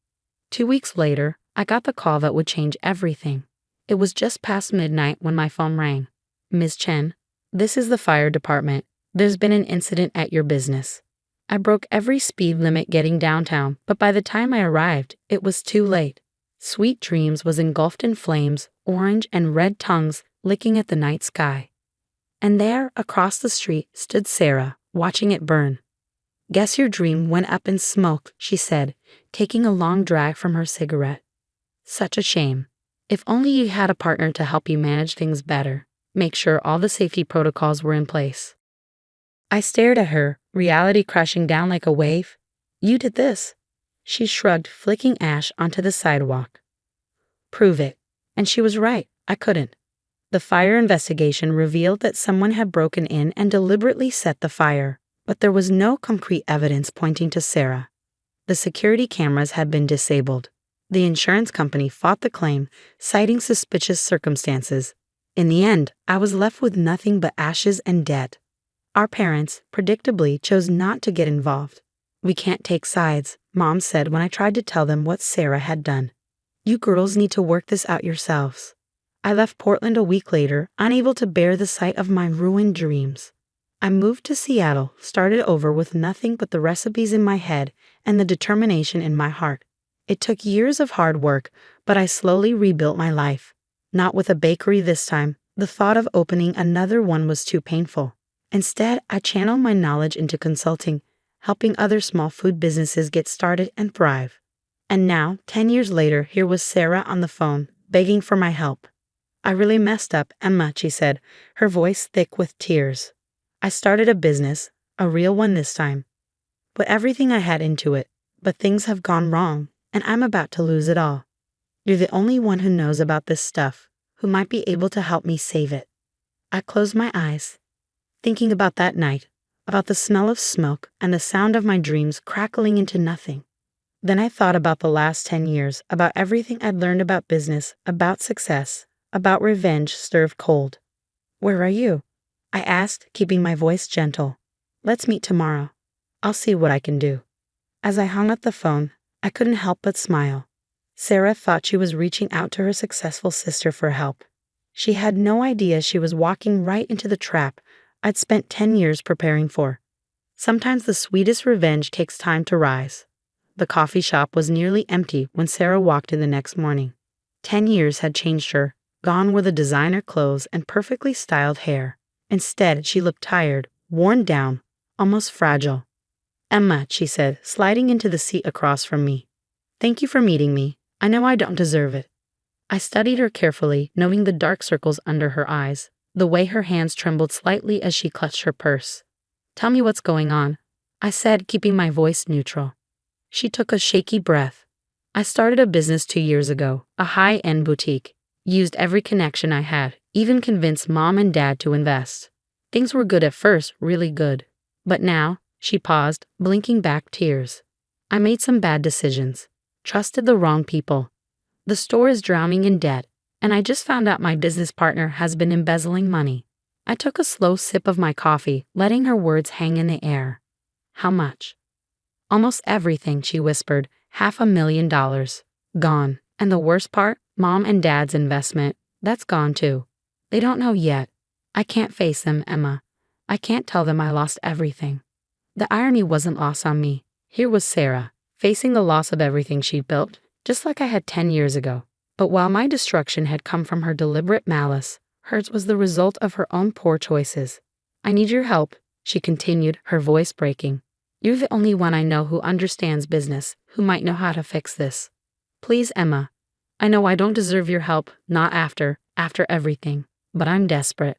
2 weeks later, I got the call that would change everything. It was just past midnight when my phone rang. Ms. Chen, this is the fire department. There's been an incident at your business. I broke every speed limit getting downtown, but by the time I arrived, it was too late. Sweet Dreams was engulfed in flames, orange and red tongues licking at the night sky. And there, across the street, stood Sarah, watching it burn. "Guess your dream went up in smoke," she said, taking a long drag from her cigarette. "Such a shame. If only you had a partner to help you manage things better, make sure all the safety protocols were in place." I stared at her, reality crashing down like a wave. "You did this." She shrugged, flicking ash onto the sidewalk. "Prove it." And she was right, I couldn't. The fire investigation revealed that someone had broken in and deliberately set the fire, but there was no concrete evidence pointing to Sarah. The security cameras had been disabled. The insurance company fought the claim, citing suspicious circumstances. In the end, I was left with nothing but ashes and debt. Our parents, predictably, chose not to get involved. "We can't take sides," Mom said when I tried to tell them what Sarah had done. "You girls need to work this out yourselves." I left Portland a week later, unable to bear the sight of my ruined dreams. I moved to Seattle, started over with nothing but the recipes in my head and the determination in my heart. It took years of hard work, but I slowly rebuilt my life. Not with a bakery this time. The thought of opening another one was too painful. Instead, I channeled my knowledge into consulting, helping other small food businesses get started and thrive. And now, 10 years later, here was Sarah on the phone, begging for my help. "I really messed up, Emma," she said, her voice thick with tears. "I started a business, a real one this time. Put everything I had into it, but things have gone wrong, and I'm about to lose it all. You're the only one who knows about this stuff, who might be able to help me save it." I closed my eyes, thinking about that night, about the smell of smoke and the sound of my dreams crackling into nothing. Then I thought about the last 10 years, about everything I'd learned about business, about success, about revenge served cold. "Where are you?" I asked, keeping my voice gentle. "Let's meet tomorrow. I'll see what I can do." As I hung up the phone, I couldn't help but smile. Sarah thought she was reaching out to her successful sister for help. She had no idea she was walking right into the trap I'd spent 10 years preparing for. Sometimes the sweetest revenge takes time to rise. The coffee shop was nearly empty when Sarah walked in the next morning. 10 years had changed her. Gone were the designer clothes and perfectly styled hair. Instead, she looked tired, worn down, almost fragile. "Emma," she said, sliding into the seat across from me. "Thank you for meeting me. I know I don't deserve it." I studied her carefully, noting the dark circles under her eyes, the way her hands trembled slightly as she clutched her purse. "Tell me what's going on," I said, keeping my voice neutral. She took a shaky breath. "I started a business 2 years ago, a high-end boutique. Used every connection I had, even convinced Mom and Dad to invest. Things were good at first, really good. But now," she paused, blinking back tears, "I made some bad decisions. Trusted the wrong people. The store is drowning in debt, and I just found out my business partner has been embezzling money." I took a slow sip of my coffee, letting her words hang in the air. "How much?" "Almost everything," she whispered. $500,000. Gone. And the worst part? Mom and Dad's investment. That's gone too. They don't know yet. I can't face them, Emma. I can't tell them I lost everything." The irony wasn't lost on me. Here was Sarah, facing the loss of everything she'd built, just like I had 10 years ago. But while my destruction had come from her deliberate malice, hers was the result of her own poor choices. "I need your help," she continued, her voice breaking. "You're the only one I know who understands business, who might know how to fix this. Please, Emma. I know I don't deserve your help, not after everything, but I'm desperate."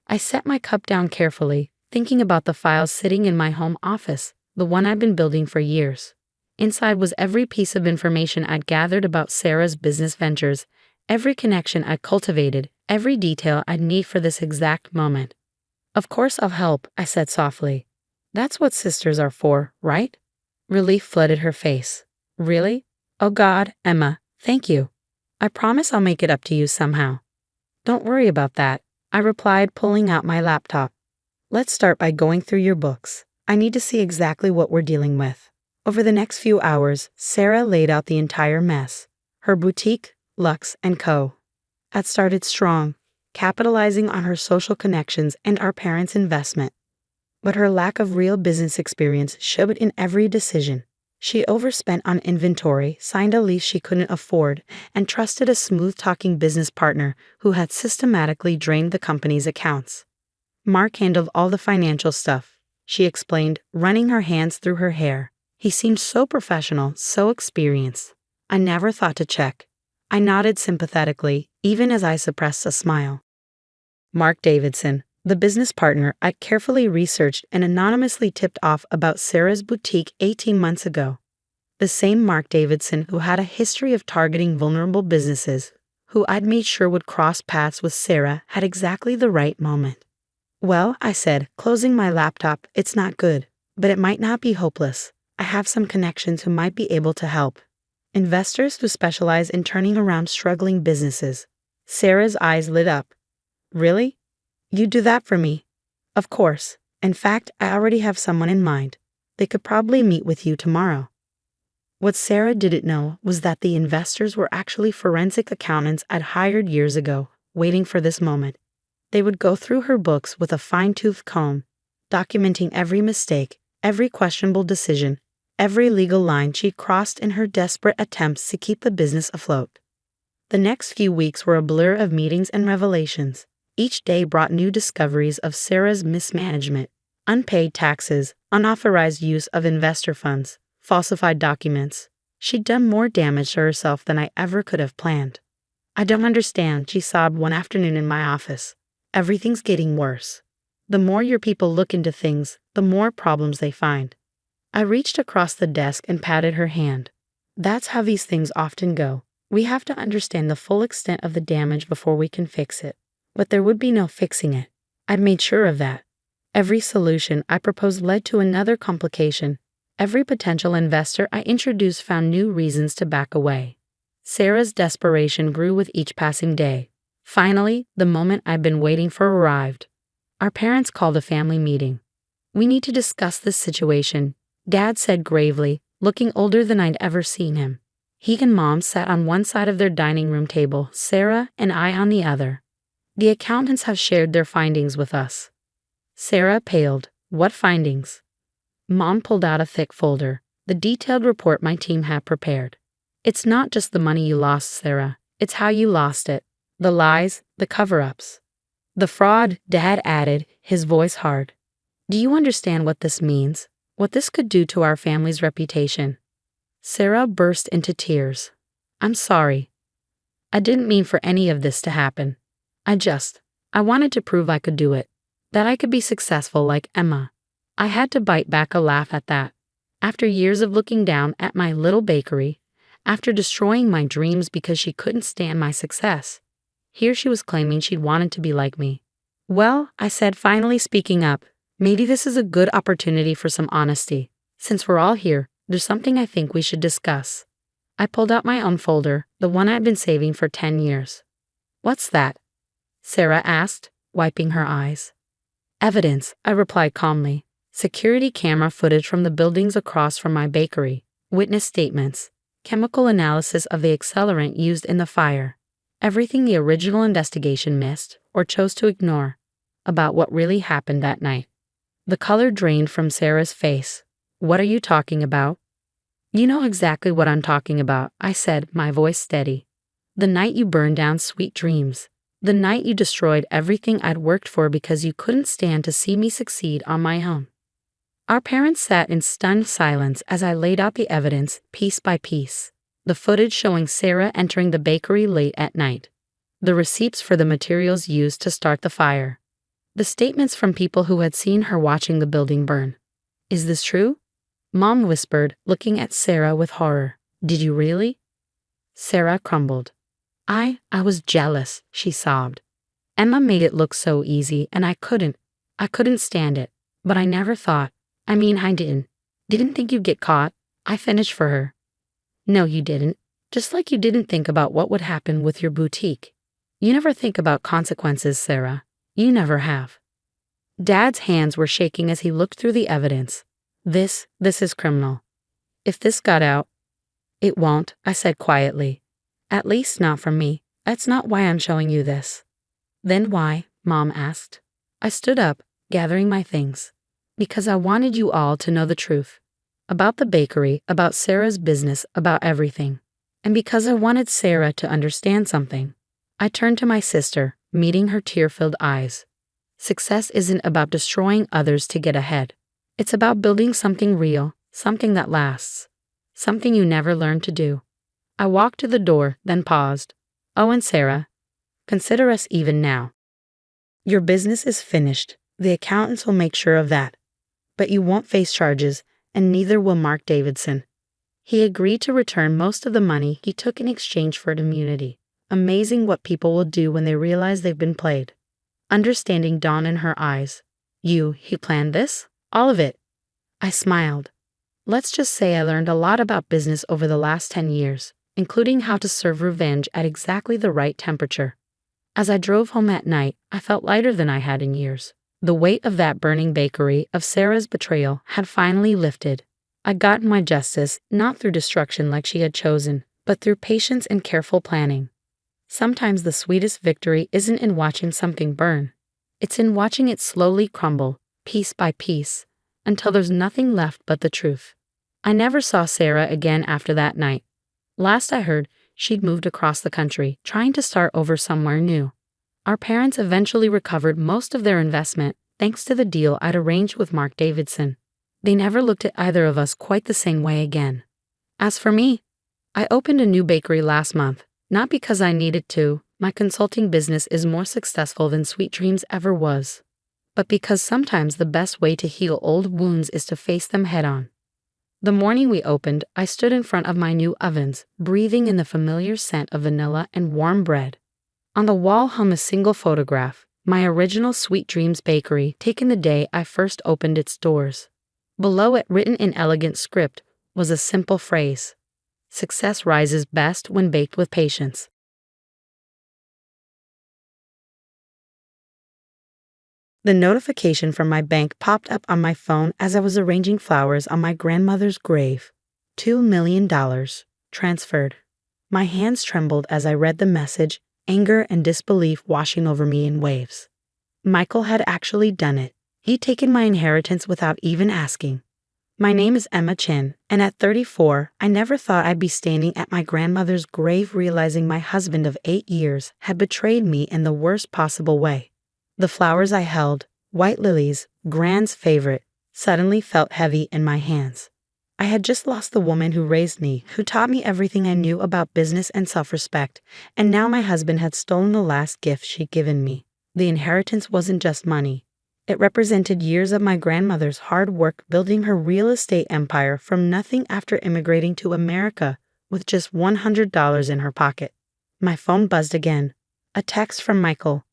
I set my cup down carefully, thinking about the files sitting in my home office, the one I'd been building for years. Inside was every piece of information I'd gathered about Sarah's business ventures, every connection I'd cultivated, every detail I'd need for this exact moment. "Of course I'll help," I said softly. "That's what sisters are for, right?" Relief flooded her face. "Really? Oh God, Emma, thank you. I promise I'll make it up to you somehow." "Don't worry about that," I replied, pulling out my laptop. "Let's start by going through your books. I need to see exactly what we're dealing with." Over the next few hours, Sarah laid out the entire mess. Her boutique, Lux & Co. had started strong, capitalizing on her social connections and our parents' investment. But her lack of real business experience showed in every decision. She overspent on inventory, signed a lease she couldn't afford, and trusted a smooth-talking business partner who had systematically drained the company's accounts. Mark handled all the financial stuff, she explained, running her hands through her hair. He seemed so professional, so experienced. I never thought to check. I nodded sympathetically, even as I suppressed a smile. Mark Davidson, the business partner I carefully researched and anonymously tipped off about Sarah's boutique 18 months ago. The same Mark Davidson who had a history of targeting vulnerable businesses, who I'd made sure would cross paths with Sarah at exactly the right moment. Well, I said, closing my laptop, it's not good, but it might not be hopeless. I have some connections who might be able to help. Investors who specialize in turning around struggling businesses. Sarah's eyes lit up. Really? You do that for me? Of course. In fact, I already have someone in mind. They could probably meet with you tomorrow. What Sarah didn't know was that the investors were actually forensic accountants I'd hired years ago, waiting for this moment. They would go through her books with a fine-tooth comb, documenting every mistake, every questionable decision, every legal line she crossed in her desperate attempts to keep the business afloat. The next few weeks were a blur of meetings and revelations. Each day brought new discoveries of Sarah's mismanagement, unpaid taxes, unauthorized use of investor funds, falsified documents. She'd done more damage to herself than I ever could have planned. I don't understand, she sobbed one afternoon in my office. Everything's getting worse. The more your people look into things, the more problems they find. I reached across the desk and patted her hand. That's how these things often go. We have to understand the full extent of the damage before we can fix it. But there would be no fixing it. I'd made sure of that. Every solution I proposed led to another complication. Every potential investor I introduced found new reasons to back away. Sarah's desperation grew with each passing day. Finally, the moment I'd been waiting for arrived. Our parents called a family meeting. We need to discuss this situation, Dad said gravely, looking older than I'd ever seen him. He and Mom sat on one side of their dining room table, Sarah and I on the other. The accountants have shared their findings with us. Sarah paled. What findings? Mom pulled out a thick folder, the detailed report my team had prepared. It's not just the money you lost, Sarah. It's how you lost it. The lies, the cover-ups. The fraud, Dad added, his voice hard. Do you understand what this means? What this could do to our family's reputation? Sarah burst into tears. I'm sorry. I didn't mean for any of this to happen. I wanted to prove I could do it. That I could be successful like Emma. I had to bite back a laugh at that. After years of looking down at my little bakery, after destroying my dreams because she couldn't stand my success, here she was claiming she'd wanted to be like me. Well, I said, finally speaking up, maybe this is a good opportunity for some honesty. Since we're all here, there's something I think we should discuss. I pulled out my own folder, the one I'd been saving for 10 years. What's that? Sarah asked, wiping her eyes. Evidence, I replied calmly. Security camera footage from the buildings across from my bakery, witness statements, chemical analysis of the accelerant used in the fire. Everything the original investigation missed, or chose to ignore, about what really happened that night. The color drained from Sarah's face. What are you talking about? You know exactly what I'm talking about, I said, my voice steady. The night you burned down Sweet Dreams. The night you destroyed everything I'd worked for because you couldn't stand to see me succeed on my own. Our parents sat in stunned silence as I laid out the evidence, piece by piece. The footage showing Sarah entering the bakery late at night. The receipts for the materials used to start the fire. The statements from people who had seen her watching the building burn. Is this true? Mom whispered, looking at Sarah with horror. Did you really? Sarah crumbled. I was jealous, she sobbed. Emma made it look so easy and I couldn't stand it. But I never thought, I didn't think you'd get caught. I finished for her. No, you didn't. Just like you didn't think about what would happen with your boutique. You never think about consequences, Sarah. You never have. Dad's hands were shaking as he looked through the evidence. This is criminal. If this got out, it won't, I said quietly. At least not from me. That's not why I'm showing you this. Then why? Mom asked. I stood up, gathering my things. Because I wanted you all to know the truth. About the bakery, about Sarah's business, about everything. And because I wanted Sarah to understand something. I turned to my sister, meeting her tear-filled eyes. Success isn't about destroying others to get ahead. It's about building something real, something that lasts, something you never learned to do. I walked to the door, then paused. Oh, and Sarah, consider us even now. Your business is finished. The accountants will make sure of that. But you won't face charges, and neither will Mark Davidson. He agreed to return most of the money he took in exchange for immunity. Amazing what people will do when they realize they've been played. Understanding dawned in her eyes. He planned this? All of it? I smiled. Let's just say I learned a lot about business over the last 10 years, including how to serve revenge at exactly the right temperature. As I drove home at night, I felt lighter than I had in years. The weight of that burning bakery, of Sarah's betrayal, had finally lifted. I'd gotten my justice, not through destruction like she had chosen, but through patience and careful planning. Sometimes the sweetest victory isn't in watching something burn. It's in watching it slowly crumble, piece by piece, until there's nothing left but the truth. I never saw Sarah again after that night. Last I heard, she'd moved across the country, trying to start over somewhere new. Our parents eventually recovered most of their investment, thanks to the deal I'd arranged with Mark Davidson. They never looked at either of us quite the same way again. As for me, I opened a new bakery last month, not because I needed to. My consulting business is more successful than Sweet Dreams ever was, but because sometimes the best way to heal old wounds is to face them head on. The morning we opened, I stood in front of my new ovens, breathing in the familiar scent of vanilla and warm bread. On the wall hung a single photograph, my original Sweet Dreams bakery, taken the day I first opened its doors. Below it, written in elegant script, was a simple phrase: success rises best when baked with patience. The notification from my bank popped up on my phone as I was arranging flowers on my grandmother's grave. $2 million. Transferred. My hands trembled as I read the message, anger and disbelief washing over me in waves. Michael had actually done it. He'd taken my inheritance without even asking. My name is Emma Chin, and at 34, I never thought I'd be standing at my grandmother's grave realizing my husband of 8 years had betrayed me in the worst possible way. The flowers I held, white lilies, Grand's favorite, suddenly felt heavy in my hands. I had just lost the woman who raised me, who taught me everything I knew about business and self-respect, and now my husband had stolen the last gift she'd given me. The inheritance wasn't just money. It represented years of my grandmother's hard work building her real estate empire from nothing after immigrating to America with just $100 in her pocket. My phone buzzed again. A text from Michael.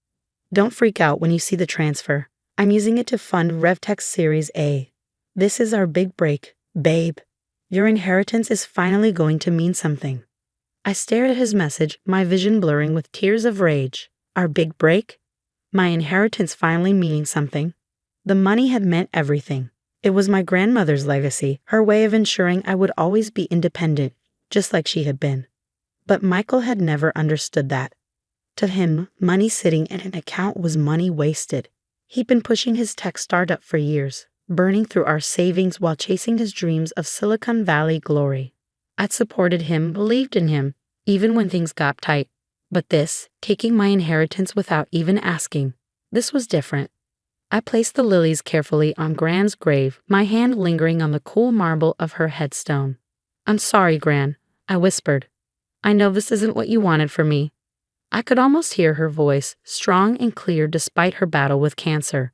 Don't freak out when you see the transfer. I'm using it to fund revengestories A. This is our big break, babe. Your inheritance is finally going to mean something. I stared at his message, my vision blurring with tears of rage. Our big break? My inheritance finally meaning something. The money had meant everything. It was my grandmother's legacy, her way of ensuring I would always be independent, just like she had been. But Michael had never understood that. To him, money sitting in an account was money wasted. He'd been pushing his tech startup for years, burning through our savings while chasing his dreams of Silicon Valley glory. I'd supported him, believed in him, even when things got tight. But this, taking my inheritance without even asking, this was different. I placed the lilies carefully on Gran's grave, my hand lingering on the cool marble of her headstone. I'm sorry, Gran, I whispered. I know this isn't what you wanted for me. I could almost hear her voice, strong and clear despite her battle with cancer.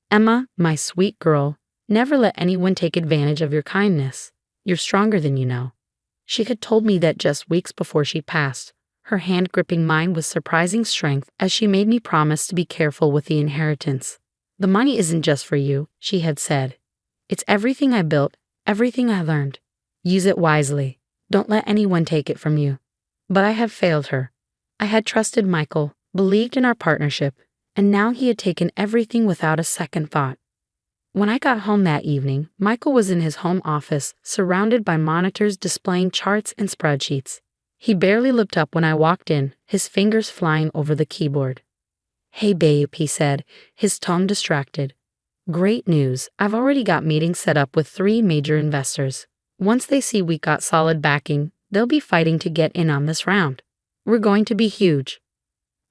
Emma, my sweet girl, never let anyone take advantage of your kindness. You're stronger than you know. She had told me that just weeks before she passed, her hand gripping mine with surprising strength as she made me promise to be careful with the inheritance. The money isn't just for you, she had said. It's everything I built, everything I learned. Use it wisely. Don't let anyone take it from you. But I had failed her. I had trusted Michael, believed in our partnership, and now he had taken everything without a second thought. When I got home that evening, Michael was in his home office, surrounded by monitors displaying charts and spreadsheets. He barely looked up when I walked in, his fingers flying over the keyboard. Hey babe, he said, his tone distracted. Great news, I've already got meetings set up with 3 major investors. Once they see we got solid backing, they'll be fighting to get in on this round. We're going to be huge.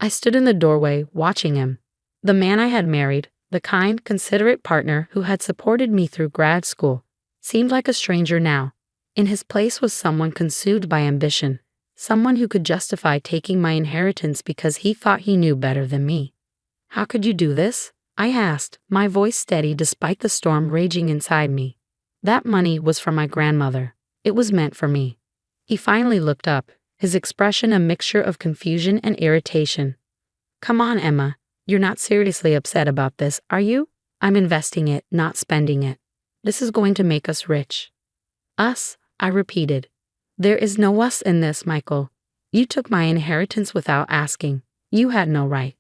I stood in the doorway, watching him. The man I had married, the kind, considerate partner who had supported me through grad school, seemed like a stranger now. In his place was someone consumed by ambition, someone who could justify taking my inheritance because he thought he knew better than me. "How could you do this?" I asked, my voice steady despite the storm raging inside me. "That money was for my grandmother. It was meant for me." He finally looked up, his expression a mixture of confusion and irritation. "Come on, Emma. You're not seriously upset about this, are you? I'm investing it, not spending it. This is going to make us rich." "Us?" I repeated. "There is no us in this, Michael. You took my inheritance without asking. You had no right."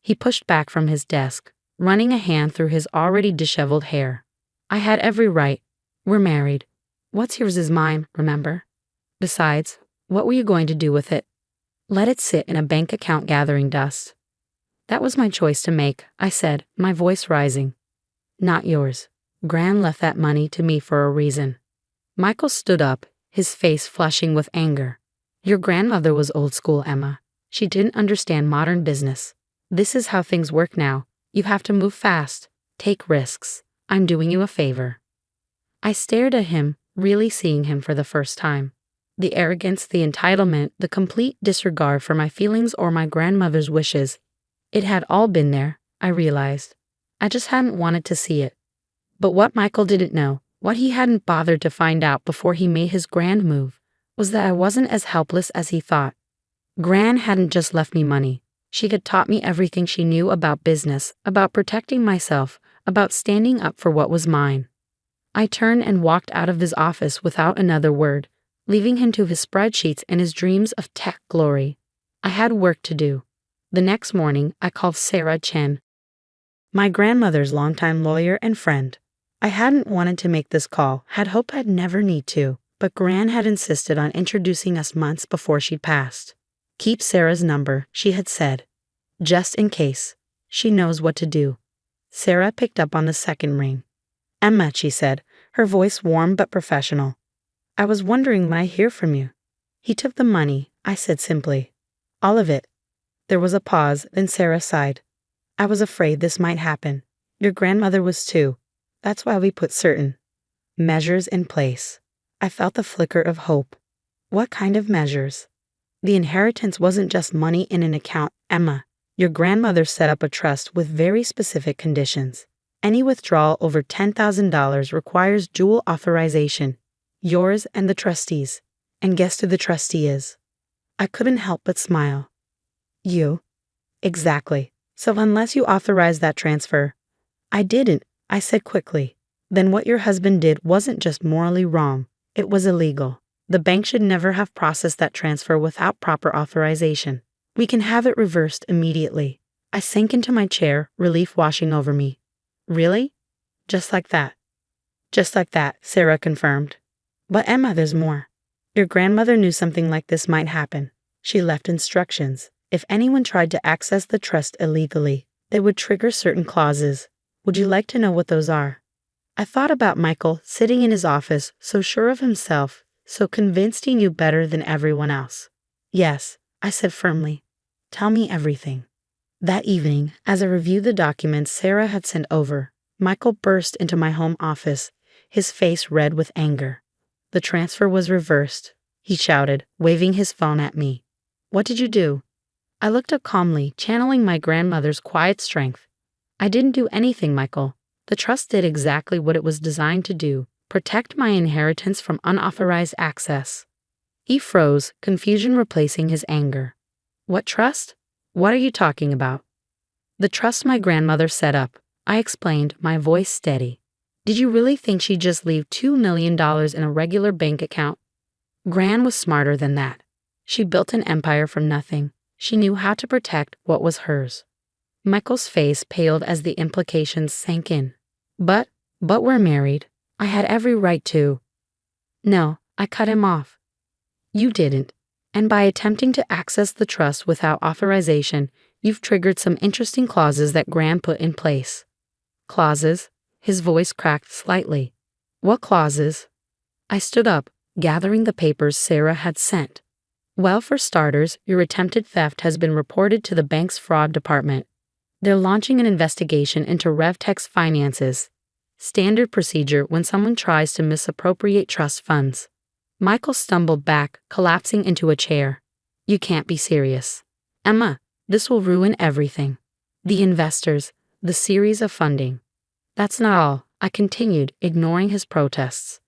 He pushed back from his desk, running a hand through his already disheveled hair. "I had every right. We're married. What's yours is mine, remember? Besides, what were you going to do with it? Let it sit in a bank account gathering dust?" "That was my choice to make," I said, my voice rising. "Not yours. Gran left that money to me for a reason." Michael stood up, his face flushing with anger. "Your grandmother was old school, Emma. She didn't understand modern business. This is how things work now. You have to move fast, take risks. I'm doing you a favor." I stared at him, really seeing him for the first time. The arrogance, the entitlement, the complete disregard for my feelings or my grandmother's wishes. It had all been there, I realized. I just hadn't wanted to see it. But what Michael didn't know, what he hadn't bothered to find out before he made his grand move, was that I wasn't as helpless as he thought. Gran hadn't just left me money. She had taught me everything she knew about business, about protecting myself, about standing up for what was mine. I turned and walked out of his office without another word, leaving him to his spreadsheets and his dreams of tech glory. I had work to do. The next morning, I called Sarah Chen, my grandmother's longtime lawyer and friend. I hadn't wanted to make this call, had hoped I'd never need to, but Gran had insisted on introducing us months before she'd passed. "Keep Sarah's number," she had said. "Just in case. She knows what to do." Sarah picked up on the second ring. "Emma," she said, her voice warm but professional. "I was wondering when I hear from you." "He took the money," I said simply. "All of it." There was a pause, then Sarah sighed. "I was afraid this might happen. Your grandmother was too. That's why we put certain measures in place." I felt the flicker of hope. "What kind of measures?" "The inheritance wasn't just money in an account, Emma. Your grandmother set up a trust with very specific conditions. Any withdrawal over $10,000 requires dual authorization, yours and the trustees. And guess who the trustee is?" I couldn't help but smile. "You." "Exactly. So unless you authorize that transfer—" "I didn't," I said quickly. "Then what your husband did wasn't just morally wrong, it was illegal. The bank should never have processed that transfer without proper authorization. We can have it reversed immediately." I sank into my chair, relief washing over me. "Really?" "Just like that." "Just like that," Sarah confirmed. "But Emma, there's more. Your grandmother knew something like this might happen. She left instructions. If anyone tried to access the trust illegally, they would trigger certain clauses. Would you like to know what those are?" I thought about Michael sitting in his office, so sure of himself, so convinced he knew better than everyone else. "Yes," I said firmly. "Tell me everything." That evening, as I reviewed the documents Sarah had sent over, Michael burst into my home office, his face red with anger. "The transfer was reversed," he shouted, waving his phone at me. "What did you do?" I looked up calmly, channeling my grandmother's quiet strength. "I didn't do anything, Michael. The trust did exactly what it was designed to do, protect my inheritance from unauthorized access." He froze, confusion replacing his anger. "What trust? What are you talking about?" "The trust my grandmother set up," I explained, my voice steady. "Did you really think she'd just leave $2 million in a regular bank account? Gran was smarter than that. She built an empire from nothing. She knew how to protect what was hers." Michael's face paled as the implications sank in. But we're married. I had every right to." "No," I cut him off. "You didn't. And by attempting to access the trust without authorization, you've triggered some interesting clauses that Gran put in place." "Clauses?" His voice cracked slightly. "What clauses?" I stood up, gathering the papers Sarah had sent. "Well, for starters, your attempted theft has been reported to the bank's fraud department. They're launching an investigation into RevTech's finances. Standard procedure when someone tries to misappropriate trust funds. Michael stumbled back, collapsing into a chair. You can't be serious. Emma, this will ruin everything. The investors, the series of funding. That's not all, I continued, ignoring his protests.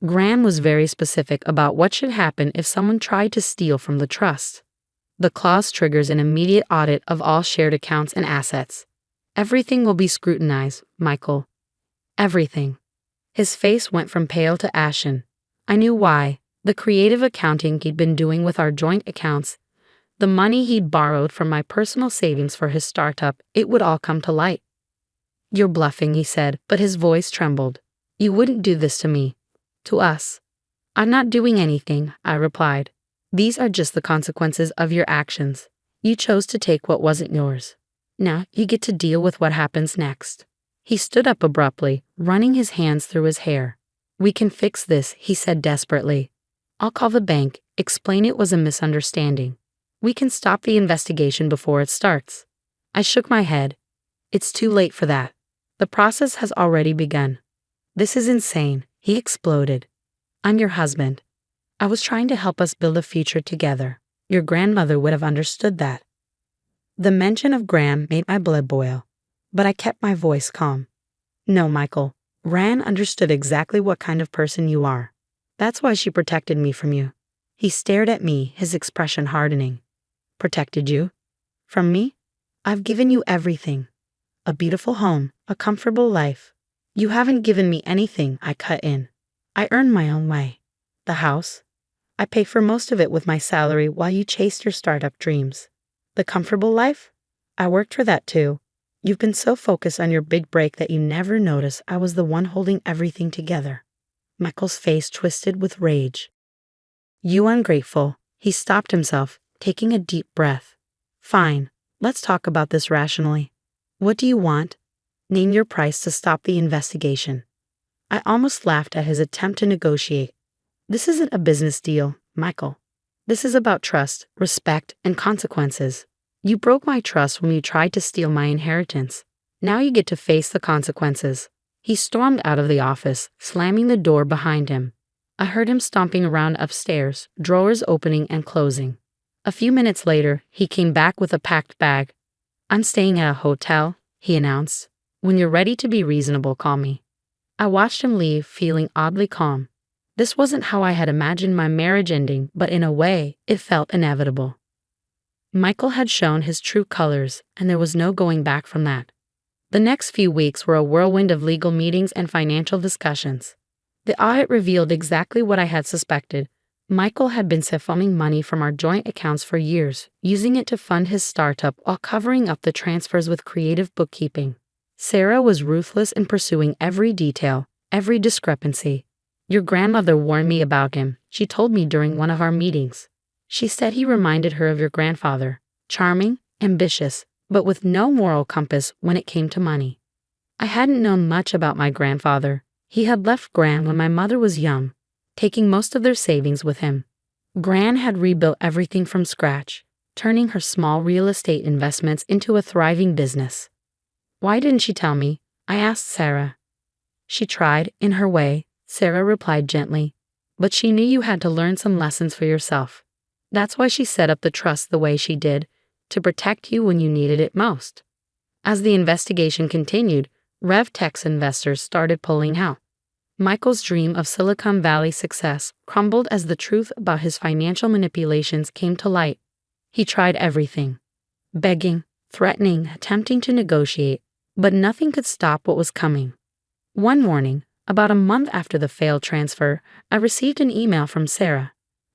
Gran was very specific about what should happen if someone tried to steal from the trust. The clause triggers an immediate audit of all shared accounts and assets. Everything will be scrutinized, Michael. Everything. His face went from pale to ashen. I knew why. The creative accounting he'd been doing with our joint accounts, the money he'd borrowed from my personal savings for his startup, it would all come to light. You're bluffing, he said, but his voice trembled. You wouldn't do this to me. To us. I'm not doing anything, I replied. These are just the consequences of your actions. You chose to take what wasn't yours. Now you get to deal with what happens next. He stood up abruptly, running his hands through his hair. We can fix this, he said desperately. I'll call the bank, explain it was a misunderstanding. We can stop the investigation before it starts. I shook my head. It's too late for that. The process has already begun. This is insane, he exploded. I'm your husband. I was trying to help us build a future together. Your grandmother would have understood that. The mention of Gran made my blood boil, but I kept my voice calm. No, Michael. Gran understood exactly what kind of person you are. That's why she protected me from you. He stared at me, his expression hardening. Protected you? From me? I've given you everything. A beautiful home, a comfortable life. You haven't given me anything, I cut in. I earned my own way. The house? I pay for most of it with my salary while you chased your startup dreams. The comfortable life? I worked for that too. You've been so focused on your big break that you never noticed I was the one holding everything together. Michael's face twisted with rage. You ungrateful. He stopped himself, taking a deep breath. Fine, let's talk about this rationally. What do you want? Name your price to stop the investigation. I almost laughed at his attempt to negotiate. This isn't a business deal, Michael. This is about trust, respect, and consequences. You broke my trust when you tried to steal my inheritance. Now you get to face the consequences. He stormed out of the office, slamming the door behind him. I heard him stomping around upstairs, drawers opening and closing. A few minutes later, he came back with a packed bag. I'm staying at a hotel, he announced. When you're ready to be reasonable, call me. I watched him leave, feeling oddly calm. This wasn't how I had imagined my marriage ending, but in a way, it felt inevitable. Michael had shown his true colors, and there was no going back from that. The next few weeks were a whirlwind of legal meetings and financial discussions. The audit revealed exactly what I had suspected. Michael had been siphoning money from our joint accounts for years, using it to fund his startup while covering up the transfers with creative bookkeeping. Sarah was ruthless in pursuing every detail, every discrepancy. Your grandmother warned me about him, she told me during one of our meetings. She said he reminded her of your grandfather, charming, ambitious, but with no moral compass when it came to money. I hadn't known much about my grandfather. He had left Gran when my mother was young, taking most of their savings with him. Gran had rebuilt everything from scratch, turning her small real estate investments into a thriving business. Why didn't she tell me? I asked Sarah. She tried, in her way, Sarah replied gently, but she knew you had to learn some lessons for yourself. That's why she set up the trust the way she did, to protect you when you needed it most. As the investigation continued, RevTech's investors started pulling out. Michael's dream of Silicon Valley success crumbled as the truth about his financial manipulations came to light. He tried everything. Begging, threatening, attempting to negotiate, but nothing could stop what was coming. One morning, about a month after the failed transfer, I received an email from Sarah.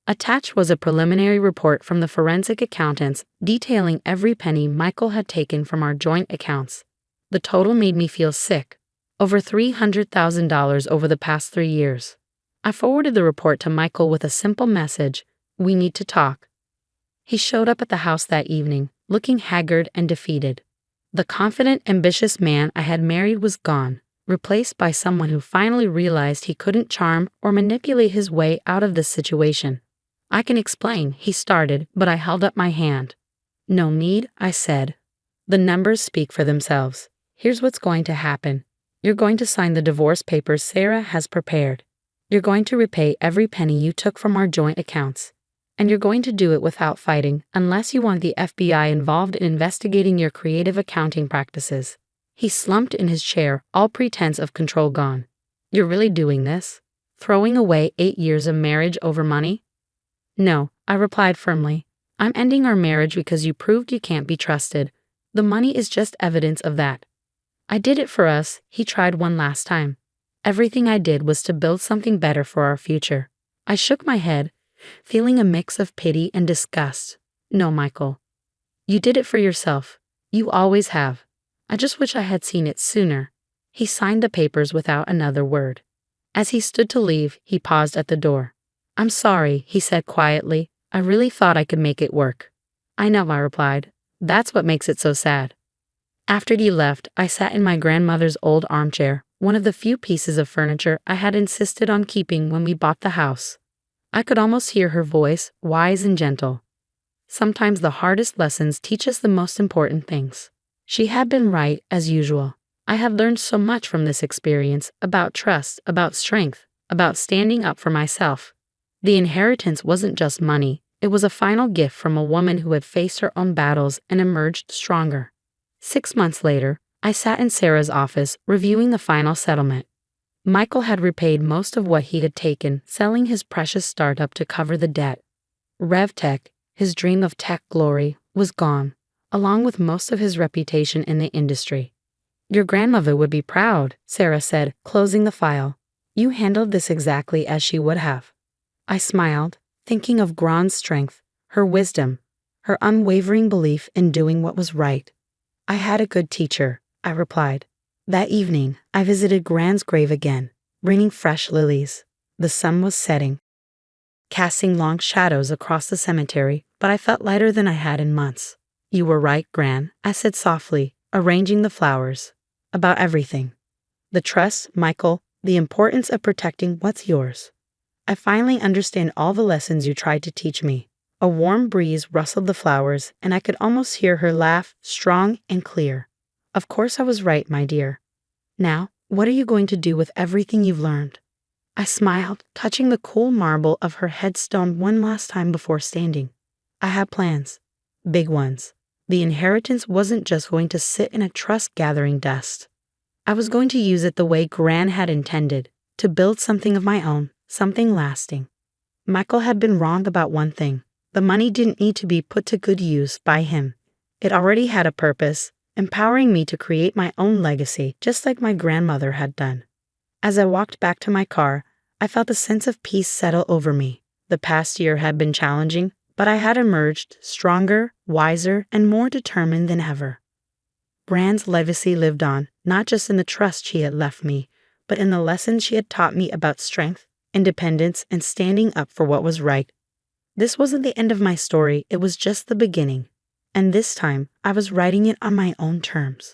Attached was a preliminary report from the forensic accountants detailing every penny Michael had taken from our joint accounts. The total made me feel sick. Over $300,000 over the past 3 years. I forwarded the report to Michael with a simple message: we need to talk. He showed up at the house that evening, looking haggard and defeated. The confident, ambitious man I had married was gone, replaced by someone who finally realized he couldn't charm or manipulate his way out of this situation. I can explain, he started, but I held up my hand. No need, I said. The numbers speak for themselves. Here's what's going to happen. You're going to sign the divorce papers Sarah has prepared. You're going to repay every penny you took from our joint accounts. And you're going to do it without fighting, unless you want the FBI involved in investigating your creative accounting practices. He slumped in his chair, all pretense of control gone. You're really doing this? Throwing away 8 years of marriage over money? No, I replied firmly. I'm ending our marriage because you proved you can't be trusted. The money is just evidence of that. I did it for us, he tried one last time. Everything I did was to build something better for our future. I shook my head, feeling a mix of pity and disgust. No, Michael. You did it for yourself. You always have. I just wish I had seen it sooner. He signed the papers without another word. As he stood to leave, he paused at the door. I'm sorry, he said quietly. I really thought I could make it work. I know, I replied. That's what makes it so sad. After he left, I sat in my grandmother's old armchair, one of the few pieces of furniture I had insisted on keeping when we bought the house. I could almost hear her voice, wise and gentle. Sometimes the hardest lessons teach us the most important things. She had been right, as usual. I had learned so much from this experience, about trust, about strength, about standing up for myself. The inheritance wasn't just money, it was a final gift from a woman who had faced her own battles and emerged stronger. 6 months later, I sat in Sarah's office, reviewing the final settlement. Michael had repaid most of what he had taken, selling his precious startup to cover the debt. RevTech, his dream of tech glory, was gone, along with most of his reputation in the industry. Your grandmother would be proud, Sarah said, closing the file. You handled this exactly as she would have. I smiled, thinking of Gran's strength, her wisdom, her unwavering belief in doing what was right. I had a good teacher, I replied. That evening, I visited Gran's grave again, bringing fresh lilies. The sun was setting, casting long shadows across the cemetery, but I felt lighter than I had in months. You were right, Gran, I said softly, arranging the flowers. About everything. The trust, Michael, the importance of protecting what's yours. I finally understand all the lessons you tried to teach me. A warm breeze rustled the flowers, and I could almost hear her laugh, strong and clear. Of course I was right, my dear. Now, what are you going to do with everything you've learned? I smiled, touching the cool marble of her headstone one last time before standing. I had plans. Big ones. The inheritance wasn't just going to sit in a trust-gathering dust. I was going to use it the way Gran had intended, to build something of my own, something lasting. Michael had been wrong about one thing. The money didn't need to be put to good use by him. It already had a purpose, empowering me to create my own legacy, just like my grandmother had done. As I walked back to my car, I felt a sense of peace settle over me. The past year had been challenging, but I had emerged stronger, wiser, and more determined than ever. Gran's legacy lived on, not just in the trust she had left me, but in the lessons she had taught me about strength, independence, and standing up for what was right. This wasn't the end of my story, it was just the beginning. And this time, I was writing it on my own terms.